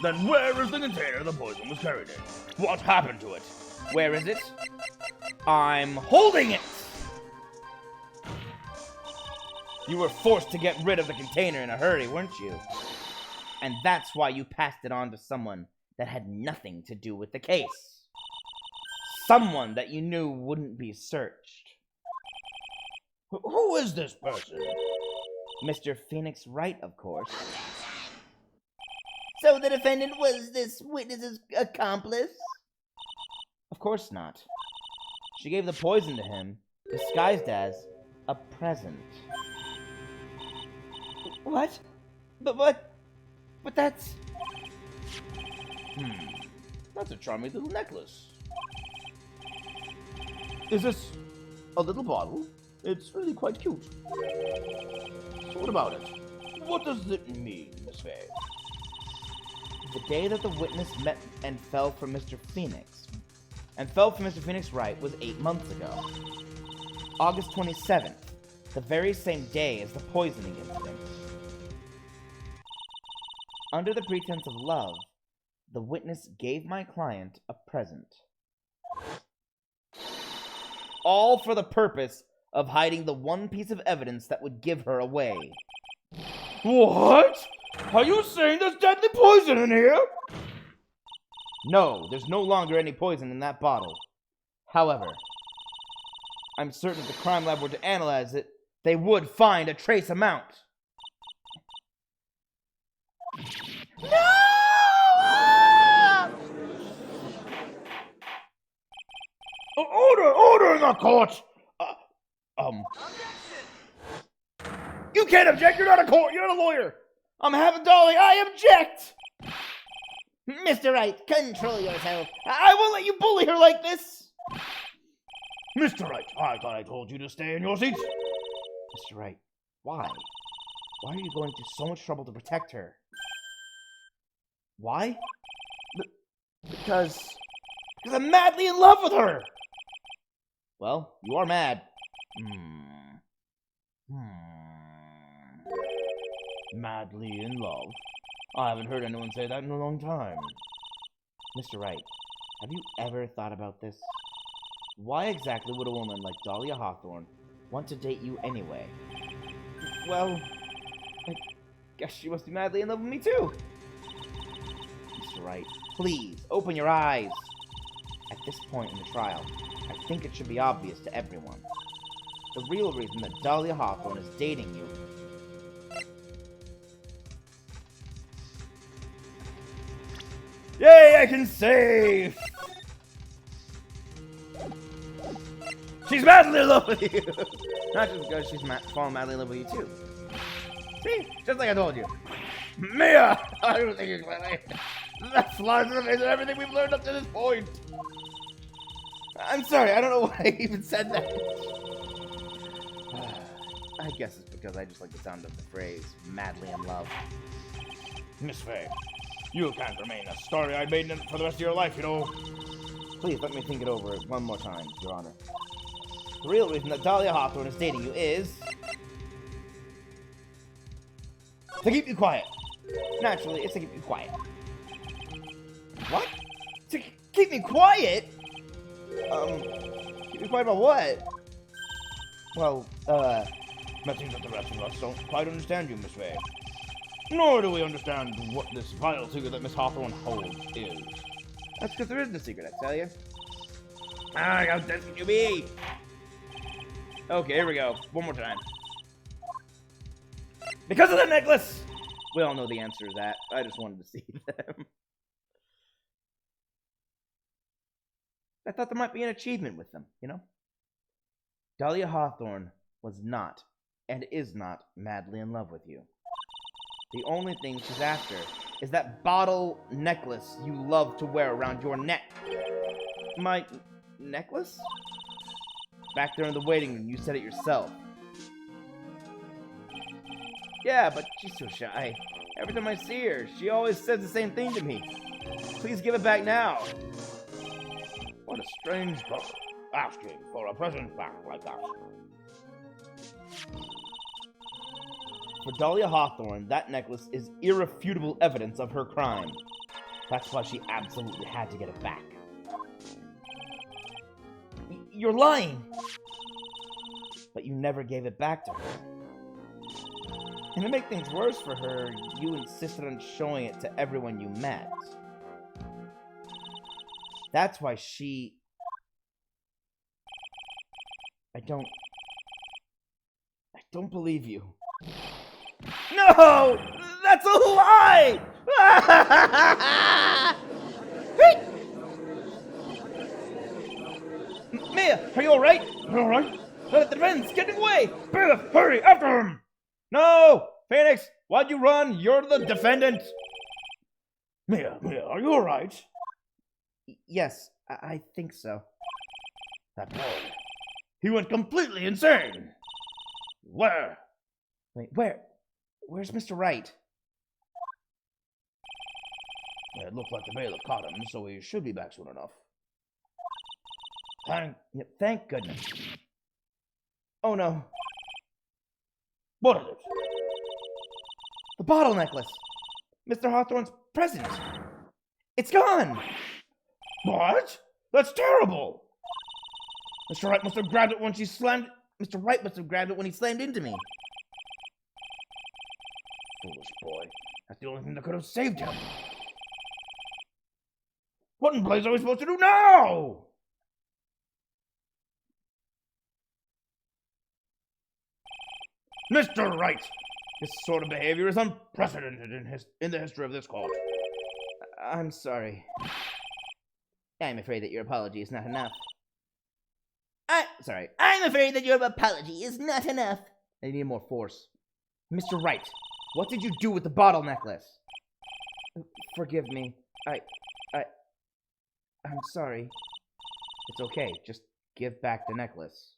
Then where is the container the poison was carried in? What happened to it? Where is it? I'm holding it! You were forced to get rid of the container in a hurry, weren't you? And that's why you passed it on to someone that had nothing to do with the case. Someone that you knew wouldn't be searched. Who is this person? Mr. Phoenix Wright, of course. So the defendant was this witness's accomplice? Of course not. She gave the poison to him, disguised as a present. What? But that's... That's a charming little necklace. Is this a little bottle? It's really quite cute. So what about it? What does it mean, Miss Faye? The day that the witness met and fell for Mr. Phoenix Wright was 8 months ago. August 27th, the very same day as the poisoning incident. Under the pretense of love, the witness gave my client a present. All for the purpose of hiding the one piece of evidence that would give her away. What? Are you saying there's deadly poison in here? No, there's no longer any poison in that bottle. However, I'm certain if the crime lab were to analyze it, they would find a trace amount. No! Order in the court! You can't object, you're not a court, you're not a lawyer! I'm having Dolly, I object! Mr. Wright, control yourself. I won't let you bully her like this! Mr. Wright, I thought I told you to stay in your seat. Mr. Wright, why? Why are you going through so much trouble to protect her? Why? Because I'm madly in love with her! Well, you are mad. Madly in love? I haven't heard anyone say that in a long time. Mr. Wright, have you ever thought about this? Why exactly would a woman like Dahlia Hawthorne want to date you anyway? Well, I guess she must be madly in love with me too. Mr. Wright, please, open your eyes. At this point in the trial, I think it should be obvious to everyone. The real reason that Dahlia Hawthorne is dating you... Yay, I can save! She's madly in love with you! Not just because she's fallen madly in love with you too. See? Just like I told you. Mia! I don't think it's funny. That flies in the face of everything we've learned up to this point. I'm sorry, I don't know why I even said that. I guess it's because I just like the sound of the phrase, madly in love. Miss Faye, you can't remain a starry-eyed maiden for the rest of your life, you know. Please let me think it over one more time, Your Honor. The real reason that Dahlia Hawthorne is dating you is... To keep you quiet. Naturally, it's to keep you quiet. What? To keep me quiet? Keep me quiet about what? Well, It seems that the rest of us don't quite understand you, Miss Faye. Nor do we understand what this vile secret that Miss Hawthorne holds is. That's because there is no secret, I tell you. Ah, how dense can you be? Okay, here we go. One more time. Because of the necklace! we all know the answer to that. I just wanted to see them. I thought there might be an achievement with them, you know? Dahlia Hawthorne was not, and is not, madly in love with you. The only thing she's after is that bottle necklace you love to wear around your neck. My necklace? Back there in the waiting room, you said it yourself. Yeah, but she's so shy. Every time I see her, she always says the same thing to me. Please give it back now. What a strange thought, asking for a present back like that. For Dahlia Hawthorne, that necklace is irrefutable evidence of her crime. That's why she absolutely had to get it back. You're lying. But you never gave it back to her. And to make things worse for her, you insisted on showing it to everyone you met. That's why she... I don't believe you. No! That's a lie! Mia, are you alright? Alright. The defendant's getting away! Bailiff, hurry, after him! No! Phoenix, why'd you run? You're the defendant! Mia, are you alright? Yes, I think so. That boy. He went completely insane. Where? Wait, where's Mr. Wright? It looked like the bailiff caught him, so he should be back soon enough. Thank goodness. Oh no, What is it? the bottle necklace! Mr. Hawthorne's present! It's gone! What? That's terrible! Mr. Wright must have grabbed it when she slammed... Mr. Wright must have grabbed it when he slammed into me. Foolish boy. That's the only thing that could have saved him. What in blazes are we supposed to do now? Mr. Wright! This sort of behavior is unprecedented in the history of this court. I'm sorry. I'm afraid that your apology is not enough. I'm afraid that your apology is not enough. I need more force. Mr. Wright, what did you do with the bottle necklace? Forgive me. I'm sorry. It's okay. Just give back the necklace.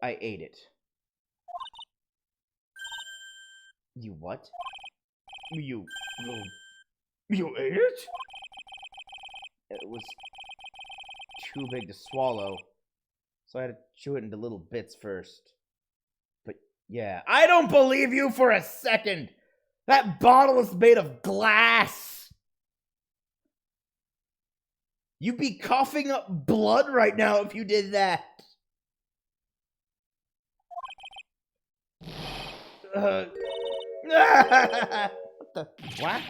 I ate it. You what? You ate it? It was too big to swallow, so I had to chew it into little bits first. But yeah, I don't believe you for a second! That bottle is made of glass! You'd be coughing up blood right now if you did that! What the... What?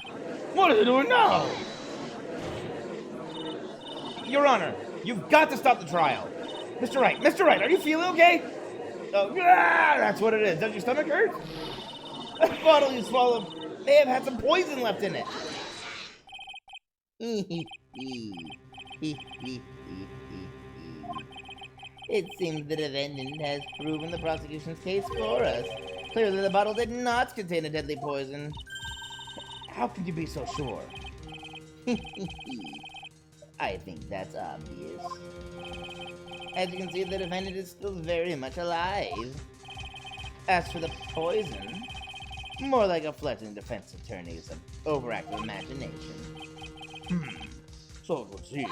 What are you doing now? Your Honor, you've got to stop the trial. Mr. Wright, are you feeling okay? Oh, that's what it is. Does your stomach hurt? That bottle you swallowed may have had some poison left in it. It seems the defendant has proven the prosecution's case for us. Clearly the bottle did not contain a deadly poison. How can you be so sure? I think that's obvious. As you can see, the defendant is still very much alive. As for the poison, more like a fledgling defense attorney's overactive imagination. So it would seem.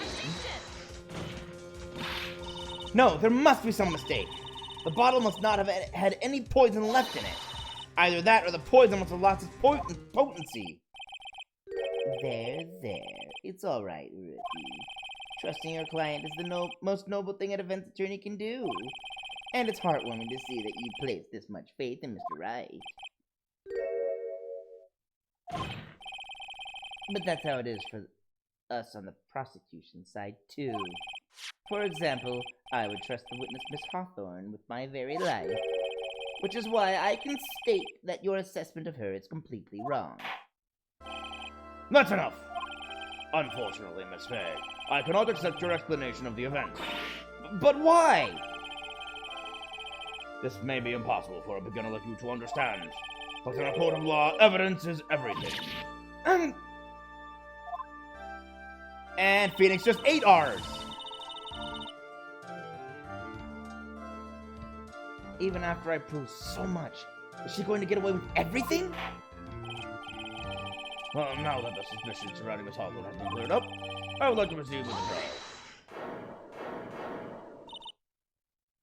No, there must be some mistake. The bottle must not have had any poison left in it. Either that or the poison must have lost its potency. There. It's all right, Rookie. Trusting your client is the most noble thing a defense attorney can do. And it's heartwarming to see that you place this much faith in Mr. Wright. But that's how it is for us on the prosecution side, too. For example, I would trust the witness Miss Hawthorne with my very life, which is why I can state that your assessment of her is completely wrong. That's enough. Unfortunately, Miss Fay, I cannot accept your explanation of the event. But why? This may be impossible for a beginner like you to understand, but in a court of law, evidence is everything. And Phoenix just ate ours. Even after I proved so much, is she going to get away with everything? Well, now that the suspicion surrounding Miss Hawthorne has been cleared up, I would like to proceed with the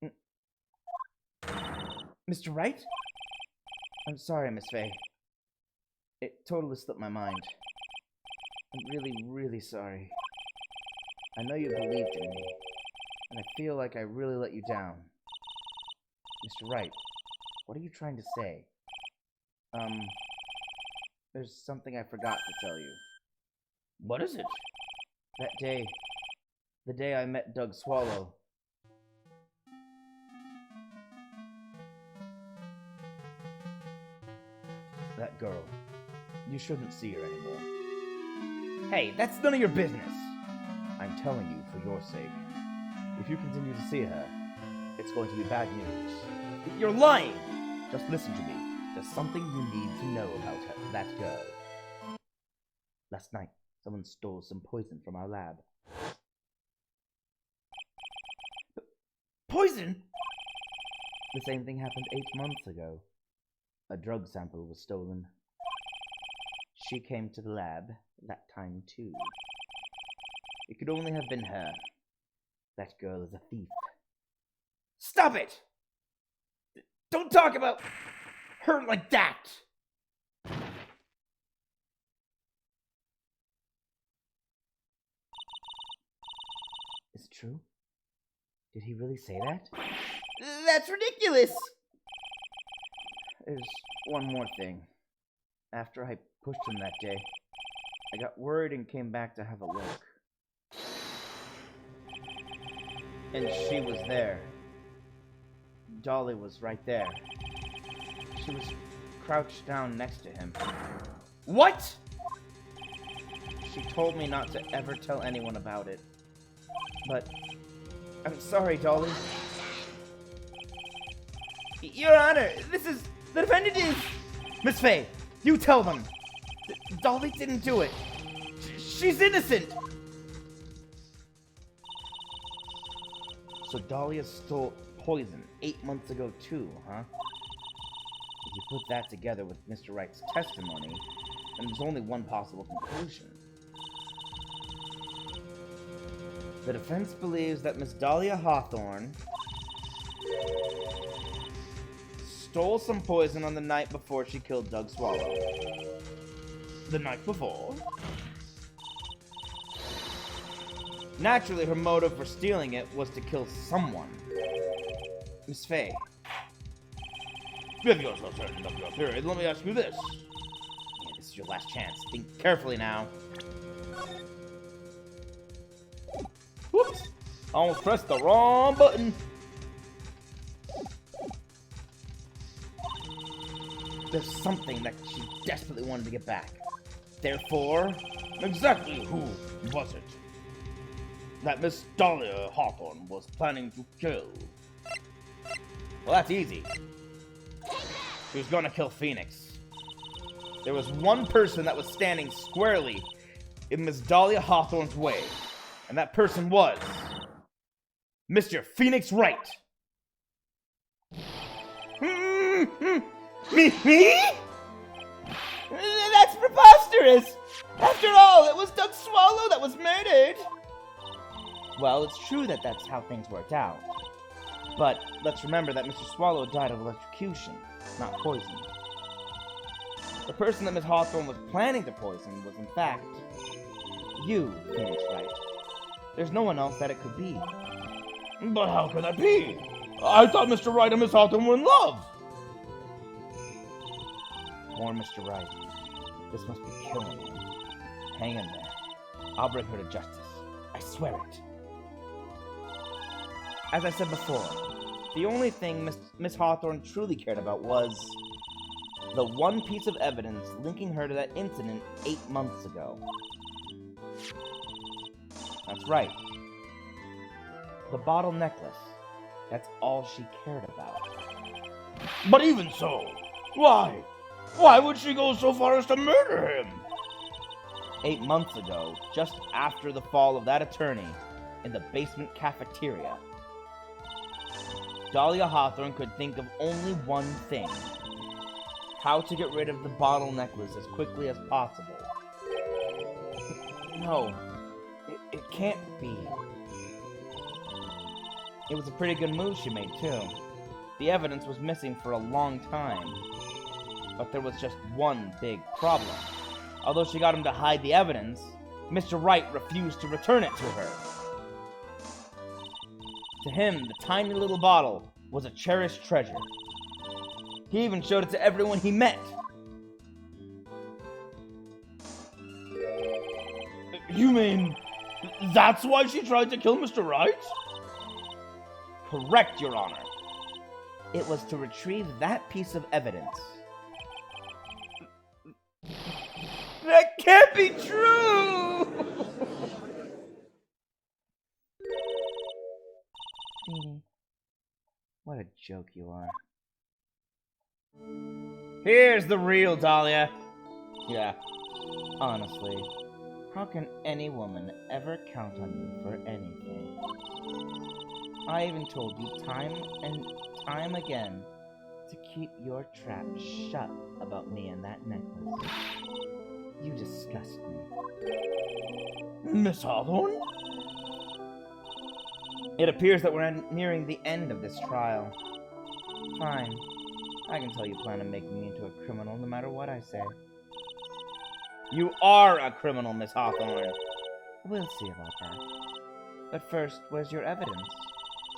trial. Mr. Wright? I'm sorry, Miss Fay. It totally slipped my mind. I'm really, really sorry. I know you believed in me, and I feel like I really let you down. Mr. Wright, what are you trying to say? There's something I forgot to tell you. What is it? That day, the day I met Doug Swallow. That girl. You shouldn't see her anymore. Hey, that's none of your business. I'm telling you for your sake. If you continue to see her, it's going to be bad news. You're lying! Just listen to me. There's something you need to know about that girl. Last night, someone stole some poison from our lab. Poison? The same thing happened 8 months ago. A drug sample was stolen. She came to the lab that time too. It could only have been her. That girl is a thief. Stop it! Don't talk about her like that! Is it true? Did he really say that? That's ridiculous! There's one more thing. After I pushed him that day, I got worried and came back to have a look. And she was there. Dolly was right there. She was crouched down next to him. What? She told me not to ever tell anyone about it. But I'm sorry, Dolly. Your Honor, this is... the defendant is... Miss Faye, you tell them. Dolly didn't do it. She's innocent. So Dahlia stole poison 8 months ago too, huh? If you put that together with Mr. Wright's testimony, then there's only one possible conclusion. The defense believes that Miss Dahlia Hawthorne stole some poison on the night before she killed Doug Swallow. The night before? Naturally, her motive for stealing it was to kill someone. Miss Faye. If you're so certain of your period, let me ask you this. Yeah, this is your last chance. Think carefully now. Whoops! I almost pressed the wrong button. There's something that she desperately wanted to get back. Therefore, exactly who was it that Miss Dahlia Hawthorne was planning to kill? Well, that's easy. She was gonna kill Phoenix. There was one person that was standing squarely in Miss Dahlia Hawthorne's way, and that person was Mr. Phoenix Wright. Me? That's preposterous! After all, it was Doug Swallow that was murdered! Well, it's true that that's how things worked out. But let's remember that Mr. Swallow died of electrocution, not poison. The person that Miss Hawthorne was planning to poison was, in fact, you, Phoenix Wright. There's no one else that it could be. But how could that be? I thought Mr. Wright and Miss Hawthorne were in love! Poor Mr. Wright. This must be killing him. Hang in there. I'll bring her to justice. I swear it. As I said before, the only thing Miss Hawthorne truly cared about was the one piece of evidence linking her to that incident 8 months ago. That's right. The bottle necklace. That's all she cared about. But even so, why? Why would she go so far as to murder him? 8 months ago, just after the fall of that attorney in the basement cafeteria, Dahlia Hawthorne could think of only one thing: how to get rid of the bottle necklace as quickly as possible. No, it can't be. It was a pretty good move she made, too. The evidence was missing for a long time. But there was just one big problem. Although she got him to hide the evidence, Mr. Wright refused to return it to her. To him, the tiny little bottle was a cherished treasure. He even showed it to everyone he met. You mean that's why she tried to kill Mr. Wright? Correct, Your Honor. It was to retrieve that piece of evidence. That can't be true! a joke you are. Here's the real Dahlia. Yeah. Honestly, how can any woman ever count on you for anything? I even told you time and time again to keep your trap shut about me and that necklace. You disgust me. Miss Hawthorne? It appears that we're nearing the end of this trial. Fine. I can tell you plan on making me into a criminal no matter what I say. You are a criminal, Miss Hawthorne. We'll see about that. But first, where's your evidence?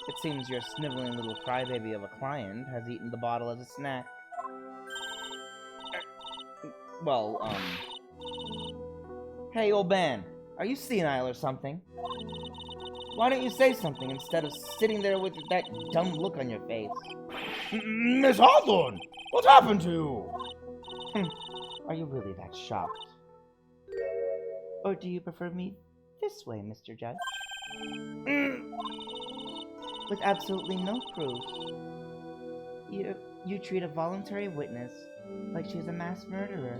It seems your sniveling little crybaby of a client has eaten the bottle as a snack. Well, Hey, old man, are you senile or something? Why don't you say something instead of sitting there with that dumb look on your face? Miss Hawthorne! What's happened to you? Are you really that shocked? Or do you prefer me this way, Mr. Judge? With absolutely no proof. You treat a voluntary witness like she's a mass murderer.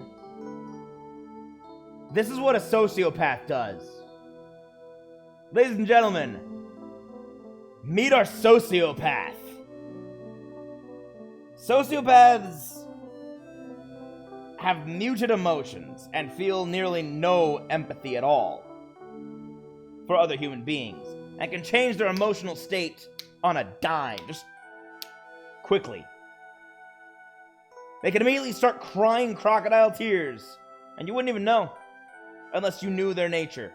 this is what a sociopath does. Ladies and gentlemen, meet our sociopath. Sociopaths have muted emotions and feel nearly no empathy at all for other human beings and can change their emotional state on a dime, just quickly. They can immediately start crying crocodile tears, and you wouldn't even know unless you knew their nature.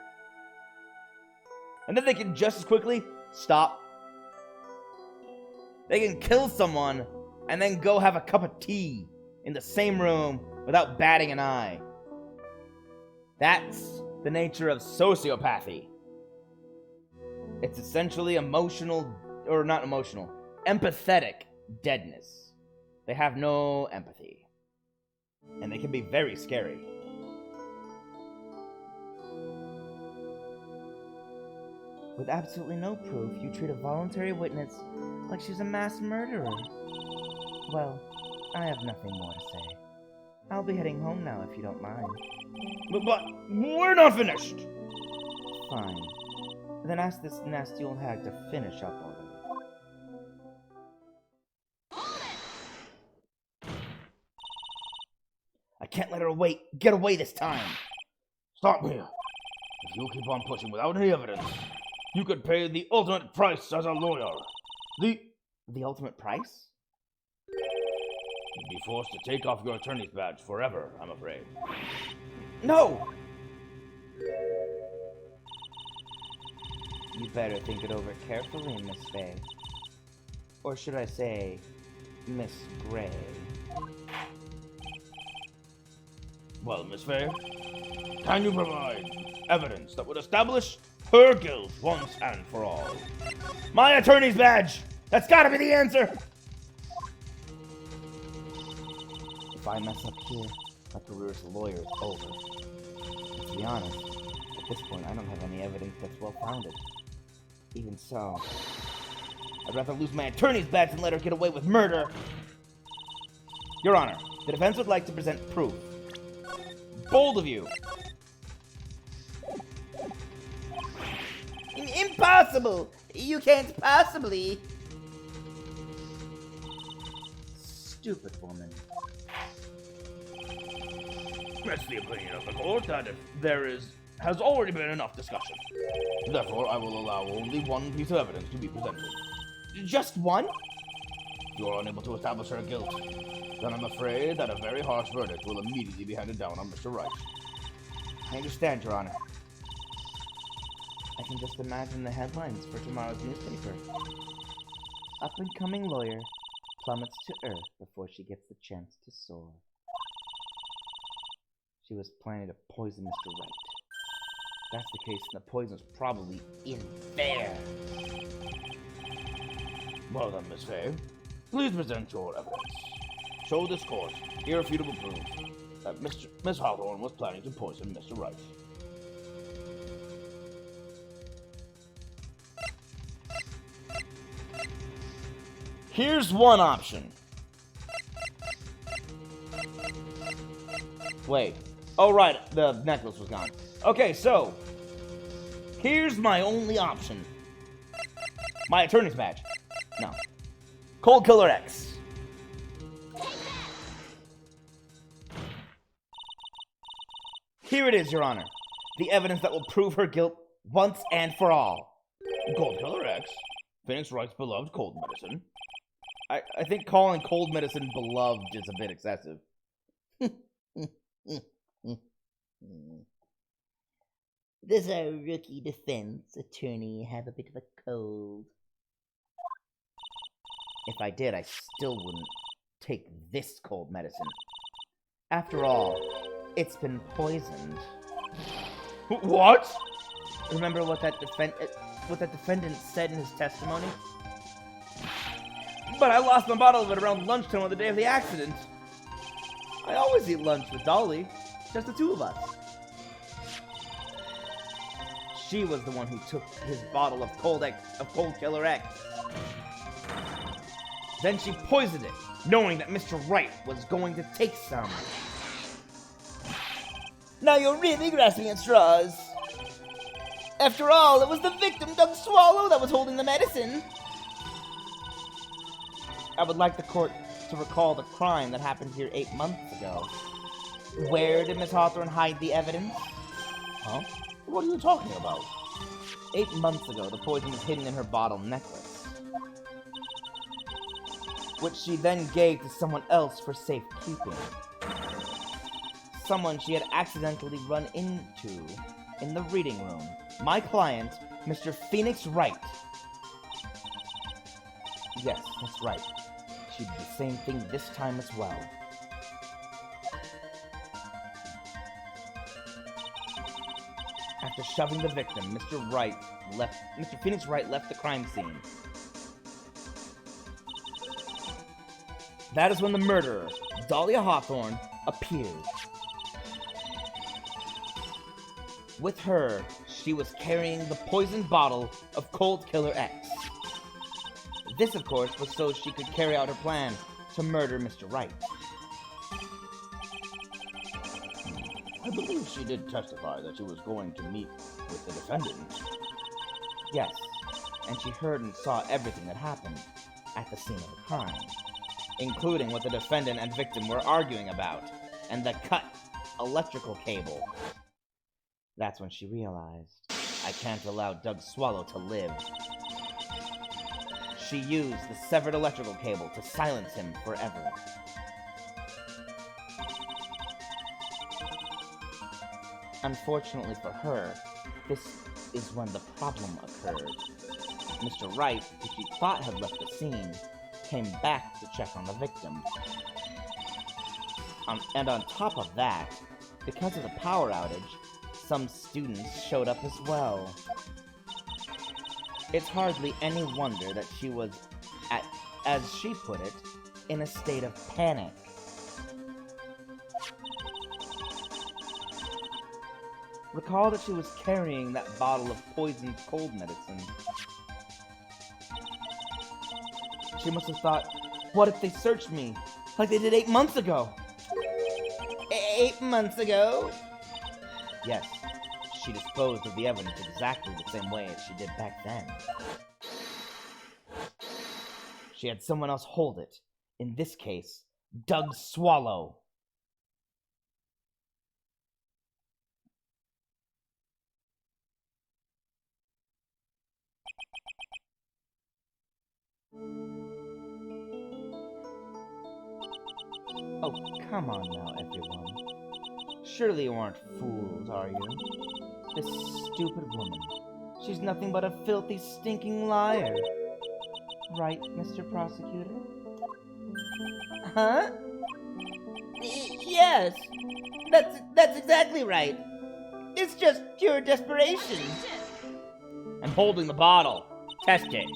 And then they can just as quickly stop. They can kill someone and then go have a cup of tea in the same room without batting an eye. That's the nature of sociopathy. It's essentially empathetic deadness. They have no empathy. And they can be very scary. With absolutely no proof, you treat a voluntary witness like she's a mass murderer. Well, I have nothing more to say. I'll be heading home now if you don't mind. But we're not finished. Fine. Then ask this nasty old hag to finish up already. I can't let her get away this time. Stop here. If you keep on pushing without any evidence, you could pay the ultimate price as a lawyer. The ultimate price? You'd be forced to take off your attorney's badge forever, I'm afraid. No! You better think it over carefully, Miss Faye. Or should I say, Miss Gray. Well, Miss Faye, can you provide evidence that would establish her guilt once and for all? My attorney's badge! That's gotta be the answer! If I mess up here, my career as a lawyer is over. And to be honest, at this point I don't have any evidence that's well-founded. Even so, I'd rather lose my attorney's badge than let her get away with murder. Your Honor, the defense would like to present proof. Bold of you. Impossible! You can't possibly. stupid woman. It's the opinion of the court that if there has already been enough discussion. Therefore, I will allow only one piece of evidence to be presented. Just one? If you are unable to establish her guilt, then I'm afraid that a very harsh verdict will immediately be handed down on Mr. Wright. I understand, Your Honor. I can just imagine the headlines for tomorrow's newspaper. Up-and-coming lawyer plummets to earth before she gets the chance to soar. She was planning to poison Mr. Wright. If that's the case, then the poison's probably in there. Well then, Miss Faye, please present your evidence. Show this court irrefutable proof that Miss Hawthorne was planning to poison Mr. Wright. Here's one option. Wait. Oh, right. The necklace was gone. Okay, so. Here's my only option. My attorney's badge. No. Cold Killer X. Here it is, Your Honor. The evidence that will prove her guilt once and for all. Cold Killer X? Phoenix Wright's beloved cold medicine. I think calling cold medicine beloved is a bit excessive. Does our rookie defense attorney have a bit of a cold? If I did, I still wouldn't take this cold medicine. After all, it's been poisoned. What? Remember what that defendant said in his testimony? But I lost my bottle of it around lunchtime on the day of the accident. I always eat lunch with Dolly, just the two of us. She was the one who took his bottle of Cold Killer X. Then she poisoned it, knowing that Mr. Wright was going to take some. Now you're really grasping at straws. After all, it was the victim, Doug Swallow, that was holding the medicine. I would like the court to recall the crime that happened here 8 months ago. Where did Miss Hawthorne hide the evidence? Huh? What are you talking about? 8 months ago, the poison was hidden in her bottle necklace, which she then gave to someone else for safekeeping. Someone she had accidentally run into in the reading room. My client, Mr. Phoenix Wright. Yes, that's right. She did the same thing this time as well. After shoving the victim, Mr. Phoenix Wright left the crime scene. That is when the murderer, Dahlia Hawthorne, appeared. With her, she was carrying the poisoned bottle of Cold Killer X. This, of course, was so she could carry out her plan to murder Mr. Wright. I believe she did testify that she was going to meet with the defendant. Yes, and she heard and saw everything that happened at the scene of the crime, including what the defendant and victim were arguing about, and the cut electrical cable. That's when she realized, I can't allow Doug Swallow to live. She used the severed electrical cable to silence him forever. Unfortunately for her, this is when the problem occurred. Mr. Wright, who she thought had left the scene, came back to check on the victim. And on top of that, because of the power outage, some students showed up as well. It's hardly any wonder that she was, as she put it, in a state of panic. Recall that she was carrying that bottle of poisoned cold medicine. She must have thought, what if they searched me, like they did 8 months ago? 8 months ago? Yes, she disposed of the evidence exactly the same way as she did back then. She had someone else hold it. In this case, Doug Swallow. Oh, come on now, everyone. Surely you aren't fools, are you? This stupid woman. She's nothing but a filthy, stinking liar. Right, Mr. Prosecutor? Huh? Yes. That's exactly right. It's just pure desperation. I'm holding the bottle. Test it.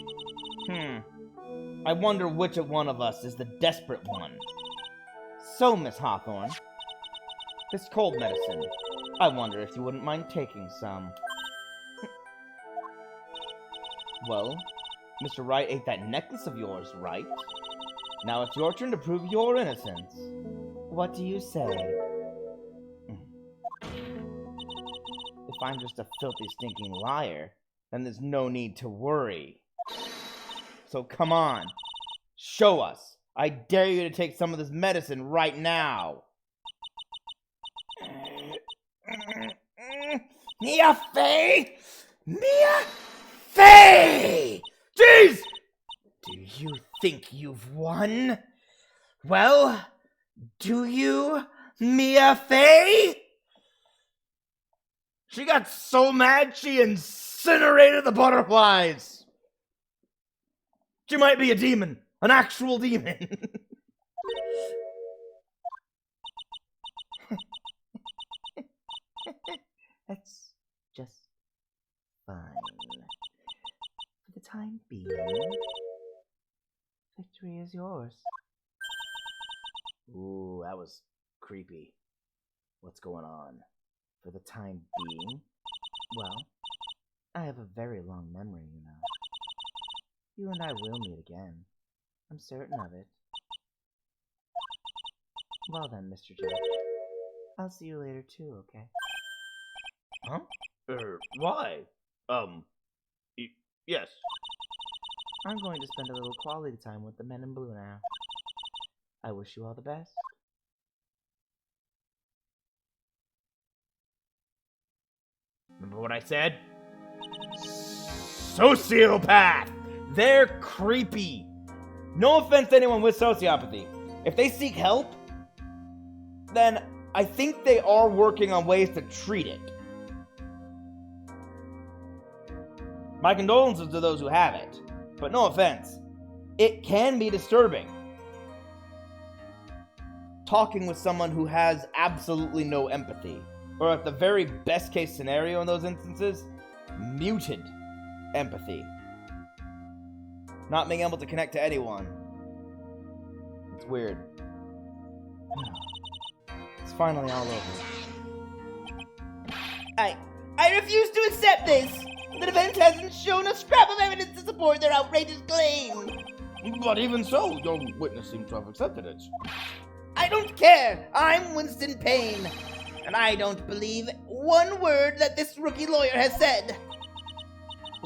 I wonder which one of us is the desperate one. So, Miss Hawthorne, this cold medicine, I wonder if you wouldn't mind taking some. Well, Mr. Wright ate that necklace of yours, right? Now it's your turn to prove your innocence. What do you say? If I'm just a filthy, stinking liar, then there's no need to worry. So come on, show us. I dare you to take some of this medicine right now. Mia Fey! Mia Fey! Jeez! Do you think you've won? Well, do you, Mia Fey? She got so mad she incinerated the butterflies. She might be a demon, an actual demon. That's just fine. For the time being, victory is yours. Ooh, that was creepy. What's going on? For the time being? Well, I have a very long memory, you know. You and I will meet again. I'm certain of it. Well then, Mr. Jack. I'll see you later too, okay? Huh? Why? Yes. I'm going to spend a little quality time with the men in blue now. I wish you all the best. Remember what I said? Sociopath! They're creepy. No offense to anyone with sociopathy. If they seek help, then I think they are working on ways to treat it. My condolences to those who have it, but no offense, it can be disturbing. Talking with someone who has absolutely no empathy, or at the very best case scenario in those instances, muted empathy. Not being able to connect to anyone. It's weird. It's finally all over. I refuse to accept this! The defense hasn't shown a scrap of evidence to support their outrageous claim! But even so, your witness seems to have accepted it. I don't care! I'm Winston Payne! And I don't believe one word that this rookie lawyer has said!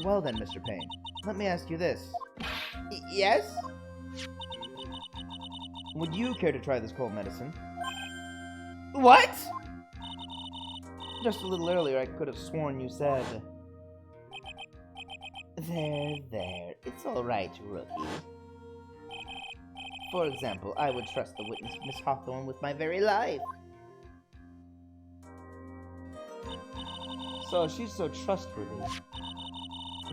Well then, Mr. Payne, let me ask you this. Yes? Would you care to try this cold medicine? What? Just a little earlier, I could have sworn you said... There. It's all right, rookie. For example, I would trust the witness, Miss Hawthorne, with my very life. So if she's so trustworthy,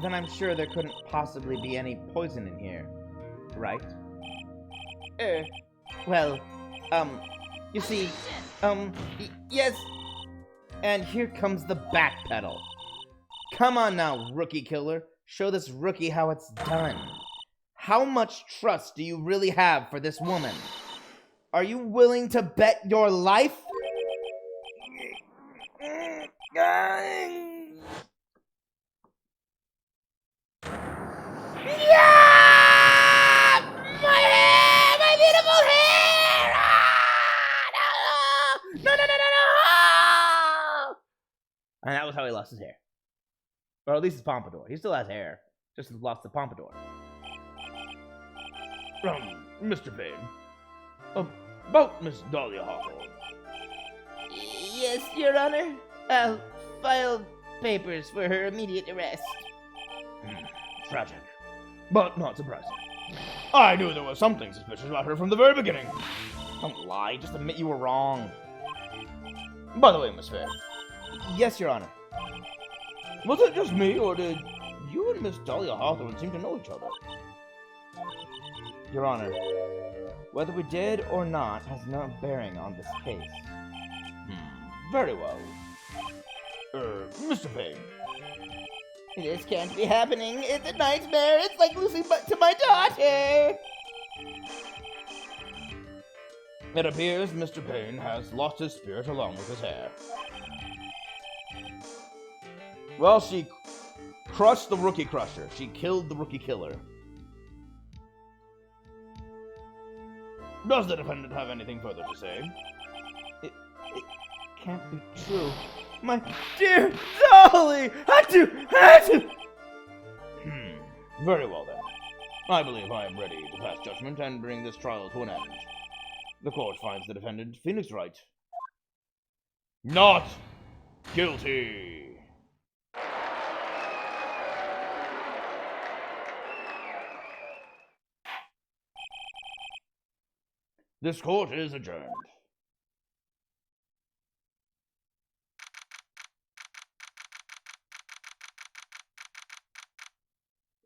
then I'm sure there couldn't possibly be any poison in here, right? Well, you see, yes. And here comes the backpedal. Come on now, rookie killer. Show this rookie how it's done. How much trust do you really have for this woman? Are you willing to bet your life? My hair! My beautiful hair! No! And that was how he lost his hair. Or at least his pompadour. He still has hair. Just lost the pompadour. Mr. Payne. About Miss Dahlia Hawthorne. Yes, Your Honor. I'll file papers for her immediate arrest. Tragic. But not surprising. I knew there was something suspicious about her from the very beginning. Don't lie. Just admit you were wrong. By the way, Miss Fair, Yes, Your Honor. was it just me, or did you and Miss Dahlia Hawthorne seem to know each other? Your Honor, whether we did or not has no bearing on this case. Very well. Mr. Payne. This can't be happening. It's a nightmare. It's like losing to my daughter. It appears Mr. Payne has lost his spirit along with his hair. Well, she crushed the Rookie Crusher. She killed the Rookie Killer. Does the defendant have anything further to say? It can't be true. My dear Dolly! Had to! Very well then. I believe I am ready to pass judgment and bring this trial to an end. The court finds the defendant, Phoenix Wright, not guilty. This court is adjourned.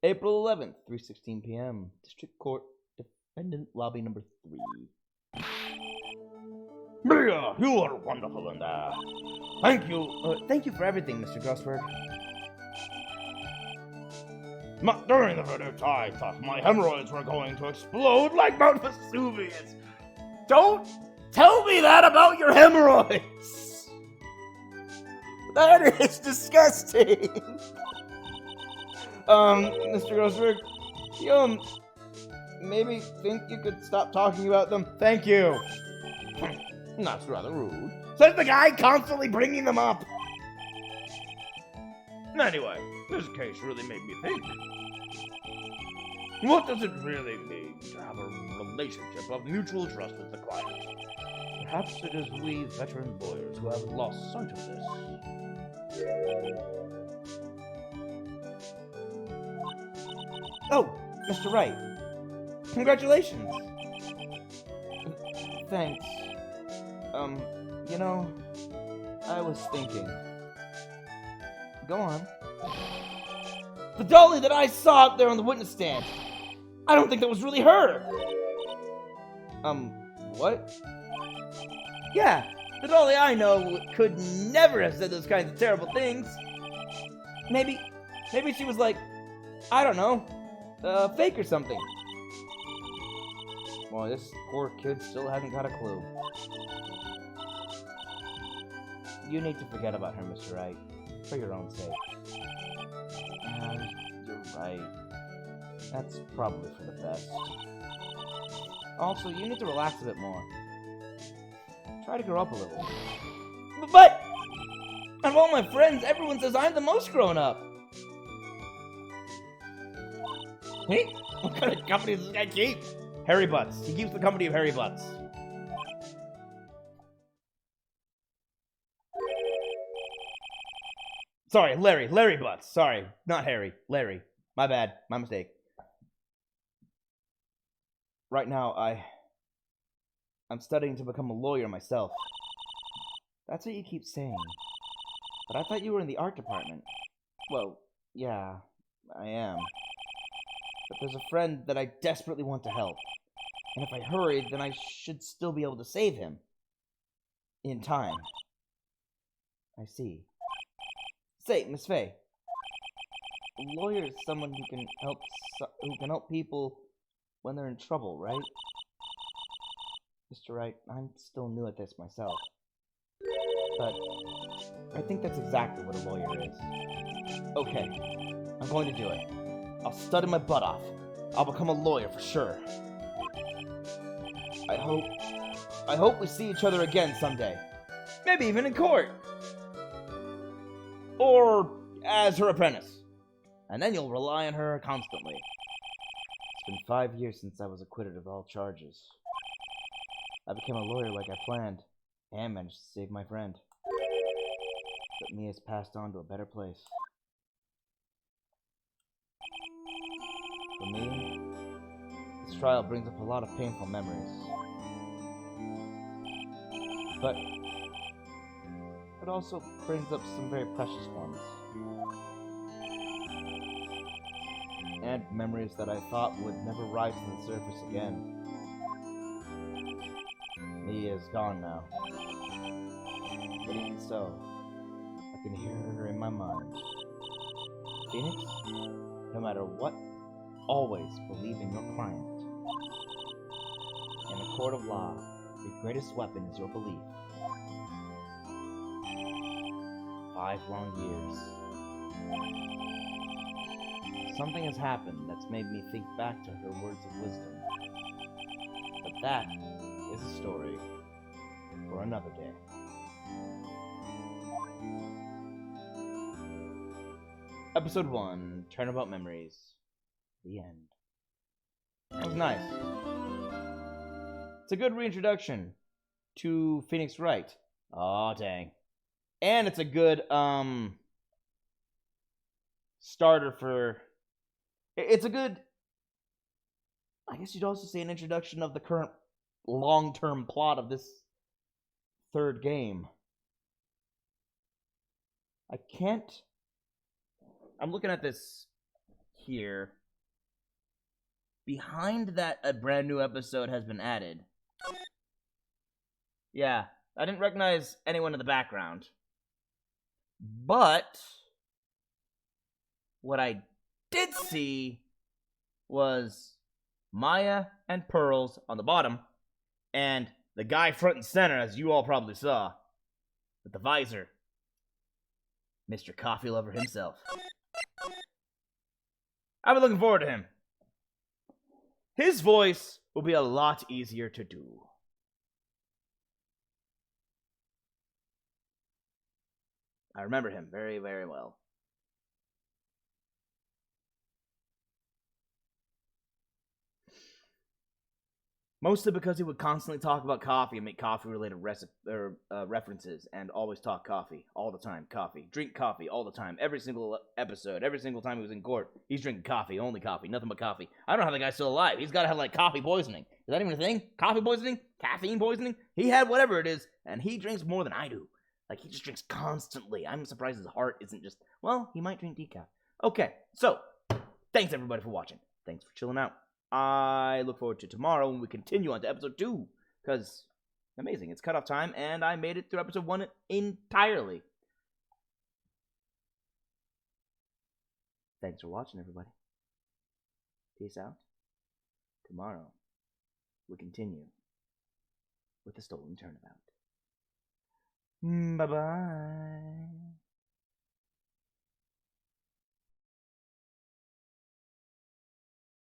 April 11th, 3:16 p.m. District Court, Defendant Lobby number 3. Mia, you are wonderful in there. Thank you. Thank you for everything, Mr. Grossberg. During the verdict, I thought my hemorrhoids were going to explode like Mount Vesuvius. Don't tell me that about your hemorrhoids. That is disgusting. Mr. Grossberg, you, maybe think you could stop talking about them? Thank you. That's rather rude. Says the guy constantly bringing them up. Anyway, this case really made me think. What does it really mean to have a relationship of mutual trust with the client? Perhaps it is we veteran lawyers who have lost sight of this. Oh, Mr. Wright. Congratulations. Thanks. You know, I was thinking. Go on. The dolly that I saw up there on the witness stand. I don't think that was really her. What? Yeah, the dolly I know could never have said those kinds of terrible things. Maybe she was like, I don't know, fake or something. Boy, this poor kid still hasn't got a clue. You need to forget about her, Mr. Wright, for your own sake. You're right. That's probably for the best. Also, you need to relax a bit more. Try to grow up a little. But of all my friends, everyone says I'm the most grown up. Hey, what kind of company does this guy keep? Hairy Butts. He keeps the company of Hairy Butts. Sorry, Larry Butts. Sorry, not Harry, Larry. My bad, my mistake. Right now, I'm studying to become a lawyer myself. That's what you keep saying. But I thought you were in the art department. Well, yeah, I am. But there's a friend that I desperately want to help. And if I hurried, then I should still be able to save him. In time. I see. Say, Miss Faye, a lawyer is someone who can help people when they're in trouble, right? Mr. Wright, I'm still new at this myself. But I think that's exactly what a lawyer is. Okay, I'm going to do it. I'll study my butt off. I'll become a lawyer for sure. I hope we see each other again someday. Maybe even in court. Or as her apprentice. And then you'll rely on her constantly. It's been 5 years since I was acquitted of all charges. I became a lawyer like I planned, and managed to save my friend. But Mia's passed on to a better place. For me, this trial brings up a lot of painful memories. But it also brings up some very precious ones. And memories that I thought would never rise to the surface again. Mia is gone now. But even so, I can hear her in my mind. Phoenix, no matter what, always believe in your client. In a court of law, your greatest weapon is your belief. 5 long years. something has happened that's made me think back to her words of wisdom. But that is a story for another day. Episode 1, Turnabout Memories. The end. That was nice. It's a good reintroduction to Phoenix Wright. Aw, dang. And it's a good, starter for... It's a good... I guess you'd also say an introduction of the current long-term plot of this third game. I can't... I'm looking at this here. Behind that, a brand new episode has been added. Yeah, I didn't recognize anyone in the background. But what I did see was Maya and Pearls on the bottom, and the guy front and center, as you all probably saw, with the visor, Mr. Coffee Lover himself. I've been looking forward to him. His voice will be a lot easier to do. I remember him very, very well. Mostly because he would constantly talk about coffee and make coffee-related references, and always talk coffee all the time. Coffee, drink coffee all the time. Every single episode, every single time he was in court, he's drinking coffee, only coffee, nothing but coffee. I don't know how the guy's still alive. He's got to have like coffee poisoning. Is that even a thing? Coffee poisoning? Caffeine poisoning? He had whatever it is, and he drinks more than I do. Like, he just drinks constantly. I'm surprised his heart isn't just, well, he might drink decaf. Okay, so, thanks everybody for watching. Thanks for chilling out. I look forward to tomorrow when we continue on to episode 2, because, amazing, it's cutoff time, and I made it through episode 1 entirely. Thanks for watching, everybody. Peace out. Tomorrow, we continue with the Stolen Turnabout. Bye-bye.